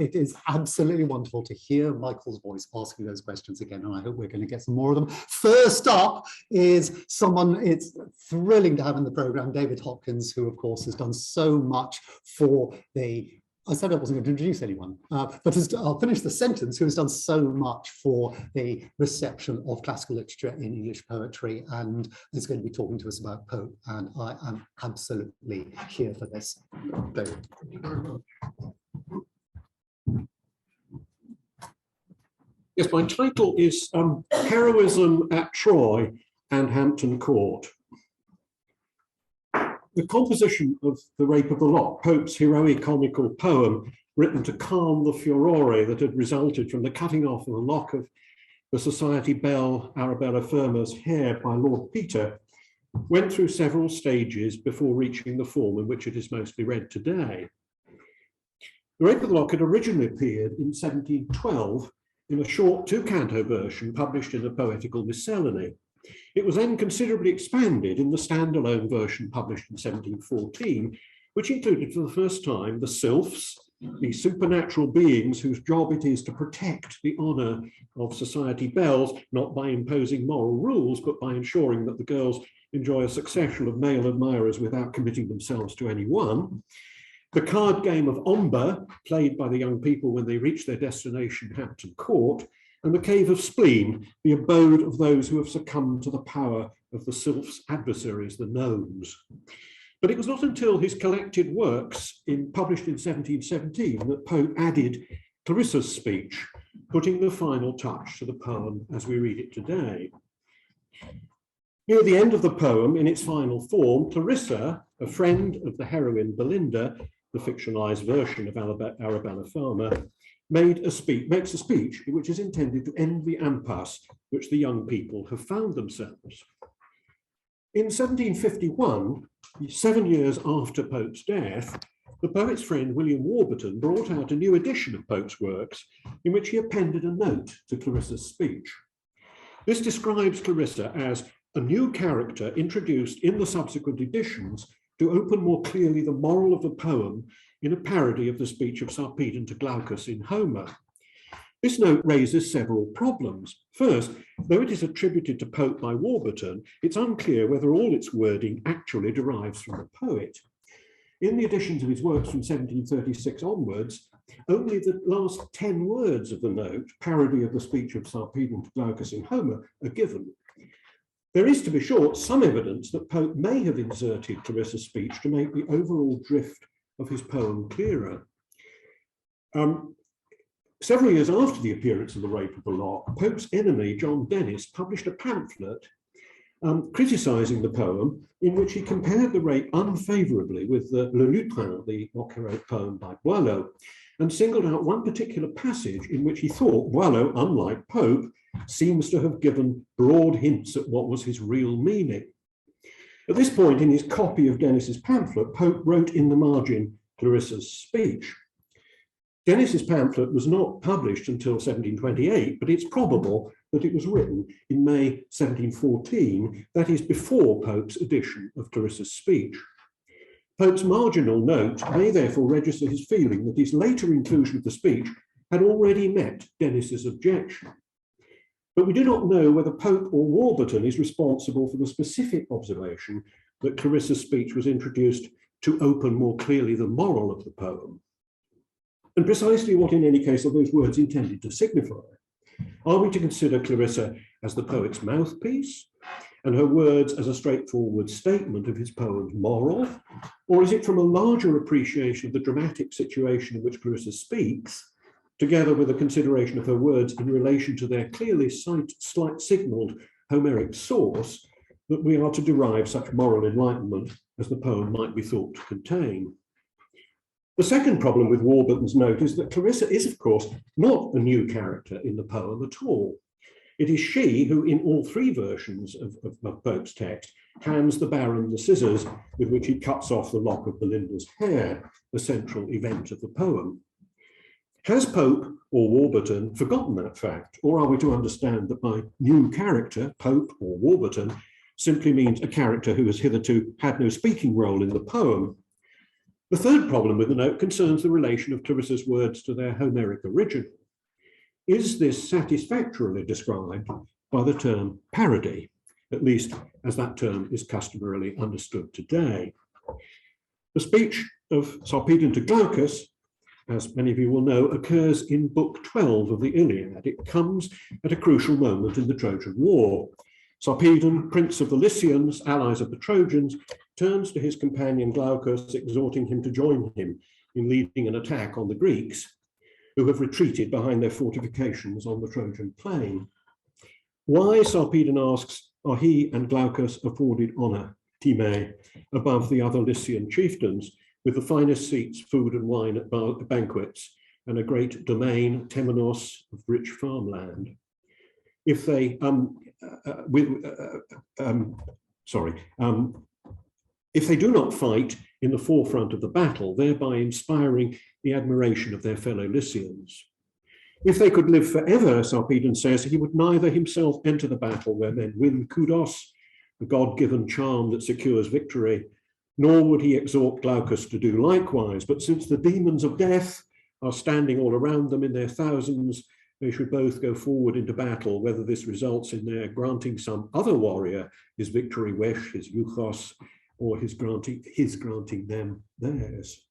it is absolutely wonderful to hear Michael's voice asking those questions again, and I hope we're going to get some more of them. First up is someone it's thrilling to have in the program, David Hopkins, who of course has done so much for I said I wasn't going to introduce anyone, but I'll finish the sentence, who has done so much for the reception of classical literature in English poetry, and is going to be talking to us about Pope, and I am absolutely here for this. David. Thank you very much. Yes, my title is Heroism at Troy and Hampton Court. The composition of The Rape of the Lock, Pope's heroic comical poem written to calm the furore that had resulted from the cutting off of the lock of the society belle Arabella Fermor's hair by Lord Peter, went through several stages before reaching the form in which it is mostly read today. The Rape of the Lock had originally appeared in 1712 in a short two-canto version published in a poetical miscellany. It was then considerably expanded in the standalone version published in 1714, which included for the first time the sylphs, the supernatural beings whose job it is to protect the honour of society belles, not by imposing moral rules, but by ensuring that the girls enjoy a succession of male admirers without committing themselves to any one. The card game of Omber, played by the young people when they reach their destination, Hampton Court, and the Cave of Spleen, the abode of those who have succumbed to the power of the sylphs' adversaries, the gnomes. But it was not until his collected works, published in 1717, that Pope added Clarissa's speech, putting the final touch to the poem as we read it today. Near the end of the poem, in its final form, Clarissa, a friend of the heroine Belinda, the fictionalized version of Arabella Fermor, makes a speech which is intended to end the impasse which the young people have found themselves. In 1751, 7 years after Pope's death, the poet's friend William Warburton brought out a new edition of Pope's works in which he appended a note to Clarissa's speech. This describes Clarissa as a new character introduced in the subsequent editions to open more clearly the moral of the poem in a parody of the speech of Sarpedon to Glaucus in Homer. This note raises several problems. First, though it is attributed to Pope by Warburton, it's unclear whether all its wording actually derives from the poet. In the editions of his works from 1736 onwards, only the last 10 words of the note, parody of the speech of Sarpedon to Glaucus in Homer, are given. There is, to be sure, some evidence that Pope may have inserted Clarissa's speech to make the overall drift of his poem clearer. Several years after the appearance of The Rape of the Lock, Pope's enemy, John Dennis, published a pamphlet criticising the poem, in which he compared the rape unfavourably with Le Lutrin, the Mock-heroic poem by Boileau, and singled out one particular passage in which he thought Boileau, unlike Pope, seems to have given broad hints at what was his real meaning. At this point in his copy of Dennis's pamphlet, Pope wrote in the margin Clarissa's speech. Dennis's pamphlet was not published until 1728, but it's probable that it was written in May 1714, that is before Pope's edition of Clarissa's speech. Pope's marginal note may therefore register his feeling that his later inclusion of the speech had already met Dennis's objection. But we do not know whether Pope or Warburton is responsible for the specific observation that Clarissa's speech was introduced to open more clearly the moral of the poem. And precisely what, in any case, are those words intended to signify? Are we to consider Clarissa as the poet's mouthpiece, and her words as a straightforward statement of his poem's moral? Or is it from a larger appreciation of the dramatic situation in which Clarissa speaks, together with a consideration of her words in relation to their clearly signaled Homeric source, that we are to derive such moral enlightenment as the poem might be thought to contain. The second problem with Warburton's note is that Clarissa is, of course, not a new character in the poem at all. It is she who, in all three versions of Pope's text, hands the Baron the scissors with which he cuts off the lock of Belinda's hair, the central event of the poem. Has Pope or Warburton forgotten that fact, or are we to understand that by new character, Pope or Warburton, simply means a character who has hitherto had no speaking role in the poem? The third problem with the note concerns the relation of Clarissa's words to their Homeric original. Is this satisfactorily described by the term parody, at least as that term is customarily understood today? The speech of Sarpedon to Glaucus, as many of you will know, occurs in Book 12 of the Iliad. It comes at a crucial moment in the Trojan War. Sarpedon, prince of the Lycians, allies of the Trojans, turns to his companion Glaucus, exhorting him to join him in leading an attack on the Greeks, who have retreated behind their fortifications on the Trojan plain. Why, Sarpedon asks, are he and Glaucus afforded honour, time, above the other Lycian chieftains, with the finest seats, food and wine at banquets, and a great domain, temenos, of rich farmland? If they, if they do not fight in the forefront of the battle, thereby inspiring the admiration of their fellow Lycians. If they could live forever, Sarpedon says, he would neither himself enter the battle where men win kudos, the God-given charm that secures victory, nor would he exhort Glaucus to do likewise. But since the demons of death are standing all around them in their thousands, they should both go forward into battle, whether this results in their granting some other warrior his victory wish, his euchos, or his granting them theirs.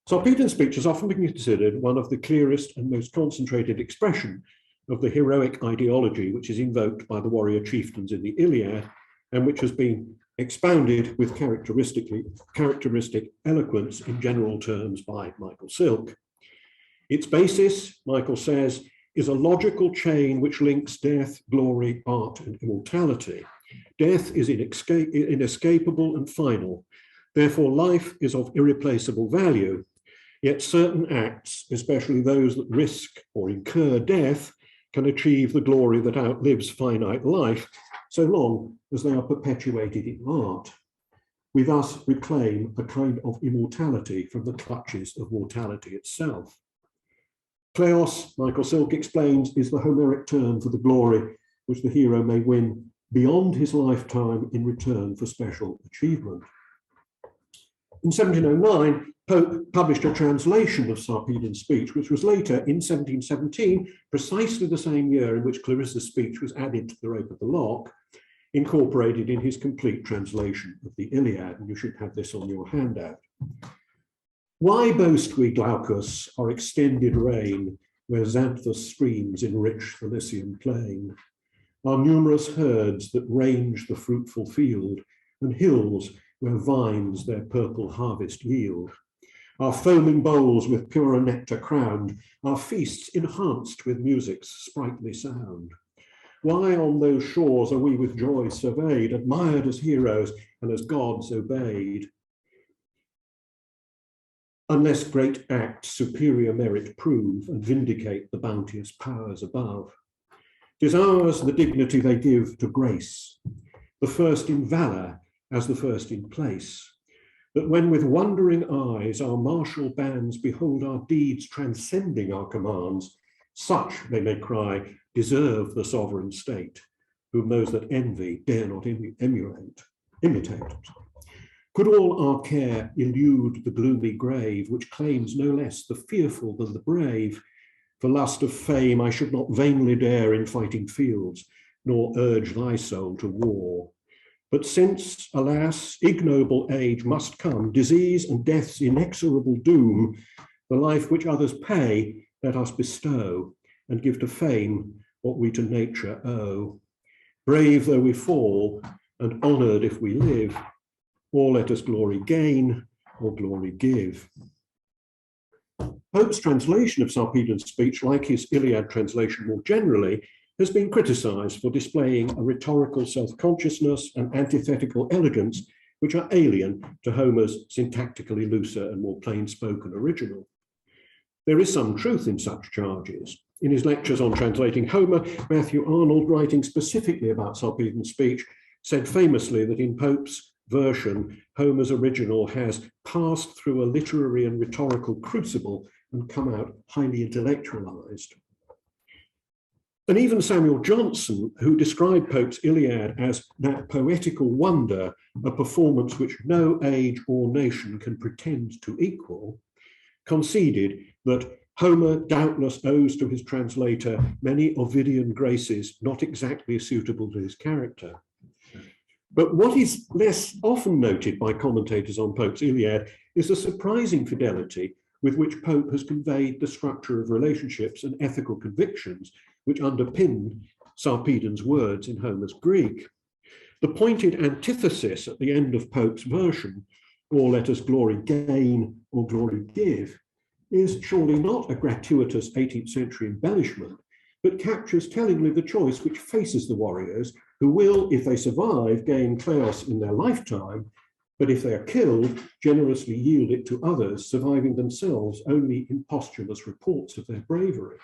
Sarpedon's speech has often been considered one of the clearest and most concentrated expression of the heroic ideology which is invoked by the warrior chieftains in the Iliad, and which has been expounded with characteristic eloquence in general terms by Michael Silk. Its basis, Michael says, is a logical chain which links death, glory, art, and immortality. Death is inescapable and final. Therefore, life is of irreplaceable value. Yet certain acts, especially those that risk or incur death, can achieve the glory that outlives finite life, so long as they are perpetuated in art. We thus reclaim a kind of immortality from the clutches of mortality itself. Kleos, Michael Silk explains, is the Homeric term for the glory which the hero may win beyond his lifetime in return for special achievement. In 1709, Pope published a translation of Sarpedon's speech, which was later, in 1717, precisely the same year in which Clarissa's speech was added to the Rape of the Lock, incorporated in his complete translation of the Iliad, and you should have this on your handout. Why boast we, Glaucus, our extended reign, where Xanthus streams enrich the Lycian plain? Our numerous herds that range the fruitful field, and hills where vines their purple harvest yield. Our foaming bowls with purer nectar crowned, our feasts enhanced with music's sprightly sound. Why on those shores are we with joy surveyed, admired as heroes and as gods obeyed? Unless great acts superior merit prove and vindicate the bounteous powers above. 'Tis ours the dignity they give to grace, the first in valour as the first in place, that when with wondering eyes our martial bands behold our deeds transcending our commands, such, they may cry, deserve the sovereign state, whom those that envy dare not imitate. Could all our care elude the gloomy grave, which claims no less the fearful than the brave, for lust of fame I should not vainly dare in fighting fields, nor urge thy soul to war. But since, alas, ignoble age must come, disease and death's inexorable doom, the life which others pay, let us bestow, and give to fame what we to nature owe. Brave though we fall, and honoured if we live, or let us glory gain, or glory give. Pope's translation of Sarpedon's speech, like his Iliad translation more generally, has been criticised for displaying a rhetorical self-consciousness and antithetical elegance which are alien to Homer's syntactically looser and more plain-spoken original. There is some truth in such charges. In his lectures on translating Homer, Matthew Arnold, writing specifically about Sarpedon's speech, said famously that in Pope's version, Homer's original has passed through a literary and rhetorical crucible and come out highly intellectualized. And even Samuel Johnson, who described Pope's Iliad as that poetical wonder, a performance which no age or nation can pretend to equal, conceded that Homer doubtless owes to his translator many Ovidian graces not exactly suitable to his character. But what is less often noted by commentators on Pope's Iliad is the surprising fidelity with which Pope has conveyed the structure of relationships and ethical convictions which underpin Sarpedon's words in Homer's Greek. The pointed antithesis at the end of Pope's version, or let us glory gain or glory give, is surely not a gratuitous 18th century embellishment, but captures tellingly the choice which faces the warriors who will, if they survive, gain Kleos in their lifetime, but if they are killed, generously yield it to others, surviving themselves only in posthumous reports of their bravery.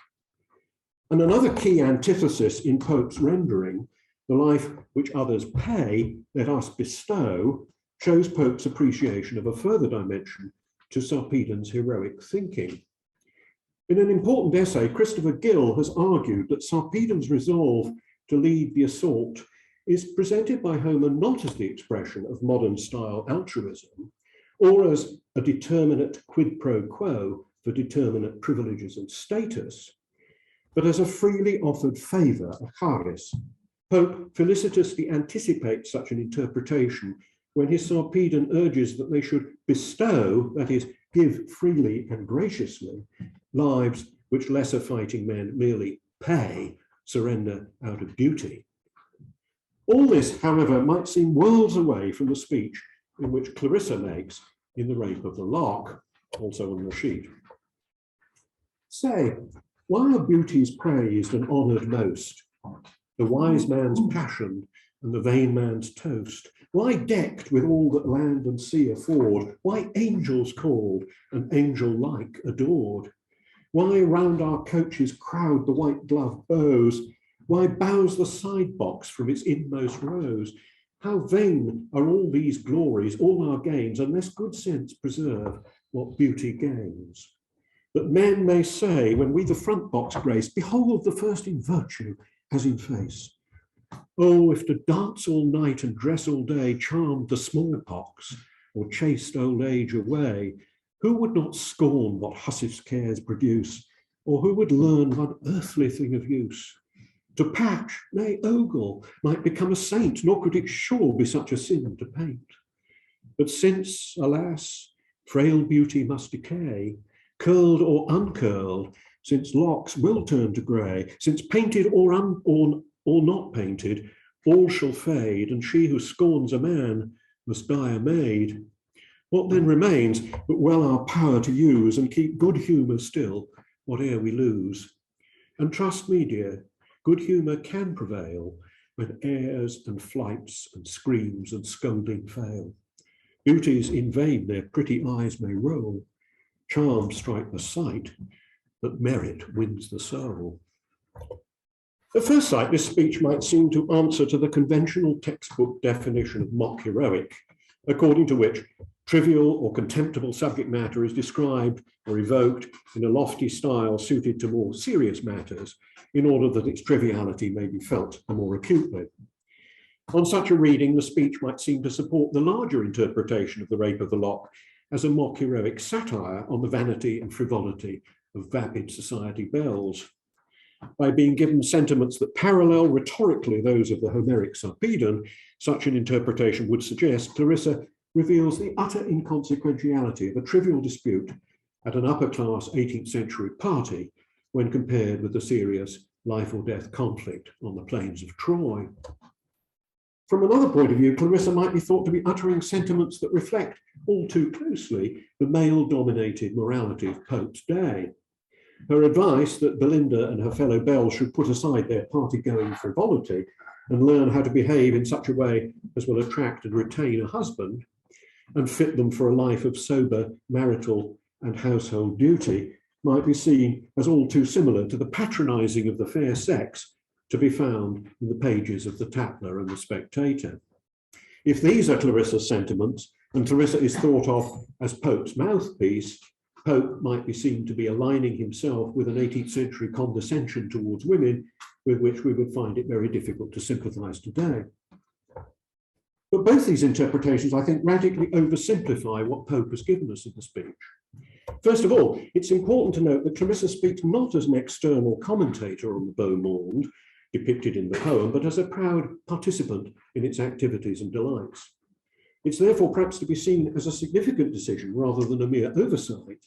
And another key antithesis in Pope's rendering, the life which others pay, let us bestow, shows Pope's appreciation of a further dimension to Sarpedon's heroic thinking. In an important essay, Christopher Gill has argued that Sarpedon's resolve to lead the assault is presented by Homer not as the expression of modern style altruism, or as a determinate quid pro quo for determinate privileges and status, but as a freely offered favor, a charis. Pope felicitously anticipates such an interpretation when his Sarpedon urges that they should bestow, that is, give freely and graciously, lives which lesser fighting men merely pay, surrender out of duty. All this, however, might seem worlds away from the speech in which Clarissa makes in The Rape of the Lock, also on your sheet. Say, why are beauties praised and honoured most? The wise man's passion and the vain man's toast. Why decked with all that land and sea afford? Why angels called and angel-like adored? Why round our coaches crowd the white glove bows? Why bows the side box from its inmost rows? How vain are all these glories, all our gains, unless good sense preserve what beauty gains. That men may say, when we the front box grace, behold the first in virtue as in face. Oh, if to dance all night and dress all day charmed the smallpox or chased old age away, who would not scorn what Hussif's cares produce, or who would learn one earthly thing of use? To patch, nay, ogle, might become a saint, nor could it sure be such a sin to paint. But since, alas, frail beauty must decay, curled or uncurled, since locks will turn to grey, since painted or not painted, all shall fade, and she who scorns a man must die a maid. What then remains but well our power to use and keep good humour still, whate'er we lose? And trust me, dear, good humour can prevail when airs and flights and screams and scolding fail. Beauties in vain their pretty eyes may roll, charms strike the sight, but merit wins the soul. At first sight, this speech might seem to answer to the conventional textbook definition of mock heroic, according to which trivial or contemptible subject matter is described or evoked in a lofty style suited to more serious matters, in order that its triviality may be felt more acutely. On such a reading, the speech might seem to support the larger interpretation of The Rape of the Lock as a mock heroic satire on the vanity and frivolity of vapid society belles. By being given sentiments that parallel rhetorically those of the Homeric Sarpedon, such an interpretation would suggest Clarissa reveals the utter inconsequentiality of a trivial dispute at an upper-class 18th century party when compared with the serious life or death conflict on the plains of Troy. From another point of view, Clarissa might be thought to be uttering sentiments that reflect all too closely the male-dominated morality of Pope's day. Her advice that Belinda and her fellow belles should put aside their party-going frivolity and learn how to behave in such a way as will attract and retain a husband and fit them for a life of sober marital and household duty, might be seen as all too similar to the patronizing of the fair sex to be found in the pages of the Tatler and the Spectator. If these are Clarissa's sentiments, and Clarissa is thought of as Pope's mouthpiece, Pope might be seen to be aligning himself with an 18th century condescension towards women, with which we would find it very difficult to sympathize today. But both these interpretations, I think, radically oversimplify what Pope has given us in the speech. First of all, it's important to note that Clarissa speaks not as an external commentator on the beau monde depicted in the poem, but as a proud participant in its activities and delights. It's therefore perhaps to be seen as a significant decision rather than a mere oversight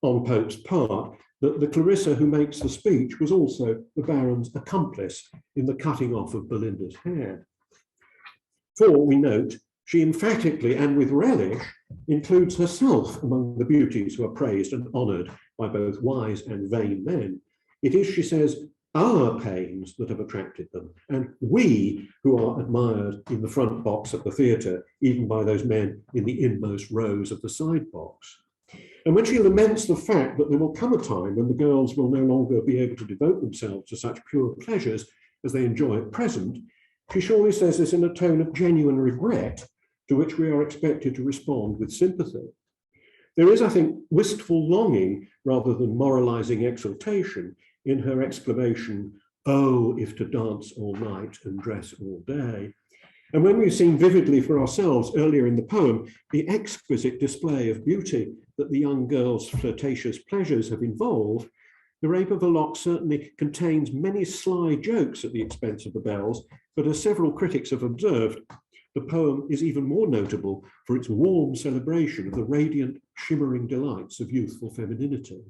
on Pope's part that the Clarissa who makes the speech was also the Baron's accomplice in the cutting off of Belinda's hair. For, we note, she emphatically and with relish includes herself among the beauties who are praised and honoured by both wise and vain men. It is, she says, our pains that have attracted them, and we who are admired in the front box at the theatre, even by those men in the inmost rows of the side box. And when she laments the fact that there will come a time when the girls will no longer be able to devote themselves to such pure pleasures as they enjoy at present, she surely says this in a tone of genuine regret, to which we are expected to respond with sympathy. There is, I think, wistful longing rather than moralizing exultation in her exclamation, "Oh, if to dance all night and dress all day." And when we've seen vividly for ourselves earlier in the poem the exquisite display of beauty that the young girl's flirtatious pleasures have involved, The Rape of the Lock certainly contains many sly jokes at the expense of the bells, but as several critics have observed, the poem is even more notable for its warm celebration of the radiant, shimmering delights of youthful femininity.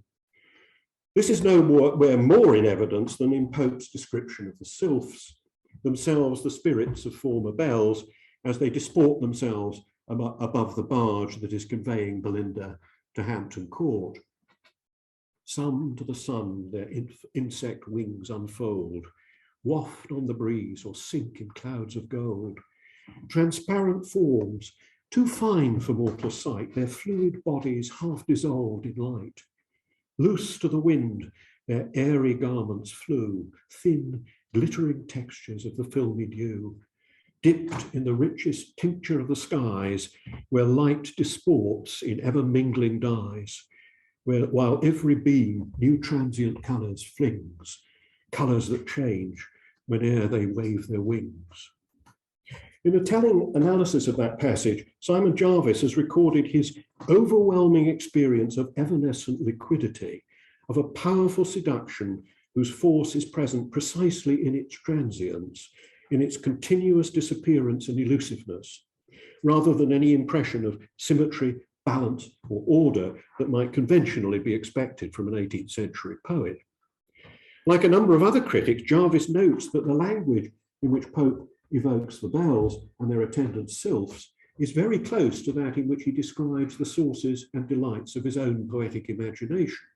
This is nowhere more in evidence than in Pope's description of the sylphs, themselves the spirits of former belles, as they disport themselves above the barge that is conveying Belinda to Hampton Court. Some to the sun their insect wings unfold, waft on the breeze or sink in clouds of gold. Transparent forms, too fine for mortal sight, their fluid bodies half dissolved in light. Loose to the wind, their airy garments flew, thin, glittering textures of the filmy dew, dipped in the richest tincture of the skies, where light disports in ever-mingling dyes, while every beam new transient colours flings, colours that change whene'er they wave their wings. In a telling analysis of that passage, Simon Jarvis has recorded his overwhelming experience of evanescent liquidity, of a powerful seduction whose force is present precisely in its transience, in its continuous disappearance and elusiveness, rather than any impression of symmetry, balance, or order that might conventionally be expected from an 18th century poet. Like a number of other critics, Jarvis notes that the language in which Pope evokes the bells and their attendant sylphs is very close to that in which he describes the sources and delights of his own poetic imagination.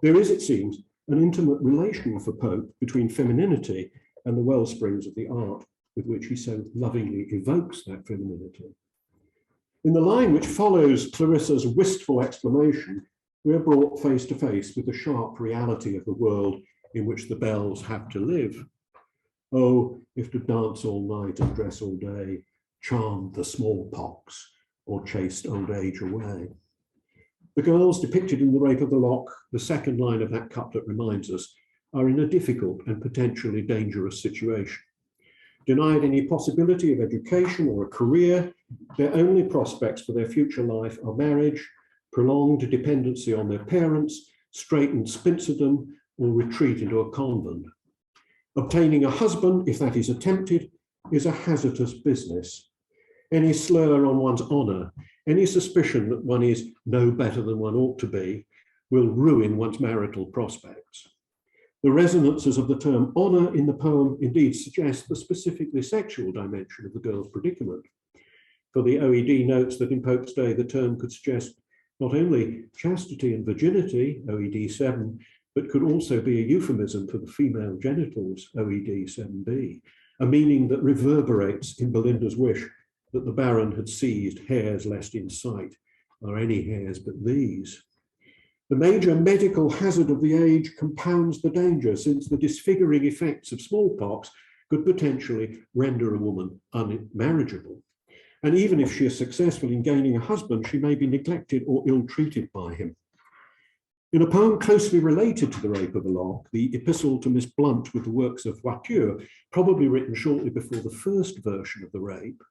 There is, it seems, an intimate relation for Pope between femininity and the wellsprings of the art with which he so lovingly evokes that femininity. In the line which follows Clarissa's wistful exclamation, we are brought face to face with the sharp reality of the world in which the bells have to live. Oh, if to dance all night and dress all day charmed the smallpox or chased old age away. The girls depicted in The Rape of the Lock, the second line of that couplet reminds us, are in a difficult and potentially dangerous situation. Denied any possibility of education or a career, their only prospects for their future life are marriage, prolonged dependency on their parents, straitened spincerdom, or retreat into a convent. Obtaining a husband, if that is attempted, is a hazardous business. Any slur on one's honour, any suspicion that one is no better than one ought to be, will ruin one's marital prospects. The resonances of the term honour in the poem indeed suggest the specifically sexual dimension of the girl's predicament. For the OED notes that in Pope's day the term could suggest not only chastity and virginity, OED 7, but could also be a euphemism for the female genitals, OED 7b, a meaning that reverberates in Belinda's wish that the Baron had seized hares lest in sight, are any hares but these. The major medical hazard of the age compounds the danger, since the disfiguring effects of smallpox could potentially render a woman unmarriageable. And even if she is successful in gaining a husband, she may be neglected or ill-treated by him. In a poem closely related to the rape of the lock, the Epistle to Miss Blunt with the works of Voiture, probably written shortly before the first version of the rape,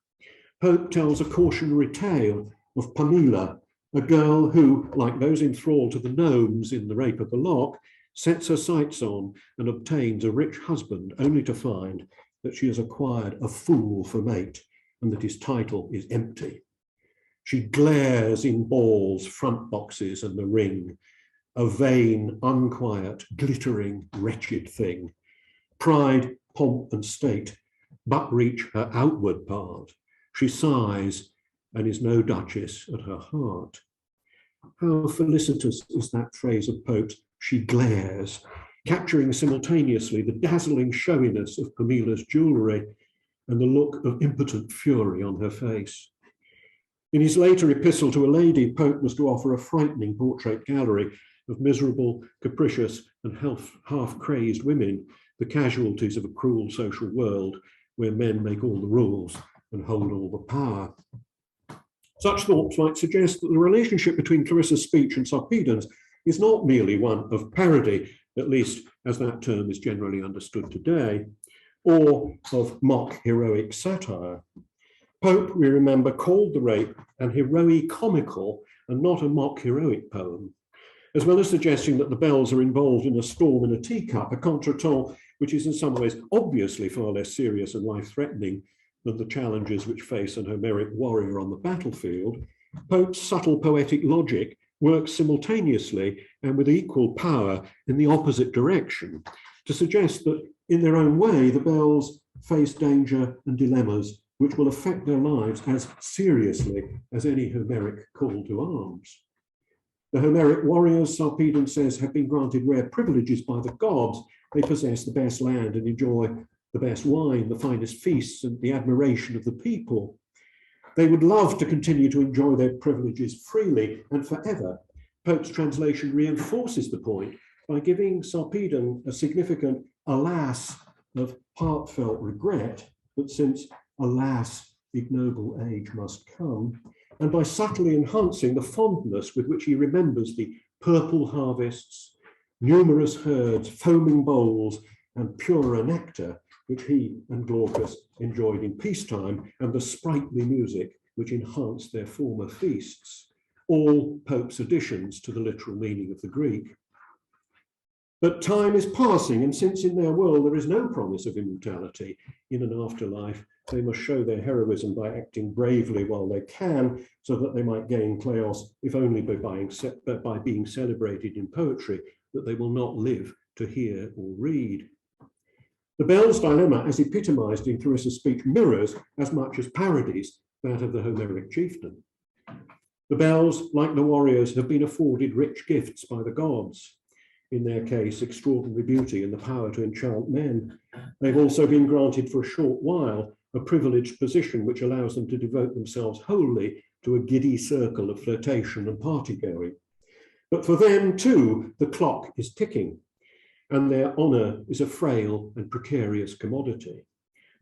Pope tells a cautionary tale of Pamela, a girl who, like those enthralled to the gnomes in the rape of the lock, sets her sights on and obtains a rich husband, only to find that she has acquired a fool for mate and that his title is empty. She glares in balls, front boxes and the ring, a vain, unquiet, glittering, wretched thing. Pride, pomp and state but reach her outward part. She sighs and is no duchess at her heart. How felicitous is that phrase of Pope's, she glares, capturing simultaneously the dazzling showiness of Pamela's jewellery and the look of impotent fury on her face. In his later epistle to a lady, Pope was to offer a frightening portrait gallery of miserable, capricious and half-crazed women, the casualties of a cruel social world where men make all the rules and hold all the power. Such thoughts might suggest that the relationship between Clarissa's speech and Sarpedon's is not merely one of parody, at least as that term is generally understood today, or of mock heroic satire. Pope, we remember, called the rape an heroic-comical and not a mock heroic poem, as well as suggesting that the bells are involved in a storm in a teacup, a contretemps which is in some ways obviously far less serious and life-threatening than the challenges which face an Homeric warrior on the battlefield. Pope's subtle poetic logic works simultaneously and with equal power in the opposite direction to suggest that in their own way, the bells face danger and dilemmas which will affect their lives as seriously as any Homeric call to arms. The Homeric warriors, Sarpedon says, have been granted rare privileges by the gods. They possess the best land and enjoy the best wine, the finest feasts, and the admiration of the people. They would love to continue to enjoy their privileges freely and forever. Pope's translation reinforces the point by giving Sarpedon a significant alas of heartfelt regret, but since alas, ignoble age must come, and by subtly enhancing the fondness with which he remembers the purple harvests, numerous herds, foaming bowls, and purer nectar, which he and Glaucus enjoyed in peacetime, and the sprightly music which enhanced their former feasts, all Pope's additions to the literal meaning of the Greek. But time is passing, and since in their world there is no promise of immortality in an afterlife, they must show their heroism by acting bravely while they can, so that they might gain kleos, if only by being celebrated in poetry, that they will not live to hear or read. The bell's dilemma, as epitomized in Clarissa's speech, mirrors as much as parodies that of the Homeric chieftain. The bells, like the warriors, have been afforded rich gifts by the gods. In their case, extraordinary beauty and the power to enchant men. They've also been granted for a short while a privileged position which allows them to devote themselves wholly to a giddy circle of flirtation and party-going. But for them too, the clock is ticking, and their honour is a frail and precarious commodity.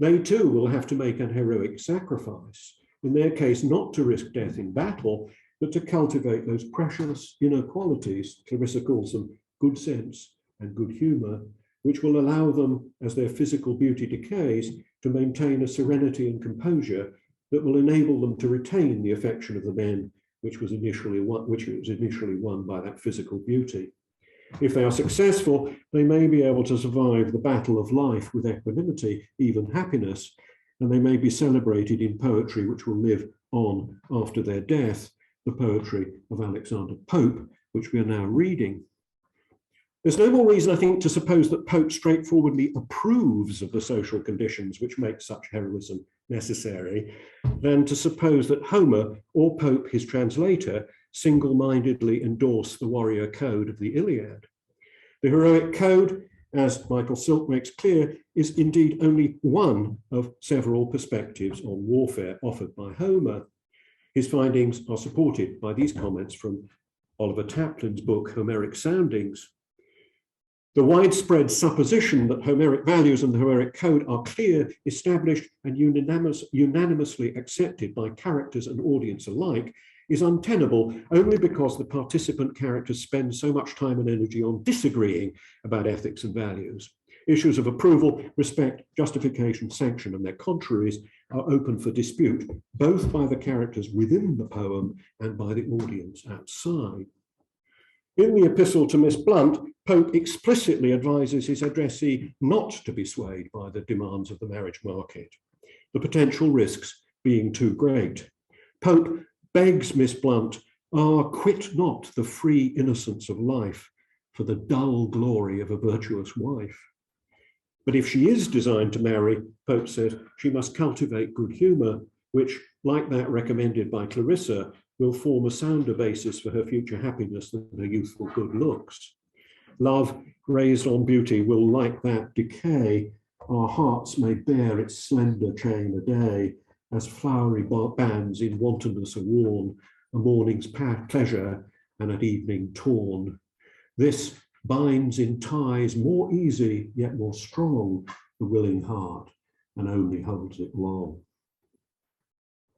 They too will have to make an heroic sacrifice, in their case not to risk death in battle, but to cultivate those precious inner qualities, Clarissa calls them good sense and good humour, which will allow them, as their physical beauty decays, to maintain a serenity and composure that will enable them to retain the affection of the men which was initially won by that physical beauty. If they are successful, they may be able to survive the battle of life with equanimity, even happiness, and they may be celebrated in poetry which will live on after their death, the poetry of Alexander Pope, which we are now reading. There's no more reason, I think, to suppose that Pope straightforwardly approves of the social conditions which make such heroism necessary, than to suppose that Homer or Pope, his translator, single-mindedly endorse the warrior code of the Iliad. The heroic code, as Michael Silk makes clear, is indeed only one of several perspectives on warfare offered by Homer. His findings are supported by these comments from Oliver Taplin's book, Homeric Soundings. The widespread supposition that Homeric values and the Homeric code are clear, established, and unanimously accepted by characters and audience alike is untenable only because the participant characters spend so much time and energy on disagreeing about ethics and values. Issues of approval, respect, justification, sanction, and their contraries are open for dispute, both by the characters within the poem and by the audience outside. In the epistle to Miss Blunt, Pope explicitly advises his addressee not to be swayed by the demands of the marriage market, the potential risks being too great. Pope begs Miss Blunt, quit not the free innocence of life for the dull glory of a virtuous wife. But if she is designed to marry, Pope says, she must cultivate good humour, which, like that recommended by Clarissa, will form a sounder basis for her future happiness than her youthful good looks. Love raised on beauty will like that decay. Our hearts may bear its slender chain a day, as flowery bands in wantonness are worn, a morning's pleasure and at evening torn. This binds in ties more easy, yet more strong, the willing heart, and only holds it long.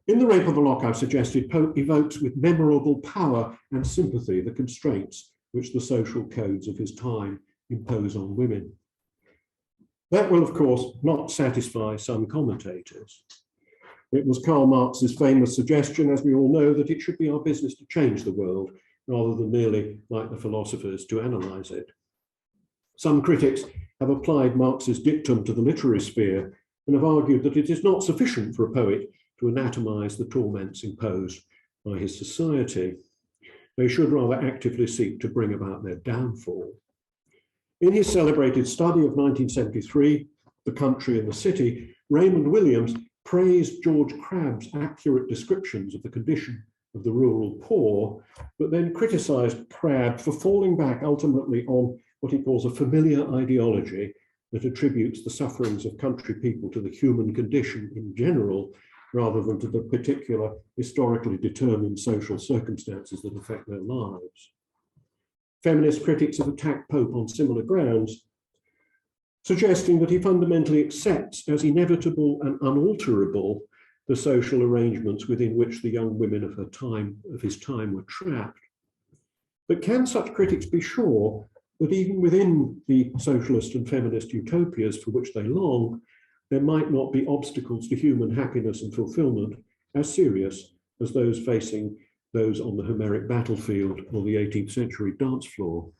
In The Rape of the Lock, I've suggested, Pope evokes with memorable power and sympathy the constraints which the social codes of his time impose on women. That will, of course, not satisfy some commentators. It was Karl Marx's famous suggestion, as we all know, that it should be our business to change the world, rather than merely, like the philosophers, to analyze it. Some critics have applied Marx's dictum to the literary sphere and have argued that it is not sufficient for a poet to anatomize the torments imposed by his society. They should rather actively seek to bring about their downfall. In his celebrated study of 1973, The Country and the City, Raymond Williams praised George Crabbe's accurate descriptions of the condition of the rural poor, but then criticized Crabbe for falling back ultimately on what he calls a familiar ideology that attributes the sufferings of country people to the human condition in general, rather than to the particular historically determined social circumstances that affect their lives. Feminist critics have attacked Pope on similar grounds, suggesting that he fundamentally accepts as inevitable and unalterable the social arrangements within which the young women of his time were trapped. But can such critics be sure that even within the socialist and feminist utopias for which they long, there might not be obstacles to human happiness and fulfillment as serious as those facing those on the Homeric battlefield or the 18th century dance floor?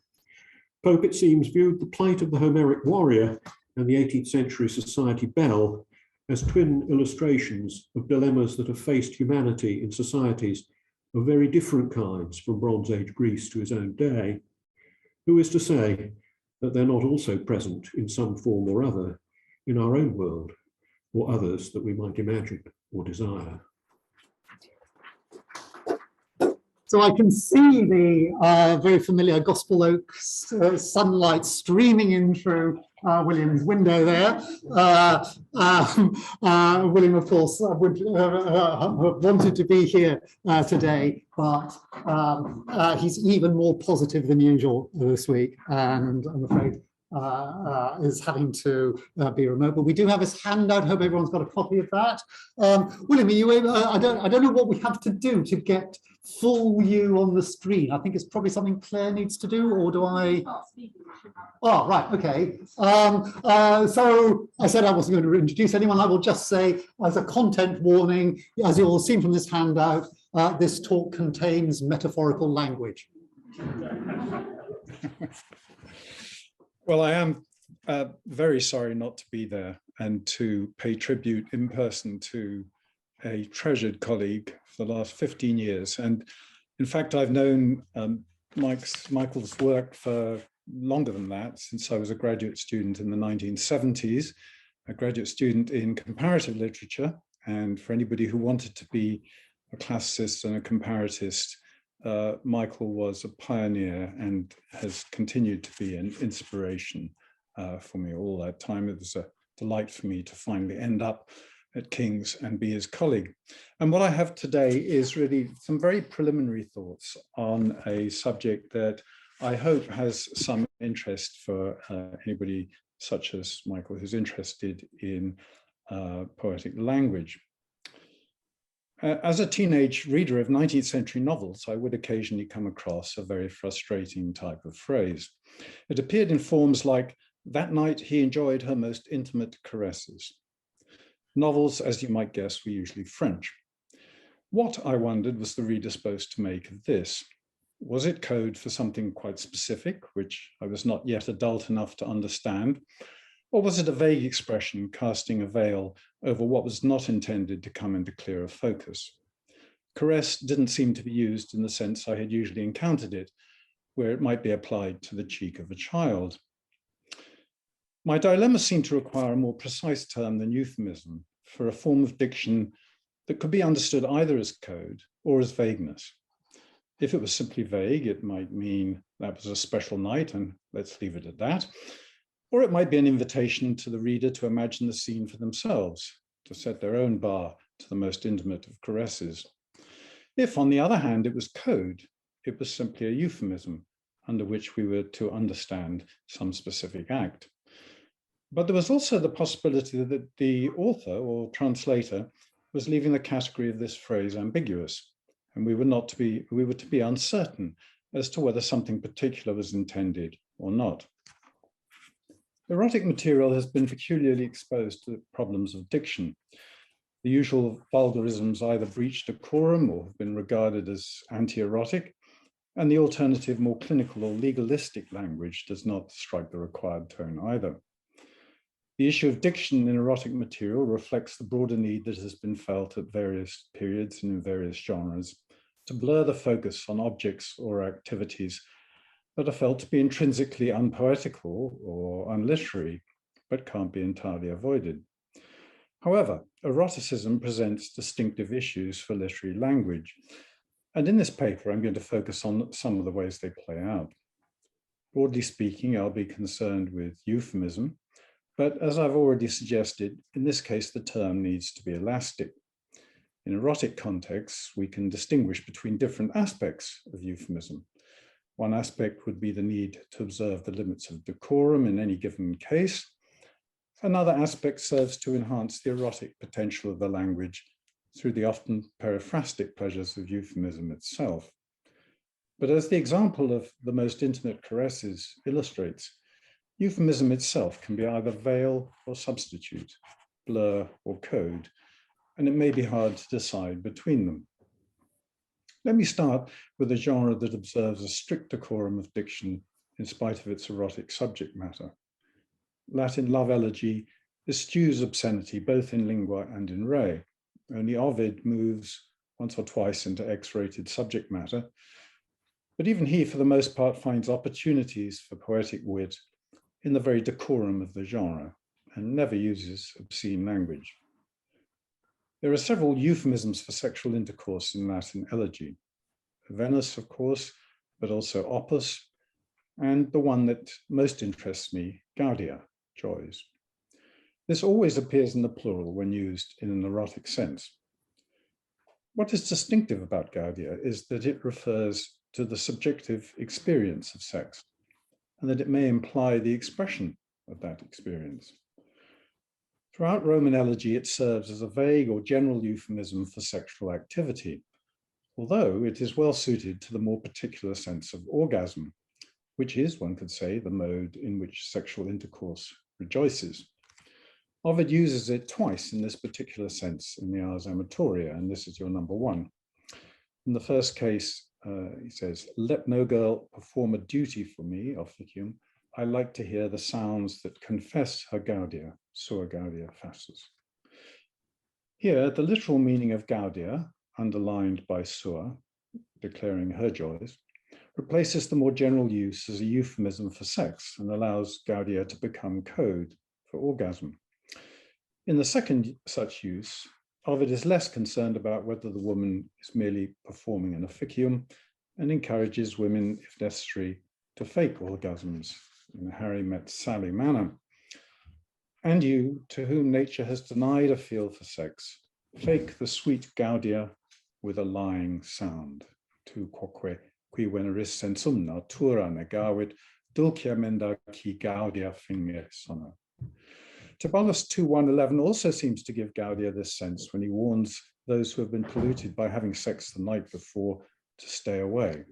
Pope, it seems, viewed the plight of the Homeric warrior and the 18th century society belle as twin illustrations of dilemmas that have faced humanity in societies of very different kinds from Bronze Age Greece to his own day. Who is to say that they're not also present in some form or other in our own world, or others that we might imagine or desire? So I can see the very familiar Gospel Oak sunlight streaming in through William's window there. William, of course, would have wanted to be here today, but he's even more positive than usual this week, and I'm afraid is having to be remote. But we do have his handout. I hope everyone's got a copy of that. William, are you able, I don't know what we have to do to get full view on the screen. I think it's probably something Claire needs to do, or do I? Oh, right, okay. So I said I wasn't going to introduce anyone. I will just say, as a content warning, as you'll see from this handout, this talk contains metaphorical language. Well, I am very sorry not to be there and to pay tribute in person to a treasured colleague for the last 15 years. And in fact, I've known Michael's work for longer than that, since I was a graduate student in the 1970s, a graduate student in comparative literature. And for anybody who wanted to be a classicist and a comparatist, Michael was a pioneer and has continued to be an inspiration for me all that time. It was a delight for me to finally end up at King's and be his colleague. And what I have today is really some very preliminary thoughts on a subject that I hope has some interest for anybody such as Michael who's interested in poetic language. As a teenage reader of 19th century novels, I would occasionally come across a very frustrating type of phrase. It appeared in forms like, "That night he enjoyed her most intimate caresses." Novels, as you might guess, were usually French. What, I wondered, was the reader supposed to make of this? Was it code for something quite specific, which I was not yet adult enough to understand? Or was it a vague expression casting a veil over what was not intended to come into clearer focus? Caress didn't seem to be used in the sense I had usually encountered it, where it might be applied to the cheek of a child. My dilemma seemed to require a more precise term than euphemism for a form of diction that could be understood either as code or as vagueness. If it was simply vague, it might mean that was a special night and let's leave it at that. Or it might be an invitation to the reader to imagine the scene for themselves, to set their own bar to the most intimate of caresses. If, on the other hand, it was code, it was simply a euphemism under which we were to understand some specific act. But there was also the possibility that the author or translator was leaving the category of this phrase ambiguous, and we were to be uncertain as to whether something particular was intended or not. Erotic material has been peculiarly exposed to problems of diction. The usual vulgarisms either breach decorum or have been regarded as anti-erotic, and the alternative, more clinical or legalistic language does not strike the required tone either. The issue of diction in erotic material reflects the broader need that has been felt at various periods and in various genres to blur the focus on objects or activities that are felt to be intrinsically unpoetical or unliterary, but can't be entirely avoided. However, eroticism presents distinctive issues for literary language. And in this paper, I'm going to focus on some of the ways they play out. Broadly speaking, I'll be concerned with euphemism, but as I've already suggested, in this case, the term needs to be elastic. In erotic contexts, we can distinguish between different aspects of euphemism. One aspect would be the need to observe the limits of decorum in any given case. Another aspect serves to enhance the erotic potential of the language through the often periphrastic pleasures of euphemism itself. But as the example of the most intimate caresses illustrates, euphemism itself can be either veil or substitute, blur or code, and it may be hard to decide between them. Let me start with a genre that observes a strict decorum of diction in spite of its erotic subject matter. Latin love elegy eschews obscenity both in lingua and in re. Only Ovid moves once or twice into X-rated subject matter, but even he, for the most part, finds opportunities for poetic wit in the very decorum of the genre and never uses obscene language. There are several euphemisms for sexual intercourse in Latin elegy. Venus, of course, but also opus, and the one that most interests me, gaudia, joys. This always appears in the plural when used in an erotic sense. What is distinctive about gaudia is that it refers to the subjective experience of sex, and that it may imply the expression of that experience. Throughout Roman elegy, it serves as a vague or general euphemism for sexual activity, although it is well suited to the more particular sense of orgasm, which is, one could say, the mode in which sexual intercourse rejoices. Ovid uses it twice in this particular sense in the Ars Amatoria, and this is your number one. In the first case, he says, "Let no girl perform a duty for me," officium. "I like to hear the sounds that confess her gaudia, sua gaudia facis." Here, the literal meaning of gaudia, underlined by sua, declaring her joys, replaces the more general use as a euphemism for sex and allows gaudia to become code for orgasm. In the second such use, Ovid is less concerned about whether the woman is merely performing an officium and encourages women, if necessary, to fake orgasms in a Harry met Sally manner. And you, to whom nature has denied a feel for sex, fake the sweet gaudia with a lying sound. Tu quoque qui veneris sensum natura negavit, dulcia menda qui gaudia finge sona. Tibullus 2:111 also seems to give Gaudia this sense when he warns those who have been polluted by having sex the night before to stay away.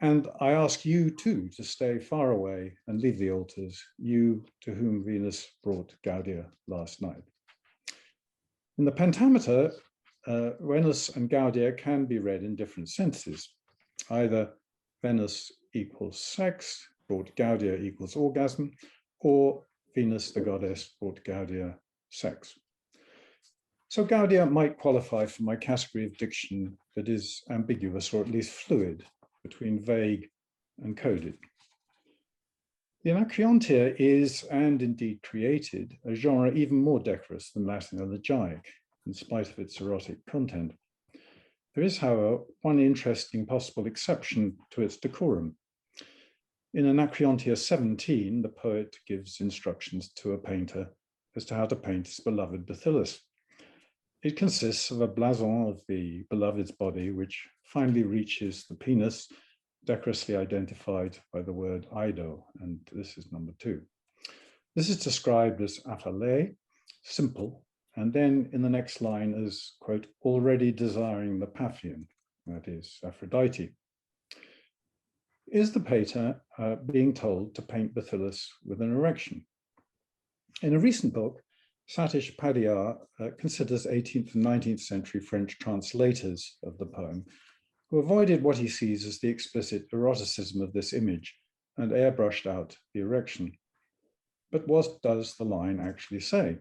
And I ask you too to stay far away and leave the altars, you to whom Venus brought Gaudia last night. In the pentameter, Venus and Gaudia can be read in different senses. Either Venus equals sex, brought Gaudia equals orgasm, or Venus, the goddess, brought Gaudia sex. So Gaudia might qualify for my category of diction that is ambiguous or at least fluid, between vague and coded. The Anacreontia is, and indeed created, a genre even more decorous than Latin elegiac, in spite of its erotic content. There is, however, one interesting possible exception to its decorum. In Anacreontia 17, the poet gives instructions to a painter as to how to paint his beloved Bathyllus. It consists of a blason of the beloved's body, which finally reaches the penis, decorously identified by the word Ido, and this is number 2. This is described as affalé, simple, and then in the next line as, quote, already desiring the Paphian, that is, Aphrodite. Is the painter being told to paint Bathyllus with an erection? In a recent book, Satish Padiyar considers 18th and 19th century French translators of the poem who avoided what he sees as the explicit eroticism of this image and airbrushed out the erection. But what does the line actually say?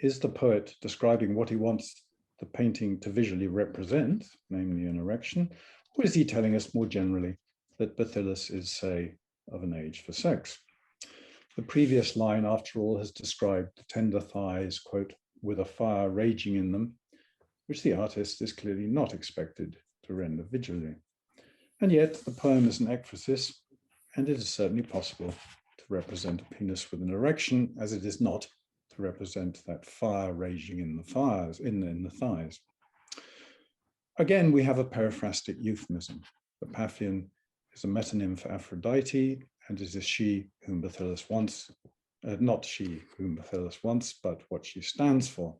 Is the poet describing what he wants the painting to visually represent, namely an erection, or is he telling us more generally that Bathyllus is, say, of an age for sex? The previous line, after all, has described the tender thighs, quote, with a fire raging in them, which the artist is clearly not expected to render visually. And yet the poem is an ekphrasis, and it is certainly possible to represent a penis with an erection, as it is not to represent that fire raging in the fires, in the thighs. Again, we have a periphrastic euphemism. The Paphian is a metonym for Aphrodite, and it is she whom Bathyllus wants, not she whom Bathyllus wants, but what she stands for.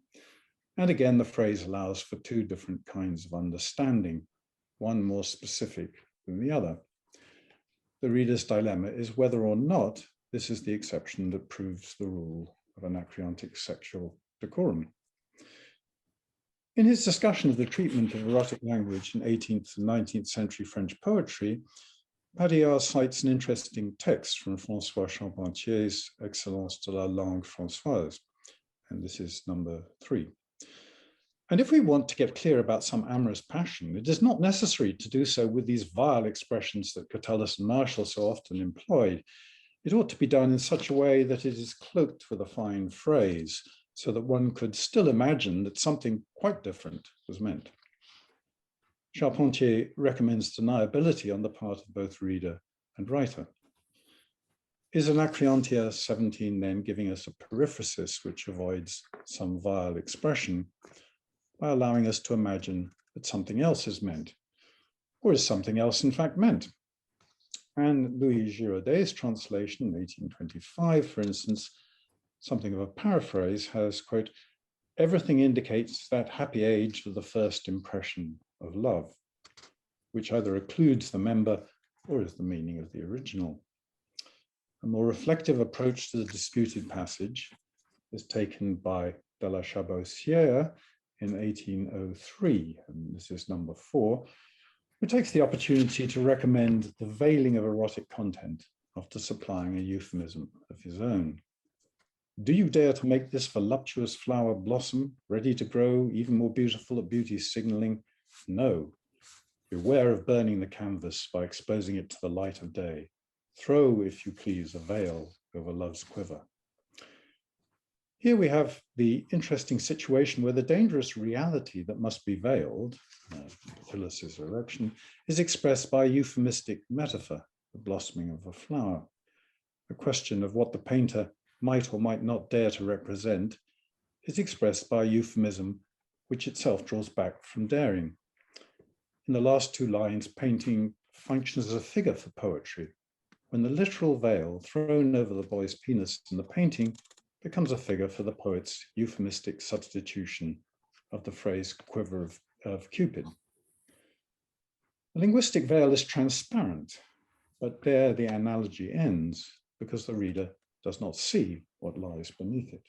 And again, the phrase allows for 2 different kinds of understanding, one more specific than the other. The reader's dilemma is whether or not this is the exception that proves the rule of anacreontic sexual decorum. In his discussion of the treatment of erotic language in 18th and 19th century French poetry, Padillard cites an interesting text from François Charpentier's Excellence de la langue françoise, and this is number 3. And if we want to get clear about some amorous passion, it is not necessary to do so with these vile expressions that Catullus and Martial so often employed. It ought to be done in such a way that it is cloaked with a fine phrase, so that one could still imagine that something quite different was meant. Charpentier recommends deniability on the part of both reader and writer. Is Anacreontia 17 then giving us a periphrasis which avoids some vile expression by allowing us to imagine that something else is meant? Or is something else in fact meant? And Louis Giraudet translation in 1825, for instance, something of a paraphrase, has, quote, everything indicates that happy age of the first impression of love, which either occludes the member or is the meaning of the original. A more reflective approach to the disputed passage is taken by de la Chabossière in 1803, and this is number 4, who takes the opportunity to recommend the veiling of erotic content after supplying a euphemism of his own. Do you dare to make this voluptuous flower blossom, ready to grow, even more beautiful at beauty's signaling? No. Beware of burning the canvas by exposing it to the light of day. Throw, if you please, a veil over love's quiver. Here we have the interesting situation where the dangerous reality that must be veiled, Bathyllus' erection, is expressed by a euphemistic metaphor, the blossoming of a flower. a question of what the painter might or might not dare to represent, is expressed by a euphemism which itself draws back from daring. In the last two lines, painting functions as a figure for poetry, when the literal veil thrown over the boy's penis in the painting becomes a figure for the poet's euphemistic substitution of the phrase quiver of Cupid. The linguistic veil is transparent, but there the analogy ends because the reader does not see what lies beneath it.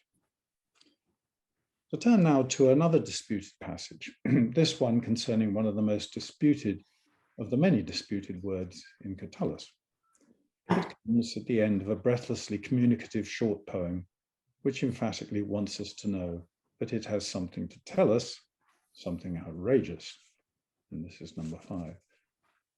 So turn now to another disputed passage, this one concerning one of the most disputed of the many disputed words in Catullus. It comes at the end of a breathlessly communicative short poem, which emphatically wants us to know that it has something to tell us, something outrageous. And this is number 5.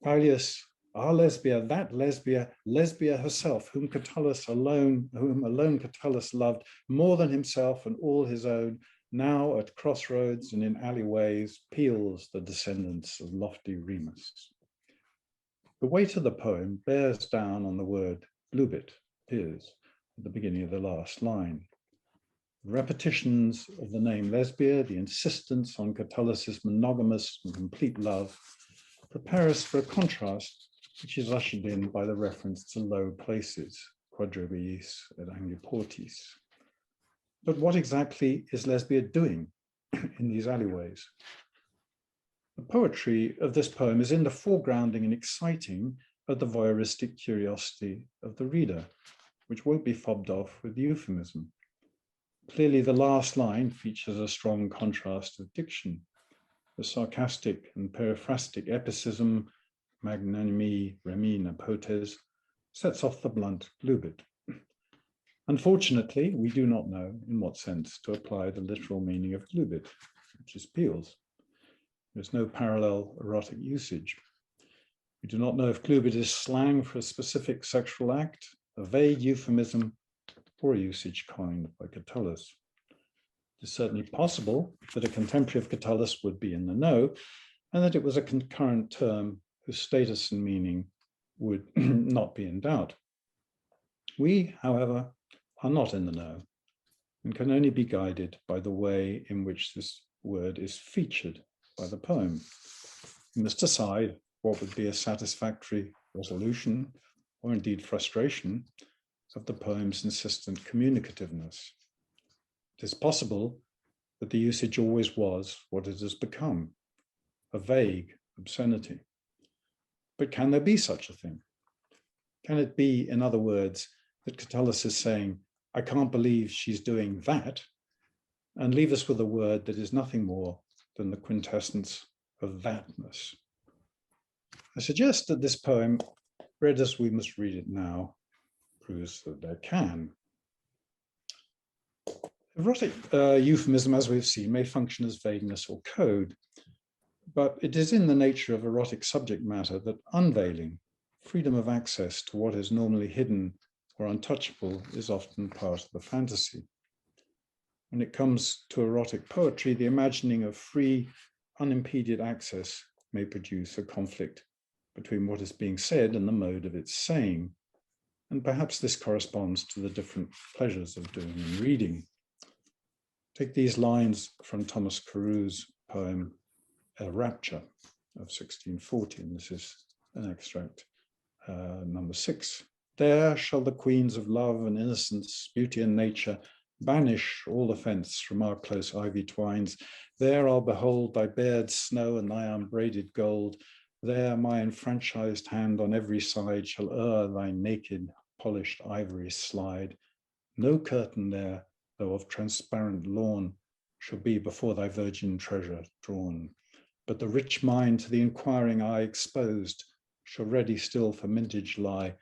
Paulius, our Lesbia, that Lesbia, Lesbia herself, whom alone Catullus loved more than himself and all his own, now at crossroads and in alleyways peals the descendants of lofty Remus. The weight of the poem bears down on the word lubit, appears at the beginning of the last line. The repetitions of the name Lesbia, the insistence on Catullus's monogamous and complete love, prepare us for a contrast which is ushered in by the reference to low places, quadriviis et angiportis. But what exactly is Lesbia doing in these alleyways? The poetry of this poem is in the foregrounding and exciting of the voyeuristic curiosity of the reader, which won't be fobbed off with euphemism. Clearly, the last line features a strong contrast of diction. The sarcastic and periphrastic epicism, magnanimi remi napotes, sets off the blunt lubit. Unfortunately, we do not know in what sense to apply the literal meaning of lubit, which is peels. There's no parallel erotic usage. We do not know if lubit is slang for a specific sexual act, a vague euphemism, or a usage coined by Catullus. It is certainly possible that a contemporary of Catullus would be in the know, and that it was a concurrent term whose status and meaning would not be in doubt. We, however, are not in the know and can only be guided by the way in which this word is featured by the poem. We must decide what would be a satisfactory resolution, or indeed frustration, of the poem's insistent communicativeness. It is possible that the usage always was what it has become, a vague obscenity. But can there be such a thing? Can it be, in other words, that Catullus is saying, I can't believe she's doing that, and leave us with a word that is nothing more than the quintessence of thatness? I suggest that this poem, read as we must read it now, proves that there can. Erotic euphemism, as we've seen, may function as vagueness or code, but it is in the nature of erotic subject matter that unveiling, freedom of access to what is normally hidden or untouchable, is often part of the fantasy. When it comes to erotic poetry, the imagining of free, unimpeded access may produce a conflict between what is being said and the mode of its saying. And perhaps this corresponds to the different pleasures of doing and reading. Take these lines from Thomas Carew's poem, A Rapture of 1640, and this is an extract, number 6. There shall the queens of love and innocence, beauty and nature, banish all offence from our close ivy twines. There I'll behold thy bared snow and thy unbraided gold. There my enfranchised hand on every side shall o'er thy naked, polished ivory slide. No curtain there, though of transparent lawn, shall be before thy virgin treasure drawn. But the rich mine to the inquiring eye exposed shall ready still for mintage lie,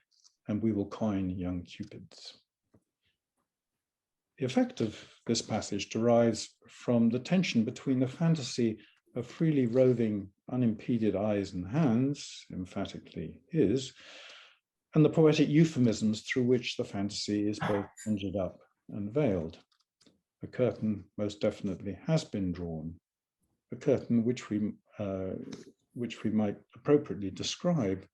and we will coin young cupids. The effect of this passage derives from the tension between the fantasy of freely roving, unimpeded eyes and hands, emphatically his, and the poetic euphemisms through which the fantasy is both conjured up and veiled. A curtain most definitely has been drawn, a curtain which we might appropriately describe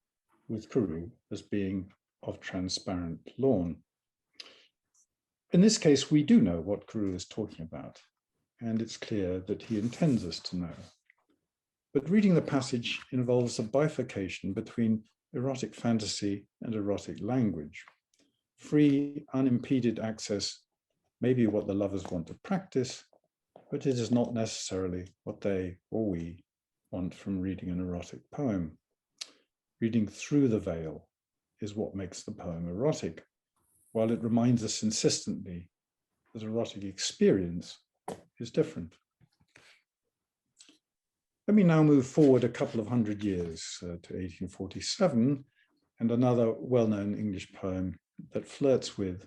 with Carew as being of transparent lawn. In this case, we do know what Carew is talking about, and it's clear that he intends us to know. But reading the passage involves a bifurcation between erotic fantasy and erotic language. Free, unimpeded access may be what the lovers want to practice, but it is not necessarily what they or we want from reading an erotic poem. Reading through the veil is what makes the poem erotic, while it reminds us insistently that erotic experience is different. Let me now move forward a couple of hundred years to 1847 and another well-known English poem that flirts with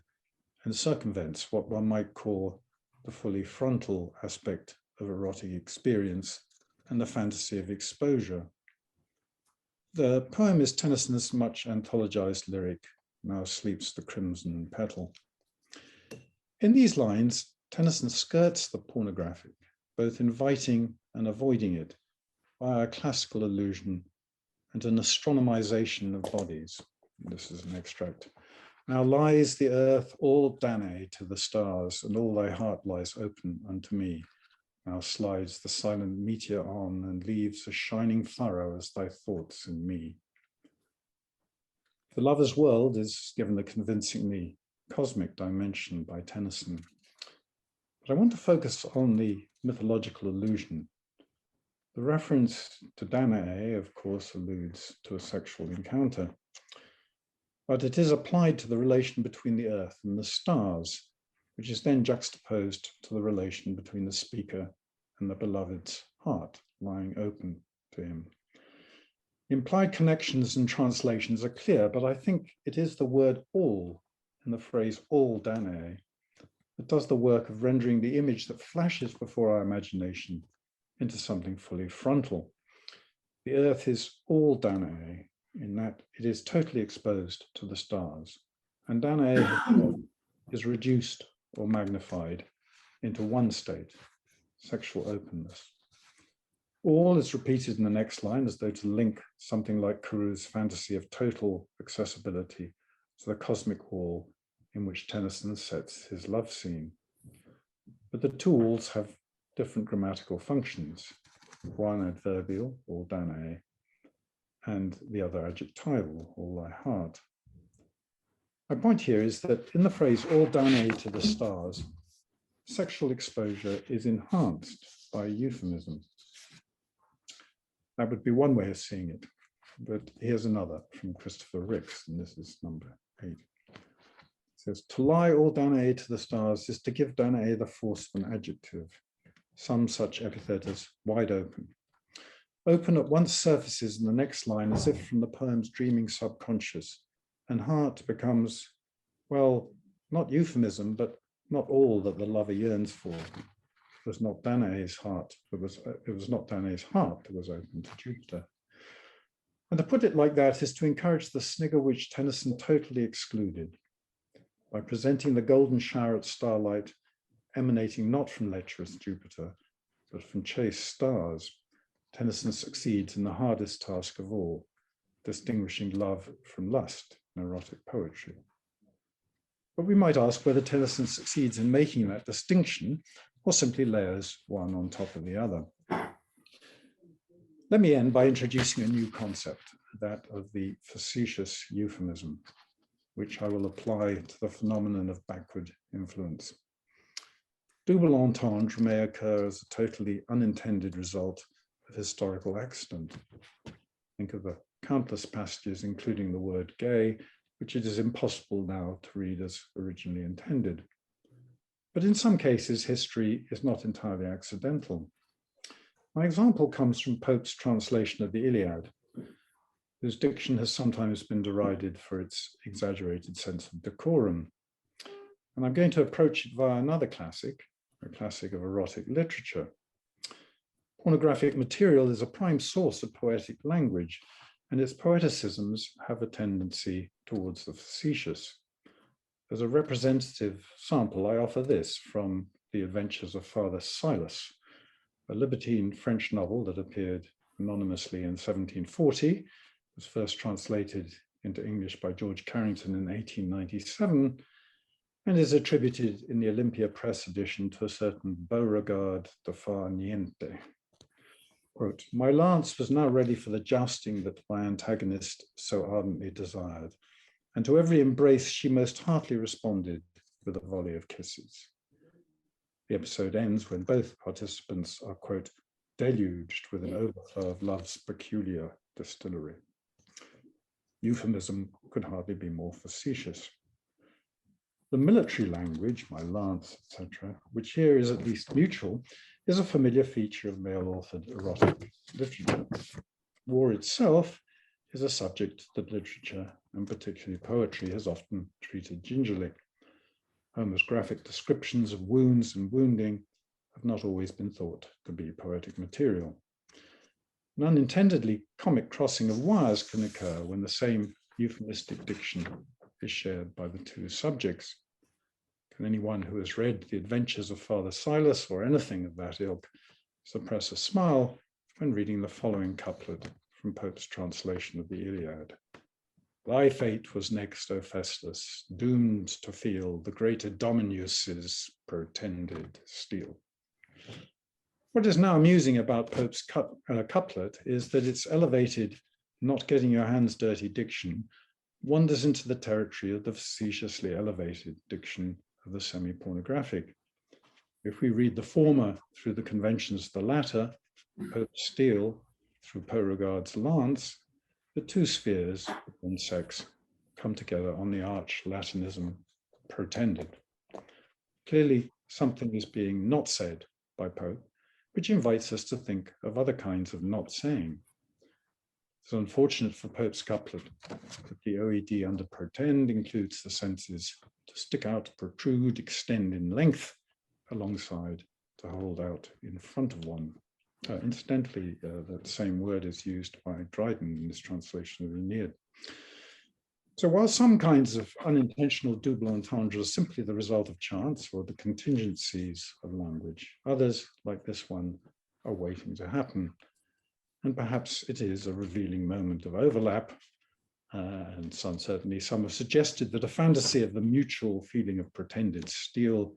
and circumvents what one might call the fully frontal aspect of erotic experience and the fantasy of exposure. The poem is Tennyson's much anthologized lyric, "Now sleeps the crimson petal." In these lines, Tennyson skirts the pornographic, both inviting and avoiding it, via a classical allusion and an astronomization of bodies. This is an extract. "Now lies the earth all Danae to the stars, and all thy heart lies open unto me. Now slides the silent meteor on, and leaves a shining furrow as thy thoughts in me." The lover's world is given a convincingly cosmic dimension by Tennyson. But I want to focus on the mythological allusion. The reference to Danae, of course, alludes to a sexual encounter, but it is applied to the relation between the earth and the stars, which is then juxtaposed to the relation between the speaker and the beloved's heart lying open to him. Implied connections and translations are clear, but I think it is the word all in the phrase all Danae that does the work of rendering the image that flashes before our imagination into something fully frontal. The earth is all Danae in that it is totally exposed to the stars, and Danae is reduced or magnified into one state, sexual openness. All is repeated in the next line as though to link something like Carew's fantasy of total accessibility to the cosmic wall in which Tennyson sets his love scene. But the tools have different grammatical functions, one adverbial, all Danae, and the other adjectival, all thy heart. My point here is that in the phrase all Danae to the stars, sexual exposure is enhanced by euphemism. That would be one way of seeing it, but here's another from Christopher Ricks, and this is number 8. It says, "To lie all Danae to the stars is to give Danae the force of an adjective. Some such epithet as wide open. Open at once surfaces in the next line as if from the poem's dreaming subconscious, and heart becomes, well, not euphemism, but not all that the lover yearns for. It was not Danae's heart that was open to Jupiter." And to put it like that is to encourage the snigger which Tennyson totally excluded. By presenting the golden shower at starlight emanating not from lecherous Jupiter, but from chaste stars, Tennyson succeeds in the hardest task of all, distinguishing love from lust in erotic poetry. But we might ask whether Tennyson succeeds in making that distinction or simply layers one on top of the other. Let me end by introducing a new concept, that of the facetious euphemism, which I will apply to the phenomenon of backward influence. Double entendre may occur as a totally unintended result of historical accident. Think of the countless passages, including the word gay, which it is impossible now to read as originally intended. But in some cases, history is not entirely accidental. My example comes from Pope's translation of the Iliad, whose diction has sometimes been derided for its exaggerated sense of decorum. And I'm going to approach it via another classic, a classic of erotic literature. Pornographic material is a prime source of poetic language, and its poeticisms have a tendency towards the facetious. As a representative sample, I offer this from The Adventures of Father Silas, a libertine French novel that appeared anonymously in 1740, was first translated into English by George Carrington in 1897, and is attributed in the Olympia Press edition to a certain Beauregard de Far Niente. Quote, "My lance was now ready for the jousting that my antagonist so ardently desired, and to every embrace she most heartily responded with a volley of kisses." The episode ends when both participants are, quote, "deluged with an overflow of love's peculiar distillery." Euphemism could hardly be more facetious. The military language, my lance, etc., which here is at least mutual, is a familiar feature of male-authored erotic literature. War itself is a subject that literature, and particularly poetry, has often treated gingerly. Homer's graphic descriptions of wounds and wounding have not always been thought to be poetic material. An unintendedly comic crossing of wires can occur when the same euphemistic diction is shared by the two subjects. Can anyone who has read The Adventures of Father Silas or anything of that ilk suppress a smile when reading the following couplet from Pope's translation of the Iliad? "Thy fate was next, O Festus, doomed to feel the great Dominus's pretended steel." What is now amusing about Pope's couplet is that its elevated, not getting your hands dirty diction wanders into the territory of the facetiously elevated diction of the semi-pornographic. If we read the former through the conventions of the latter, Pope's steel through Beauregard's lance, the two spheres in sex come together on the arch Latinism pretended. Clearly, something is being not said by Pope, which invites us to think of other kinds of not saying. It's unfortunate for Pope's couplet that the OED under pretend includes the senses to stick out, protrude, extend in length, alongside to hold out in front of one. Incidentally, that same word is used by Dryden in his translation of the Aeneid. So while some kinds of unintentional double entendre are simply the result of chance or the contingencies of language, others, like this one, are waiting to happen. And perhaps it is a revealing moment of overlap. And certainly some have suggested that a fantasy of the mutual feeling of pretended steel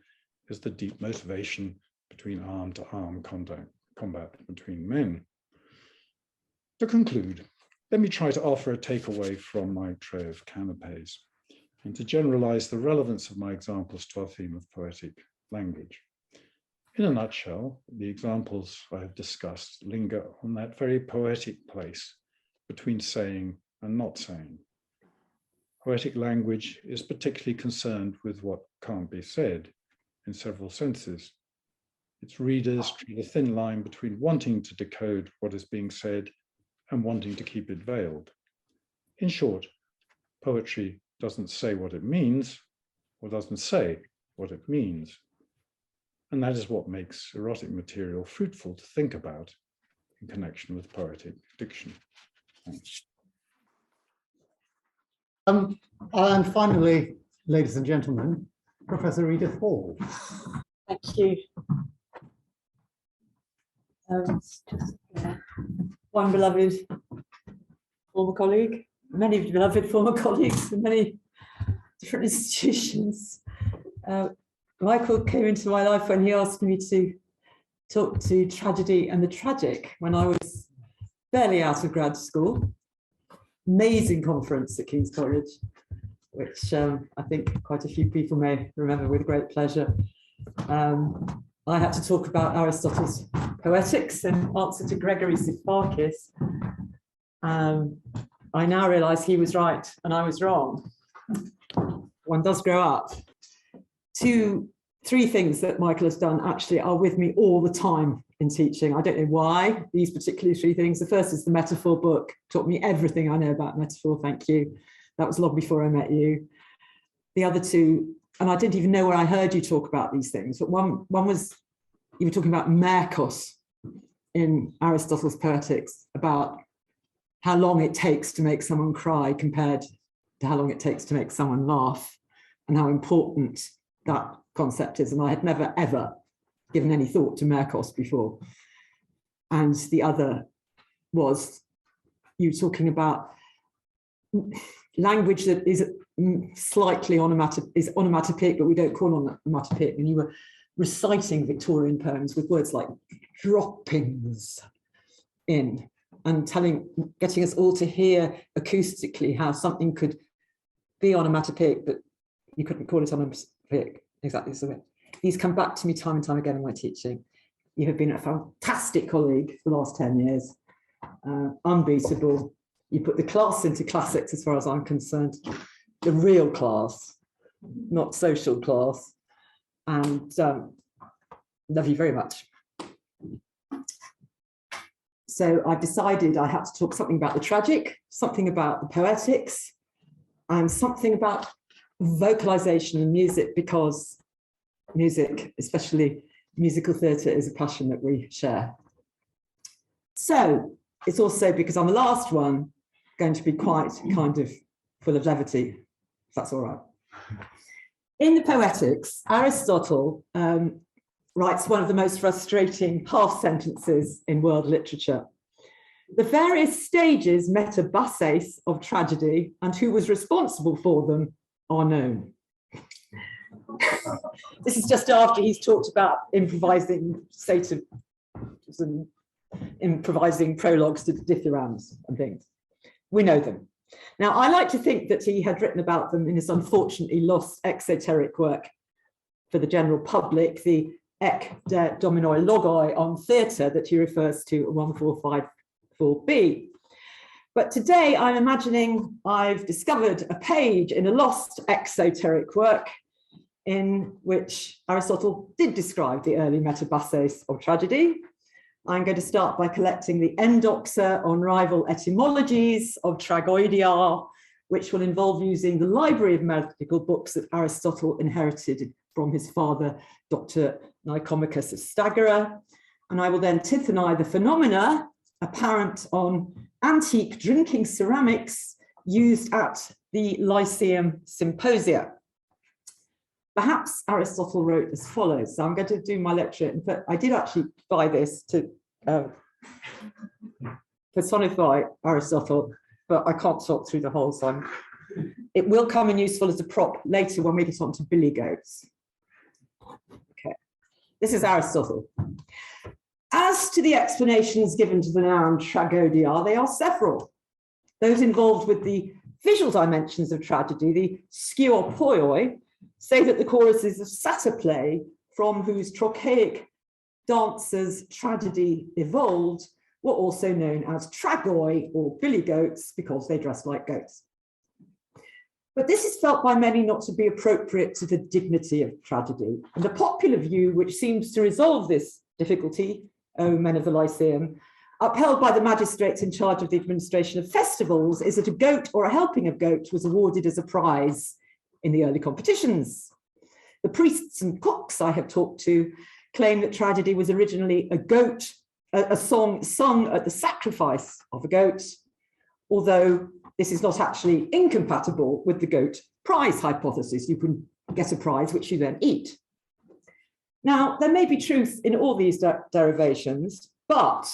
is the deep motivation between arm-to-arm combat between men. To conclude, let me try to offer a takeaway from my tray of canapes and to generalize the relevance of my examples to our theme of poetic language. In a nutshell, the examples I have discussed linger on that very poetic place between saying and not saying. Poetic language is particularly concerned with what can't be said in several senses. Its readers treat a thin line between wanting to decode what is being said and wanting to keep it veiled. In short, poetry doesn't say what it means or doesn't say what it means. And that is what makes erotic material fruitful to think about in connection with poetic diction. Thanks. And finally, ladies and gentlemen, Professor Edith Hall. Thank you. One beloved former colleague, many beloved former colleagues in many different institutions. Michael came into my life when he asked me to talk to tragedy and the tragic when I was barely out of grad school. Amazing conference at King's College, which I think quite a few people may remember with great pleasure. I had to talk about Aristotle's Poetics in answer to Gregory Zipakis. I now realise he was right and I was wrong. One does grow up. Three things that Michael has done actually are with me all the time in teaching. I don't know why, these particular three things. The first is the metaphor book, taught me everything I know about metaphor, thank you. That was long before I met you. The other two, and I didn't even know where I heard you talk about these things, but one was, you were talking about merkos in Aristotle's Poetics, about how long it takes to make someone cry compared to how long it takes to make someone laugh, and how important that concept is. And I had never, ever given any thought to merkos before. And the other was you talking about language that is slightly onomatopoeic, but we don't call onomatopoeic. And you were reciting Victorian poems with words like droppings in, and getting us all to hear acoustically how something could be onomatopoeic, but you couldn't call it onomatopoeic exactly the way. These come back to me time and time again in my teaching. You have been a fantastic colleague for the last 10 years, unbeatable. You put the class into classics as far as I'm concerned, the real class, not social class, and love you very much. So I decided I had to talk something about the tragic, something about the poetics, and something about vocalization and music, because music, especially musical theatre, is a passion that we share. So it's also, because I'm the last one, going to be quite kind of full of levity, if that's all right. In the Poetics, Aristotle writes one of the most frustrating half sentences in world literature. The various stages metabases of tragedy and who was responsible for them are known. This is just after he's talked about improvising and improvising prologues to dithyrambs and things. We know them. Now, I like to think that he had written about them in his unfortunately lost exoteric work for the general public, the Ec de Dominoi Logoi on theatre that he refers to at 1454b. But today I'm imagining I've discovered a page in a lost exoteric work in which Aristotle did describe the early metabases of tragedy. I'm going to start by collecting the endoxa on rival etymologies of tragoidia, which will involve using the library of medical books that Aristotle inherited from his father, Dr. Nicomachus of Stagira. And I will then tithony the phenomena apparent on antique drinking ceramics used at the Lyceum Symposia. Perhaps Aristotle wrote as follows. So I'm going to do my lecture, but I did actually buy this to personify Aristotle, but I can't talk through the whole, so it will come in useful as a prop later when we get on to billy goats. Okay, this is Aristotle. As to the explanations given to the noun tragodia, they are several. Those involved with the visual dimensions of tragedy, the skiopoioi, say that the choruses of satyr play, from whose trochaic dancers tragedy evolved, were also known as tragoi, or billy goats, because they dressed like goats. But this is felt by many not to be appropriate to the dignity of tragedy. And the popular view, which seems to resolve this difficulty, O men of the Lyceum, upheld by the magistrates in charge of the administration of festivals, is that a goat or a helping of goat was awarded as a prize in the early competitions. The priests and cooks I have talked to claim that tragedy was originally a song sung at the sacrifice of a goat, although this is not actually incompatible with the goat prize hypothesis. You can get a prize which you then eat. Now, there may be truth in all these derivations, but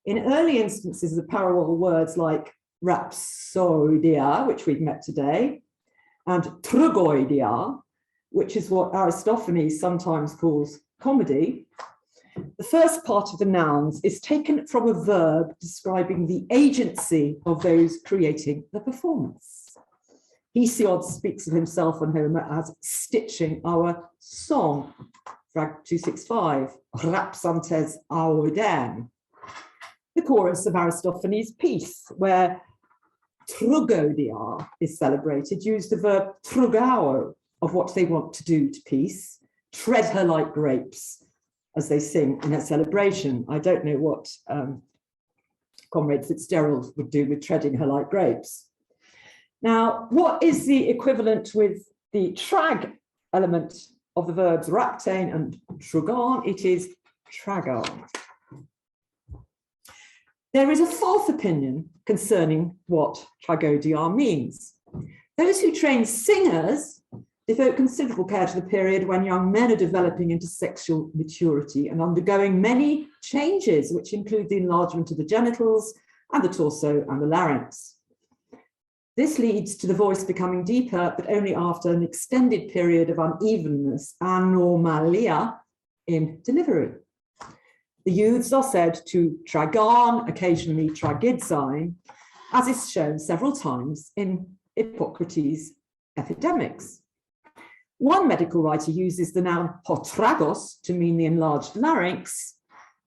in early instances of parallel words like rhapsodia, which we've met today, and trugoidia, which is what Aristophanes sometimes calls comedy, the first part of the nouns is taken from a verb describing the agency of those creating the performance. Hesiod speaks of himself and Homer as stitching our song, frag 265, rhapsantes aoden, the chorus of Aristophanes' piece, where trugodia is celebrated, use the verb trugao of what they want to do to peace, tread her like grapes, as they sing in a celebration. I don't know what Comrade Fitzgerald would do with treading her like grapes. Now, what is the equivalent with the trag element of the verbs raptain and trugan? It is tragan. There is a fourth opinion concerning what tragodia means. Those who train singers devote considerable care to the period when young men are developing into sexual maturity and undergoing many changes, which include the enlargement of the genitals and the torso and the larynx. This leads to the voice becoming deeper, but only after an extended period of unevenness, anomalia, in delivery. The youths are said to tragan, occasionally tragidsign, as is shown several times in Hippocrates' Epidemics. One medical writer uses the noun potragos to mean the enlarged larynx,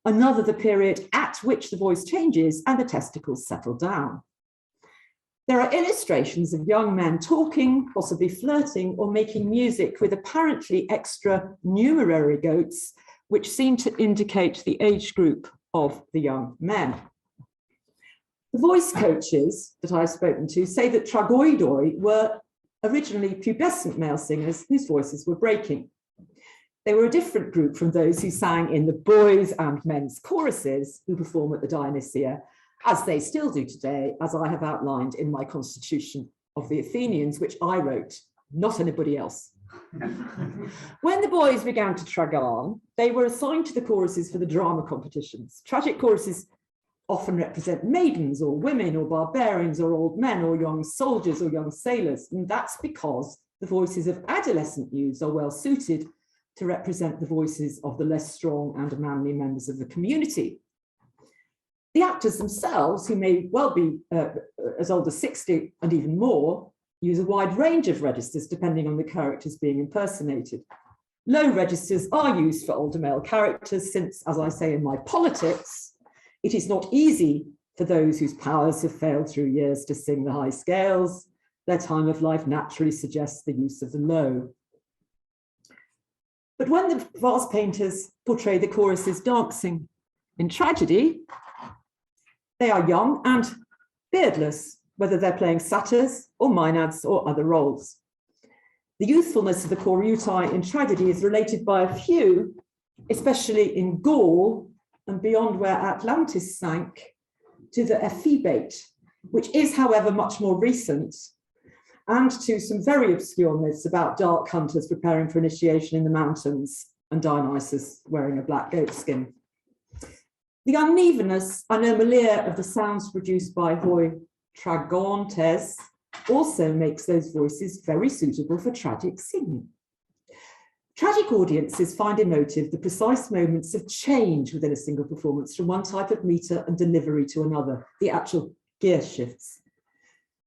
another the period at which the voice changes and the testicles settle down. There are illustrations of young men talking, possibly flirting, or making music with apparently extra numerary goats, which seem to indicate the age group of the young men. The voice coaches that I've spoken to say that tragoidoi were originally pubescent male singers whose voices were breaking. They were a different group from those who sang in the boys' and men's choruses who perform at the Dionysia, as they still do today, as I have outlined in my Constitution of the Athenians, which I wrote, not anybody else. When the boys began to tragan, they were assigned to the choruses for the drama competitions. Tragic choruses often represent maidens or women or barbarians or old men or young soldiers or young sailors. And that's because the voices of adolescent youths are well suited to represent the voices of the less strong and manly members of the community. The actors themselves, who may well be as old as 60 and even more, use a wide range of registers depending on the characters being impersonated. Low registers are used for older male characters since, as I say in my Poetics, it is not easy for those whose powers have failed through years to sing the high scales. Their time of life naturally suggests the use of the low. But when the vase painters portray the choruses dancing in tragedy, they are young and beardless, whether they're playing satyrs or maenads or other roles. The youthfulness of the chorutai in tragedy is related by a few, especially in Gaul and beyond where Atlantis sank, to the ephebate, which is, however, much more recent, and to some very obscure myths about dark hunters preparing for initiation in the mountains and Dionysus wearing a black goat skin. The unevenness, anomalia of the sounds produced by hoi tragantes also makes those voices very suitable for tragic singing. Tragic audiences find emotive the precise moments of change within a single performance from one type of meter and delivery to another, the actual gear shifts.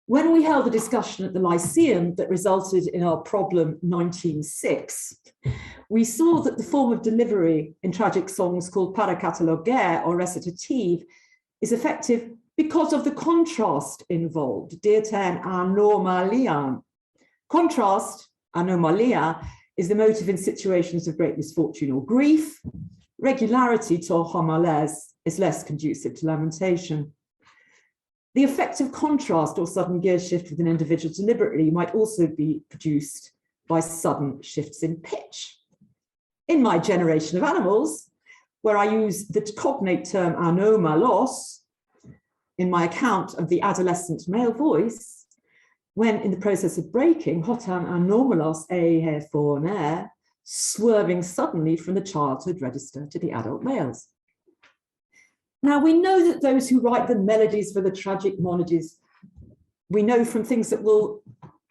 When we held a discussion at the Lyceum that resulted in our problem 19.6, we saw that the form of delivery in tragic songs called paracataloguer or recitative is effective because of the contrast involved, dieten anomalian. Contrast, anomalia, is the motive in situations of great misfortune or grief. Regularity, to homales, is less conducive to lamentation. The effect of contrast or sudden gear shift with an individual deliberately might also be produced by sudden shifts in pitch. In my Generation of Animals, where I use the cognate term anomalos in my account of the adolescent male voice, when in the process of breaking, hotan anomalos ehe forner, swerving suddenly from the childhood register to the adult males. Now, we know that those who write the melodies for the tragic monages, we know from things that will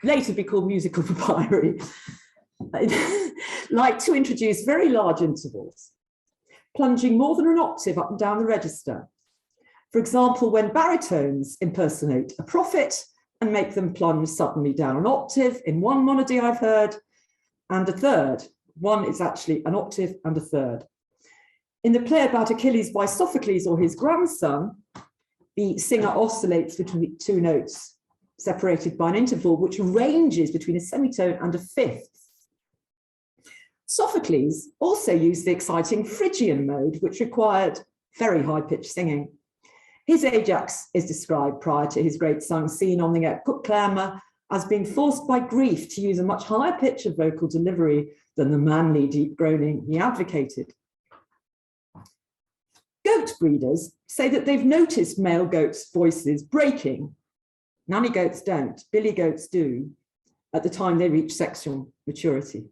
later be called musical papyri, like to introduce very large intervals, plunging more than an octave up and down the register. For example, when baritones impersonate a prophet and make them plunge suddenly down an octave in one monody I've heard, and a third. One is actually an octave and a third. In the play about Achilles by Sophocles or his grandson, the singer oscillates between two notes separated by an interval which ranges between a semitone and a fifth. Sophocles also used the exciting Phrygian mode, which required very high-pitched singing. His Ajax is described prior to his great song scene on the Epiclama as being forced by grief to use a much higher pitch of vocal delivery than the manly deep groaning he advocated. Goat breeders say that they've noticed male goats' voices breaking. Nanny goats don't, billy goats do, at the time they reach sexual maturity.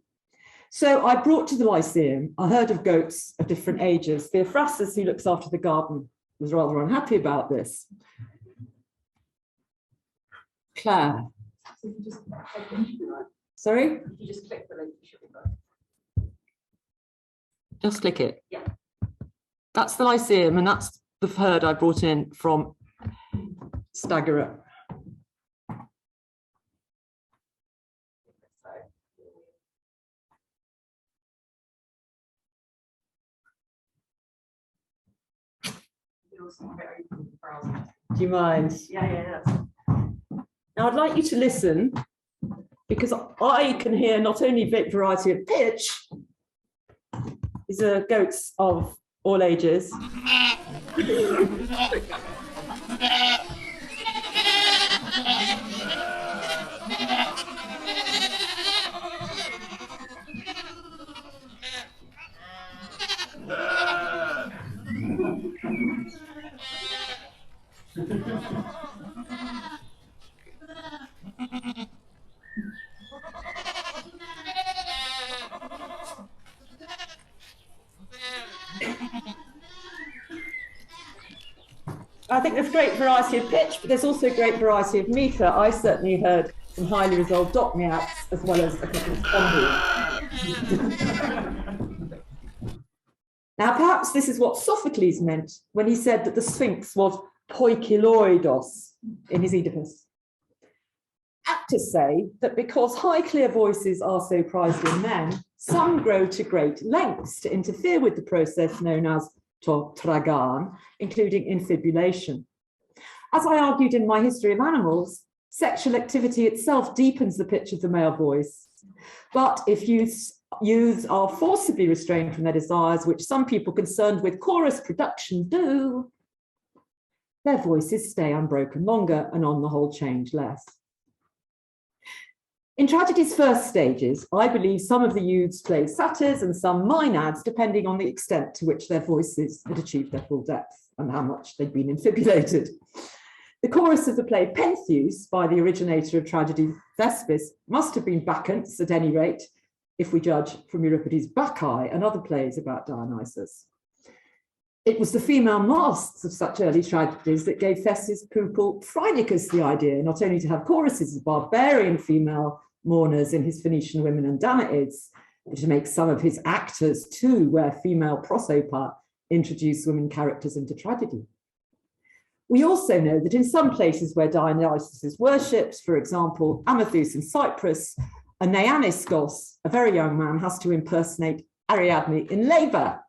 So I brought to the Lyceum a herd of goats of different ages. Theophrastus, who looks after the garden, was rather unhappy about this. Claire. Sorry? You just click the link. Just click it. Yeah. That's the Lyceum, and that's the herd I brought in from Staggerer. Do you mind? Yeah. Now I'd like you to listen, because I can hear not only variety of pitch. These are goats of all ages. I think there's great variety of pitch, but there's also great variety of metre. I certainly heard some highly resolved dot meows as well as a couple of spondys. Now, perhaps this is what Sophocles meant when he said that the Sphinx was poikiloidos in his Oedipus. Actors say that because high, clear voices are so prized in men, some grow to great lengths to interfere with the process known as to tragan, including infibulation. As I argued in my History of Animals, sexual activity itself deepens the pitch of the male voice. But if youths are forcibly restrained from their desires, which some people concerned with chorus production do, their voices stay unbroken longer and on the whole change less. In tragedy's first stages, I believe some of the youths played satyrs and some maenads, depending on the extent to which their voices had achieved their full depth and how much they'd been infibulated. The chorus of the play Pentheus, by the originator of tragedy Thespis, must have been Bacchants at any rate, if we judge from Euripides' Bacchae and other plays about Dionysus. It was the female masks of such early tragedies that gave Thes's pupil Phrynicus the idea not only to have choruses of barbarian female mourners in his Phoenician Women and Danaids, but to make some of his actors too, where female prosopa introduce women characters into tragedy. We also know that in some places where Dionysus is worshipped, for example, Amathus in Cyprus, a Neaniskos, a very young man, has to impersonate Ariadne in labour.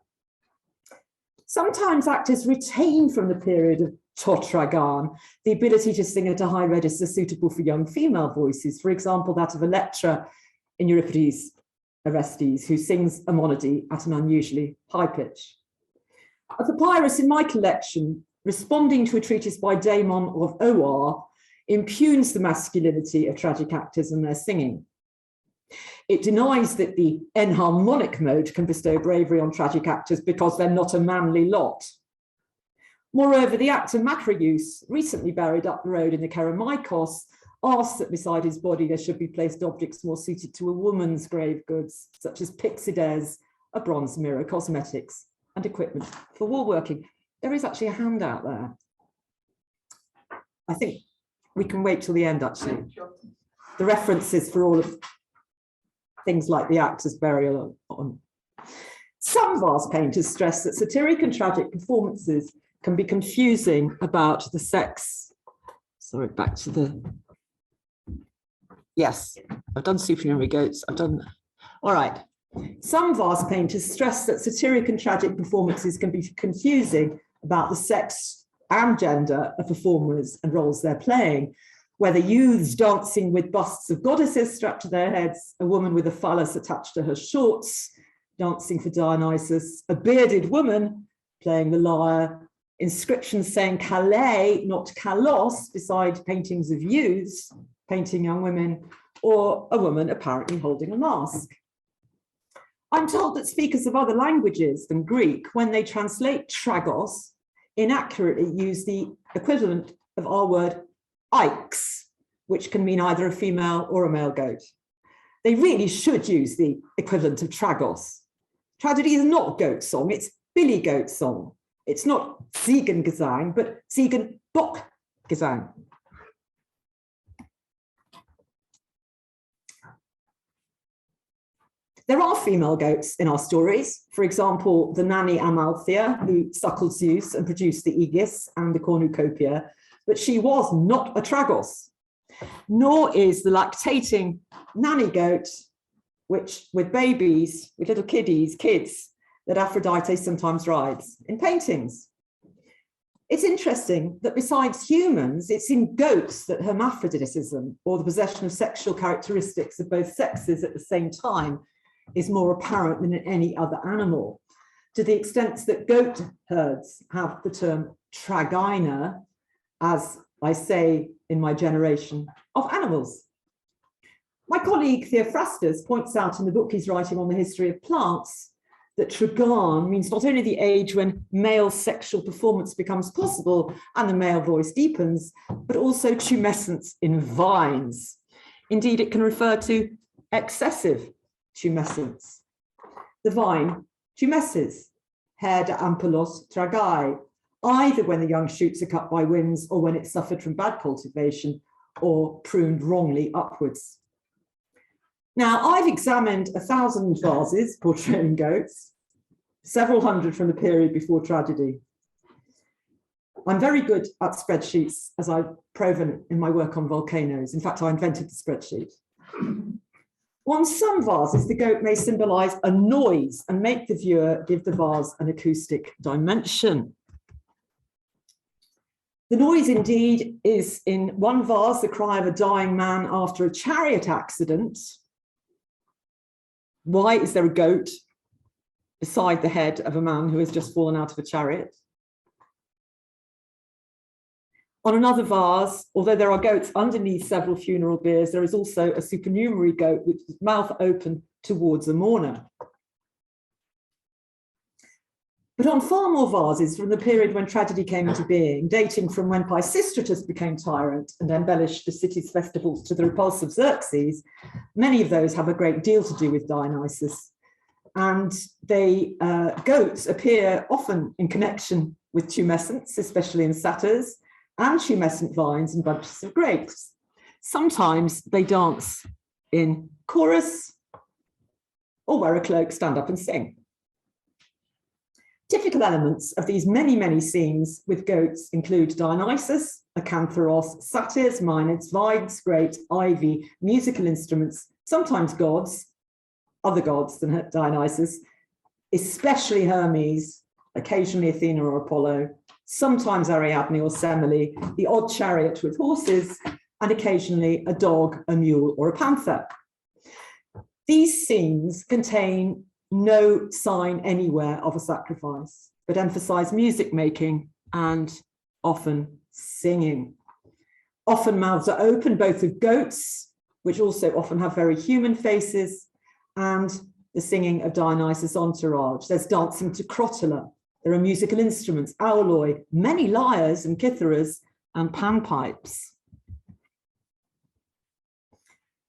Sometimes actors retain from the period of Totragan the ability to sing at a high register suitable for young female voices, for example, that of Electra in Euripides' Orestes, who sings a monody at an unusually high pitch. A papyrus in my collection, responding to a treatise by Damon of Oar, impugns the masculinity of tragic actors and their singing. It denies that the enharmonic mode can bestow bravery on tragic actors because they're not a manly lot. Moreover, the actor Macroeus, recently buried up the road in the Kerameikos, asks that beside his body there should be placed objects more suited to a woman's grave goods, such as pyxides, a bronze mirror, cosmetics, and equipment for woolworking. There is actually a handout there. I think we can wait till the end, actually. The references for all of things like the actor's burial on. Some vase painters stress that satiric and tragic performances can be confusing about the sex. Sorry, back to the. Yes, I've done supernumerary goats. I've done. All right. Some vase painters stress that satiric and tragic performances can be confusing about the sex and gender of performers and roles they're playing. Whether youths dancing with busts of goddesses strapped to their heads, a woman with a phallus attached to her shorts, dancing for Dionysus, a bearded woman playing the lyre, inscriptions saying Calais, not Kalos, beside paintings of youths painting young women, or a woman apparently holding a mask. I'm told that speakers of other languages than Greek, when they translate tragos, inaccurately use the equivalent of our word Ix, which can mean either a female or a male goat. They really should use the equivalent of tragos. Tragedy is not goat song, it's billy goat song. It's not Ziegengesang, but Ziegenbockgesang. There are female goats in our stories. For example, the nanny Amalthea, who suckled Zeus and produced the Aegis and the cornucopia, but she was not a tragos, nor is the lactating nanny goat, which with babies, with little kids, that Aphrodite sometimes rides in paintings. It's interesting that besides humans, it's in goats that hermaphroditism, or the possession of sexual characteristics of both sexes at the same time, is more apparent than in any other animal, to the extent that goat herds have the term tragina, as I say in my generation of animals. My colleague Theophrastus points out in the book he's writing on the history of plants that tragan means not only the age when male sexual performance becomes possible and the male voice deepens, but also tumescence in vines. Indeed, it can refer to excessive tumescence. The vine tumesces, her de ampulos tragai, either when the young shoots are cut by winds or when it's suffered from bad cultivation or pruned wrongly upwards. Now, I've examined 1,000 vases portraying goats, several hundred from the period before tragedy. I'm very good at spreadsheets, as I've proven in my work on volcanoes. In fact, I invented the spreadsheet. On some vases, the goat may symbolize a noise and make the viewer give the vase an acoustic dimension. The noise indeed is in one vase, the cry of a dying man after a chariot accident. Why is there a goat beside the head of a man who has just fallen out of a chariot? On another vase, although there are goats underneath several funeral biers, there is also a supernumerary goat with its mouth open towards a mourner. But on far more vases from the period when tragedy came into being, dating from when Pisistratus became tyrant and embellished the city's festivals to the repulse of Xerxes, many of those have a great deal to do with Dionysus. And goats appear often in connection with tumescence, especially in satyrs, and tumescent vines and bunches of grapes. Sometimes they dance in chorus or wear a cloak, stand up and sing. Typical elements of these many, many scenes with goats include Dionysus, acantharos, satyrs, maenads, vines, grapes, ivy, musical instruments, sometimes gods, other gods than Dionysus, especially Hermes, occasionally Athena or Apollo, sometimes Ariadne or Semele, the odd chariot with horses, and occasionally a dog, a mule, or a panther. These scenes contain no sign anywhere of a sacrifice, but emphasize music making and often singing. Often mouths are open, both of goats, which also often have very human faces, and the singing of Dionysus' entourage. There's dancing to crotala. There are musical instruments, auloi, many lyres and kitharas, and panpipes.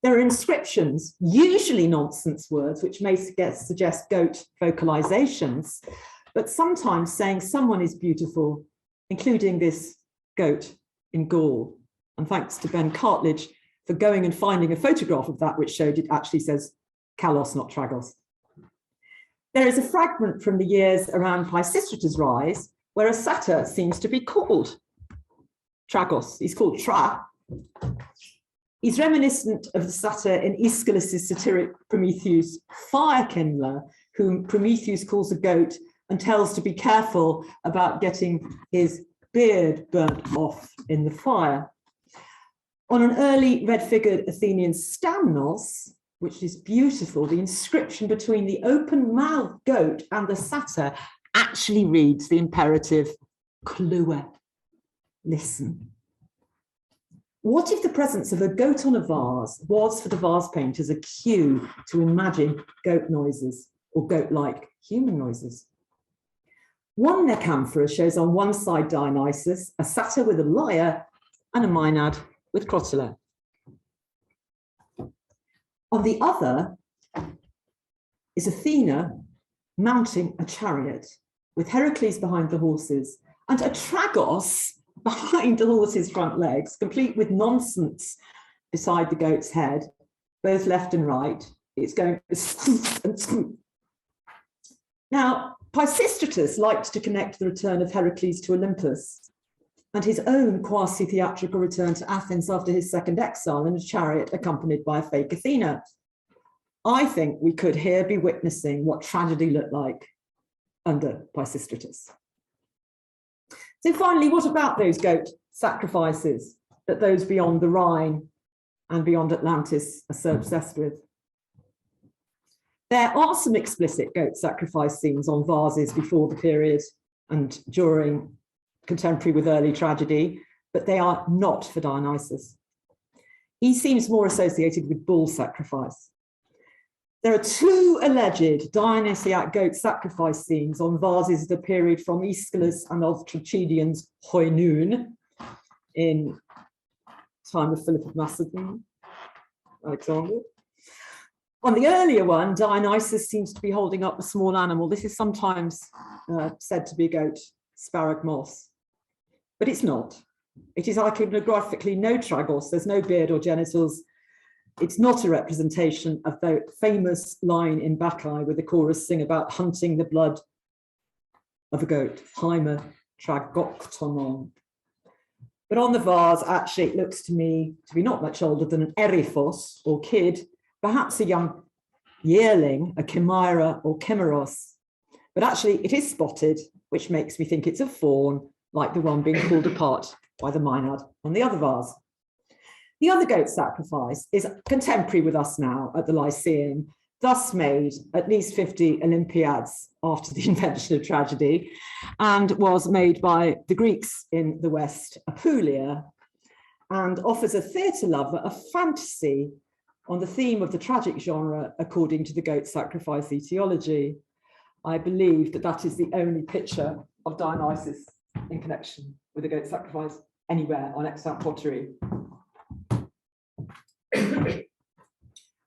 There are inscriptions, usually nonsense words, which may suggest goat vocalizations, but sometimes saying someone is beautiful, including this goat in Gaul. And thanks to Ben Cartledge for going and finding a photograph of that, which showed it actually says kalos, not tragos. There is a fragment from the years around Pisistratus' rise, where a satyr seems to be called tragos. He's called Tra. He's reminiscent of the satyr in Aeschylus' satiric Prometheus, fire kindler, whom Prometheus calls a goat and tells to be careful about getting his beard burnt off in the fire. On an early red-figured Athenian stamnos, which is beautiful, the inscription between the open-mouthed goat and the satyr actually reads the imperative clue, listen. What if the presence of a goat on a vase was for the vase painters a cue to imagine goat noises or goat-like human noises? One necamphora shows on one side Dionysus, a satyr with a lyre, and a maenad with crotala. On the other is Athena mounting a chariot with Heracles behind the horses and a tragos behind the horse's front legs, complete with nonsense beside the goat's head, both left and right, it's going and now, Pisistratus liked to connect the return of Heracles to Olympus and his own quasi-theatrical return to Athens after his second exile in a chariot accompanied by a fake Athena. I think we could here be witnessing what tragedy looked like under Pisistratus. So finally, what about those goat sacrifices that those beyond the Rhine and beyond Atlantis are so obsessed with? There are some explicit goat sacrifice scenes on vases before the period and during contemporary with early tragedy, but they are not for Dionysus. He seems more associated with bull sacrifice. There are two alleged Dionysiac goat sacrifice scenes on vases of the period from Aeschylus and of Tragedian's Hoinun in time of Philip of Macedon, Alexander. On the earlier one, Dionysus seems to be holding up a small animal. This is sometimes said to be a goat, sparagmos, but it's not. It is iconographically no tragos, there's no beard or genitals. It's not a representation of the famous line in Bacchae where the chorus sing about hunting the blood of a goat, Hymer tragoktonon. But on the vase, actually, it looks to me to be not much older than an eriphos or kid, perhaps a young yearling, a chimera or chimeros. But actually, it is spotted, which makes me think it's a fawn, like the one being pulled apart by the Maenad on the other vase. The other goat sacrifice is contemporary with us now at the Lyceum, thus made at least 50 Olympiads after the invention of tragedy, and was made by the Greeks in the West, Apulia, and offers a theatre lover a fantasy on the theme of the tragic genre according to the goat sacrifice etiology. I believe that that is the only picture of Dionysus in connection with the goat sacrifice anywhere on extant pottery.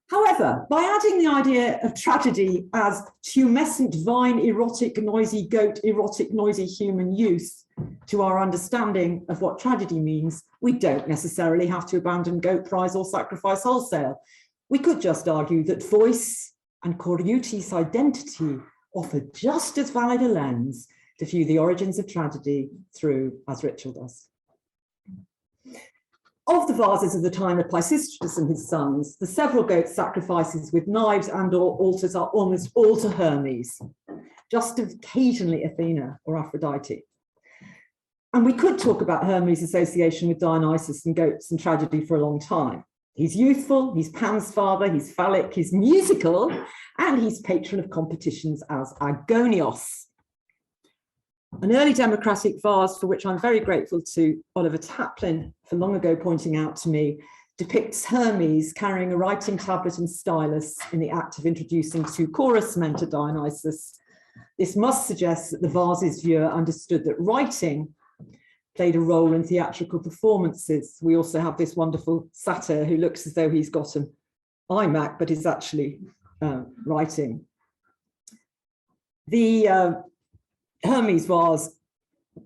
However, by adding the idea of tragedy as tumescent vine erotic noisy goat erotic noisy human use to our understanding of what tragedy means, we don't necessarily have to abandon goat prize or sacrifice wholesale. We could just argue that voice and Coreutis identity offer just as valid a lens to view the origins of tragedy through as ritual does. Of the vases of the time of Pisistratus and his sons, the several goat sacrifices with knives and or altars are almost all to Hermes, just occasionally Athena or Aphrodite. And we could talk about Hermes' association with Dionysus and goats and tragedy for a long time. He's youthful, he's Pan's father, he's phallic, he's musical, and he's patron of competitions as Agonios. An early democratic vase, for which I'm very grateful to Oliver Taplin for long ago pointing out to me, depicts Hermes carrying a writing tablet and stylus in the act of introducing two chorus men to Dionysus. This must suggest that the vase's viewer understood that writing played a role in theatrical performances. We also have this wonderful satyr who looks as though he's got an iMac, but is actually writing. The Hermes vase,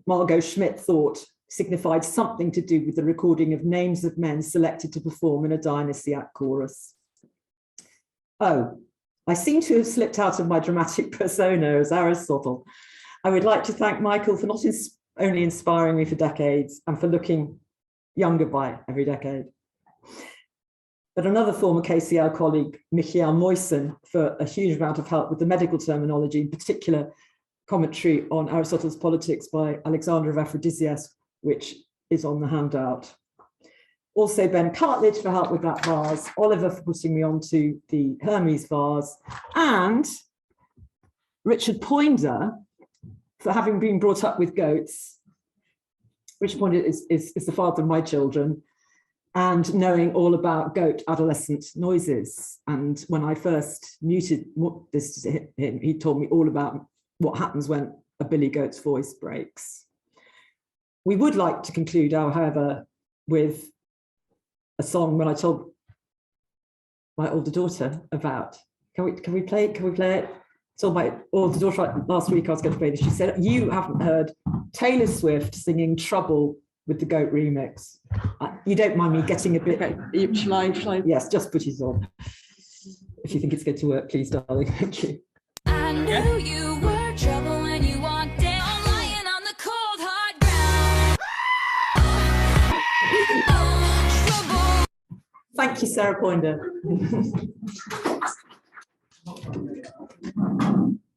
Margot Schmidt thought, signified something to do with the recording of names of men selected to perform in a Dionysiac chorus. Oh, I seem to have slipped out of my dramatic persona as Aristotle. I would like to thank Michael for not only inspiring me for decades and for looking younger by every decade, but another former KCL colleague, Michiel Moysen, for a huge amount of help with the medical terminology, in particular commentary on Aristotle's Poetics by Alexander of Aphrodisias, which is on the handout. Also Ben Cartledge for help with that vase, Oliver for putting me onto the Hermes vase, and Richard Poinder for having been brought up with goats. Richard Poinder is the father of my children, and knowing all about goat adolescent noises. And when I first muted this to him, he told me all about what happens when a billy goat's voice breaks. We would like to conclude, however, with a song when I told my older daughter about. Can we play it? So my older daughter last week I was going to play this. She said, "You haven't heard Taylor Swift singing Trouble with the Goat remix." You don't mind me getting a bit. Okay. Shall I? Yes, just put it on. if you think it's going to work, please, darling. Thank you. I knew you were trouble when you walked down, lying on the cold hard ground. Thank you, Sarah Poinder.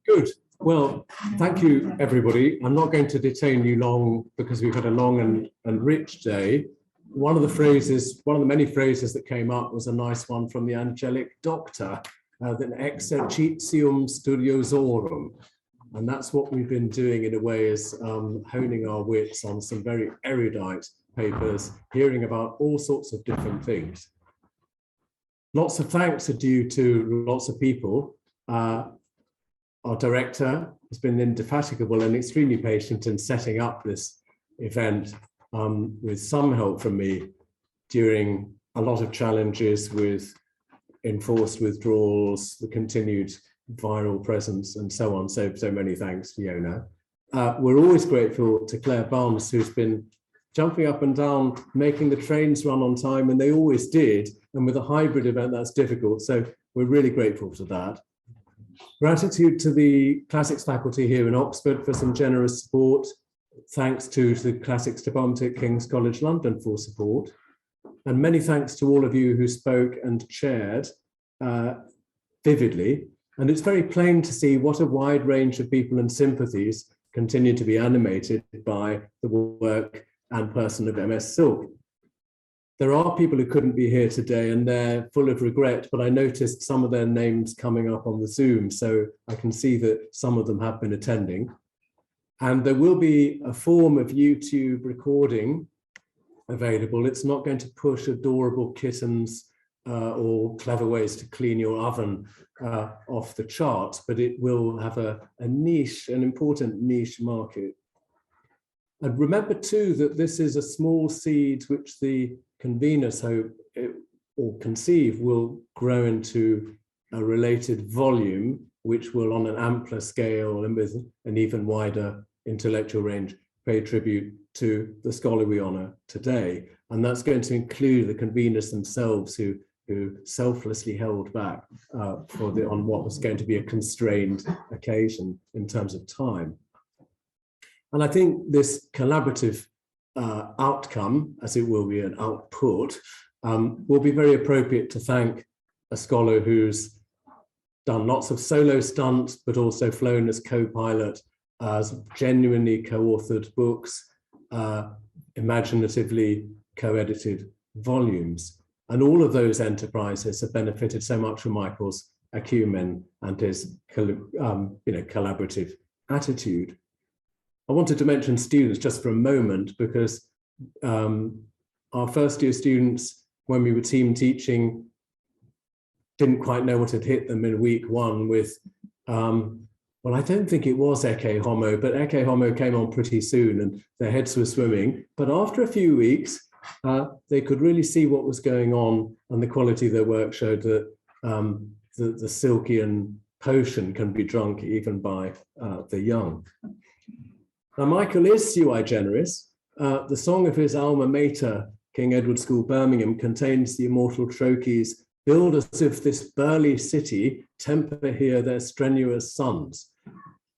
Good. Well, thank you, everybody. I'm not going to detain you long because we've had a long and rich day. One of the many phrases that came up was a nice one from the angelic doctor, the exercitium studiosorum. And that's what we've been doing in a way, is honing our wits on some very erudite papers, hearing about all sorts of different things. Lots of thanks are due to lots of people. Our director has been indefatigable and extremely patient in setting up this event with some help from me during a lot of challenges with enforced withdrawals, the continued viral presence, and so on. So many thanks, Fiona. We're always grateful to Claire Barnes, who's been jumping up and down, making the trains run on time, and they always did. And with a hybrid event, that's difficult. So we're really grateful for that. Gratitude to the Classics faculty here in Oxford for some generous support. Thanks to the Classics Department at King's College London for support. And many thanks to all of you who spoke and shared vividly. And it's very plain to see what a wide range of people and sympathies continue to be animated by the work and person of MS Silk. There are people who couldn't be here today and they're full of regret, but I noticed some of their names coming up on the Zoom, so I can see that some of them have been attending. And there will be a form of YouTube recording available. It's not going to push adorable kittens or clever ways to clean your oven off the charts, but it will have a niche, an important niche market. And remember too that this is a small seed which the conveners hope or conceive will grow into a related volume, which will on an ampler scale and with an even wider intellectual range pay tribute to the scholar we honour today. And that's going to include the conveners themselves who selflessly held back on what was going to be a constrained occasion in terms of time. And I think this collaborative outcome, as it will be an output, will be very appropriate to thank a scholar who's done lots of solo stunts, but also flown as co-pilot, as genuinely co-authored books, imaginatively co-edited volumes. And all of those enterprises have benefited so much from Michael's acumen and his collaborative attitude. I wanted to mention students just for a moment because our first year students, when we were team teaching, didn't quite know what had hit them in week one with, well, I don't think it was Ecce Homo, but Ecce Homo came on pretty soon and their heads were swimming. But after a few weeks, they could really see what was going on, and the quality of their work showed that the Silkian potion can be drunk even by the young. Now, Michael is sui generis. The song of his alma mater, King Edward School, Birmingham, contains the immortal trochees, "Build as if this burly city temper here their strenuous sons."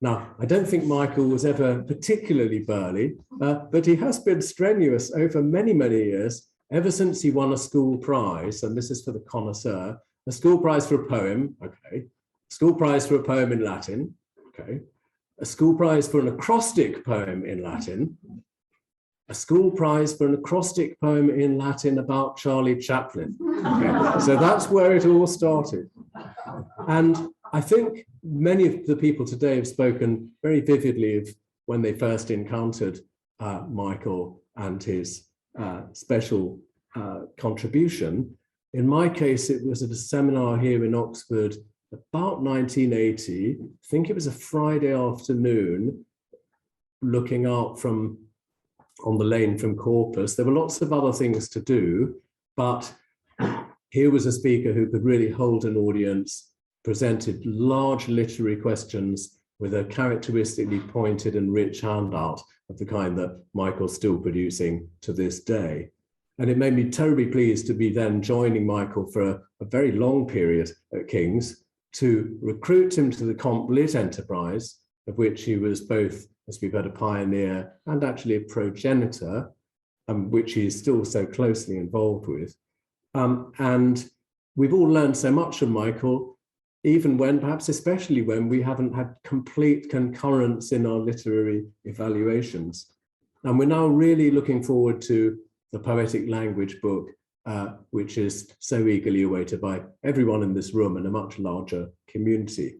Now, I don't think Michael was ever particularly burly, but he has been strenuous over many, many years, ever since he won a school prize, and this is for the connoisseur, a school prize for a poem, okay, school prize for a poem in Latin, okay, a school prize for an acrostic poem in Latin, a school prize for an acrostic poem in Latin about Charlie Chaplin. Okay. So that's where it all started. And I think many of the people today have spoken very vividly of when they first encountered Michael and his special contribution. In my case, it was at a seminar here in Oxford about 1980. I think it was a Friday afternoon, looking out on the lane from Corpus. There were lots of other things to do, but here was a speaker who could really hold an audience, presented large literary questions with a characteristically pointed and rich handout of the kind that Michael's still producing to this day. And it made me terribly pleased to be then joining Michael for a very long period at King's to recruit him to the Comp Lit enterprise, of which he was both, as we've heard, a pioneer and actually a progenitor, which he is still so closely involved with. And we've all learned so much from Michael, even when, perhaps especially when, we haven't had complete concurrence in our literary evaluations. And we're now really looking forward to the Poetic Language book, which is so eagerly awaited by everyone in this room and a much larger community.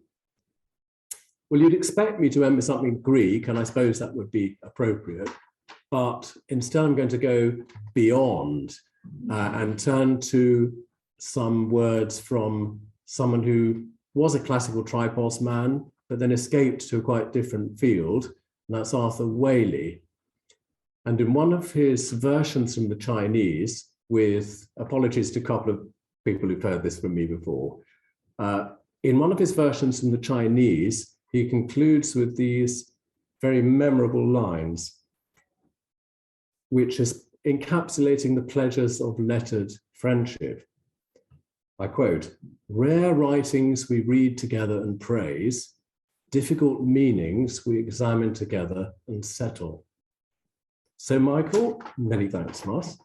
Well, you'd expect me to end with something Greek, and I suppose that would be appropriate. But instead, I'm going to go beyond and turn to some words from someone who was a classical tripos man, but then escaped to a quite different field, and that's Arthur Waley. And in one of his versions from the Chinese, with apologies to a couple of people who've heard this from me before, in one of his versions from the Chinese, he concludes with these very memorable lines, which is encapsulating the pleasures of lettered friendship. I quote, "Rare writings we read together and praise, difficult meanings we examine together and settle." So Michael, many thanks, Mas.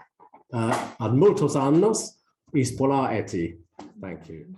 Ad multos annos, is pola eti. Thank you.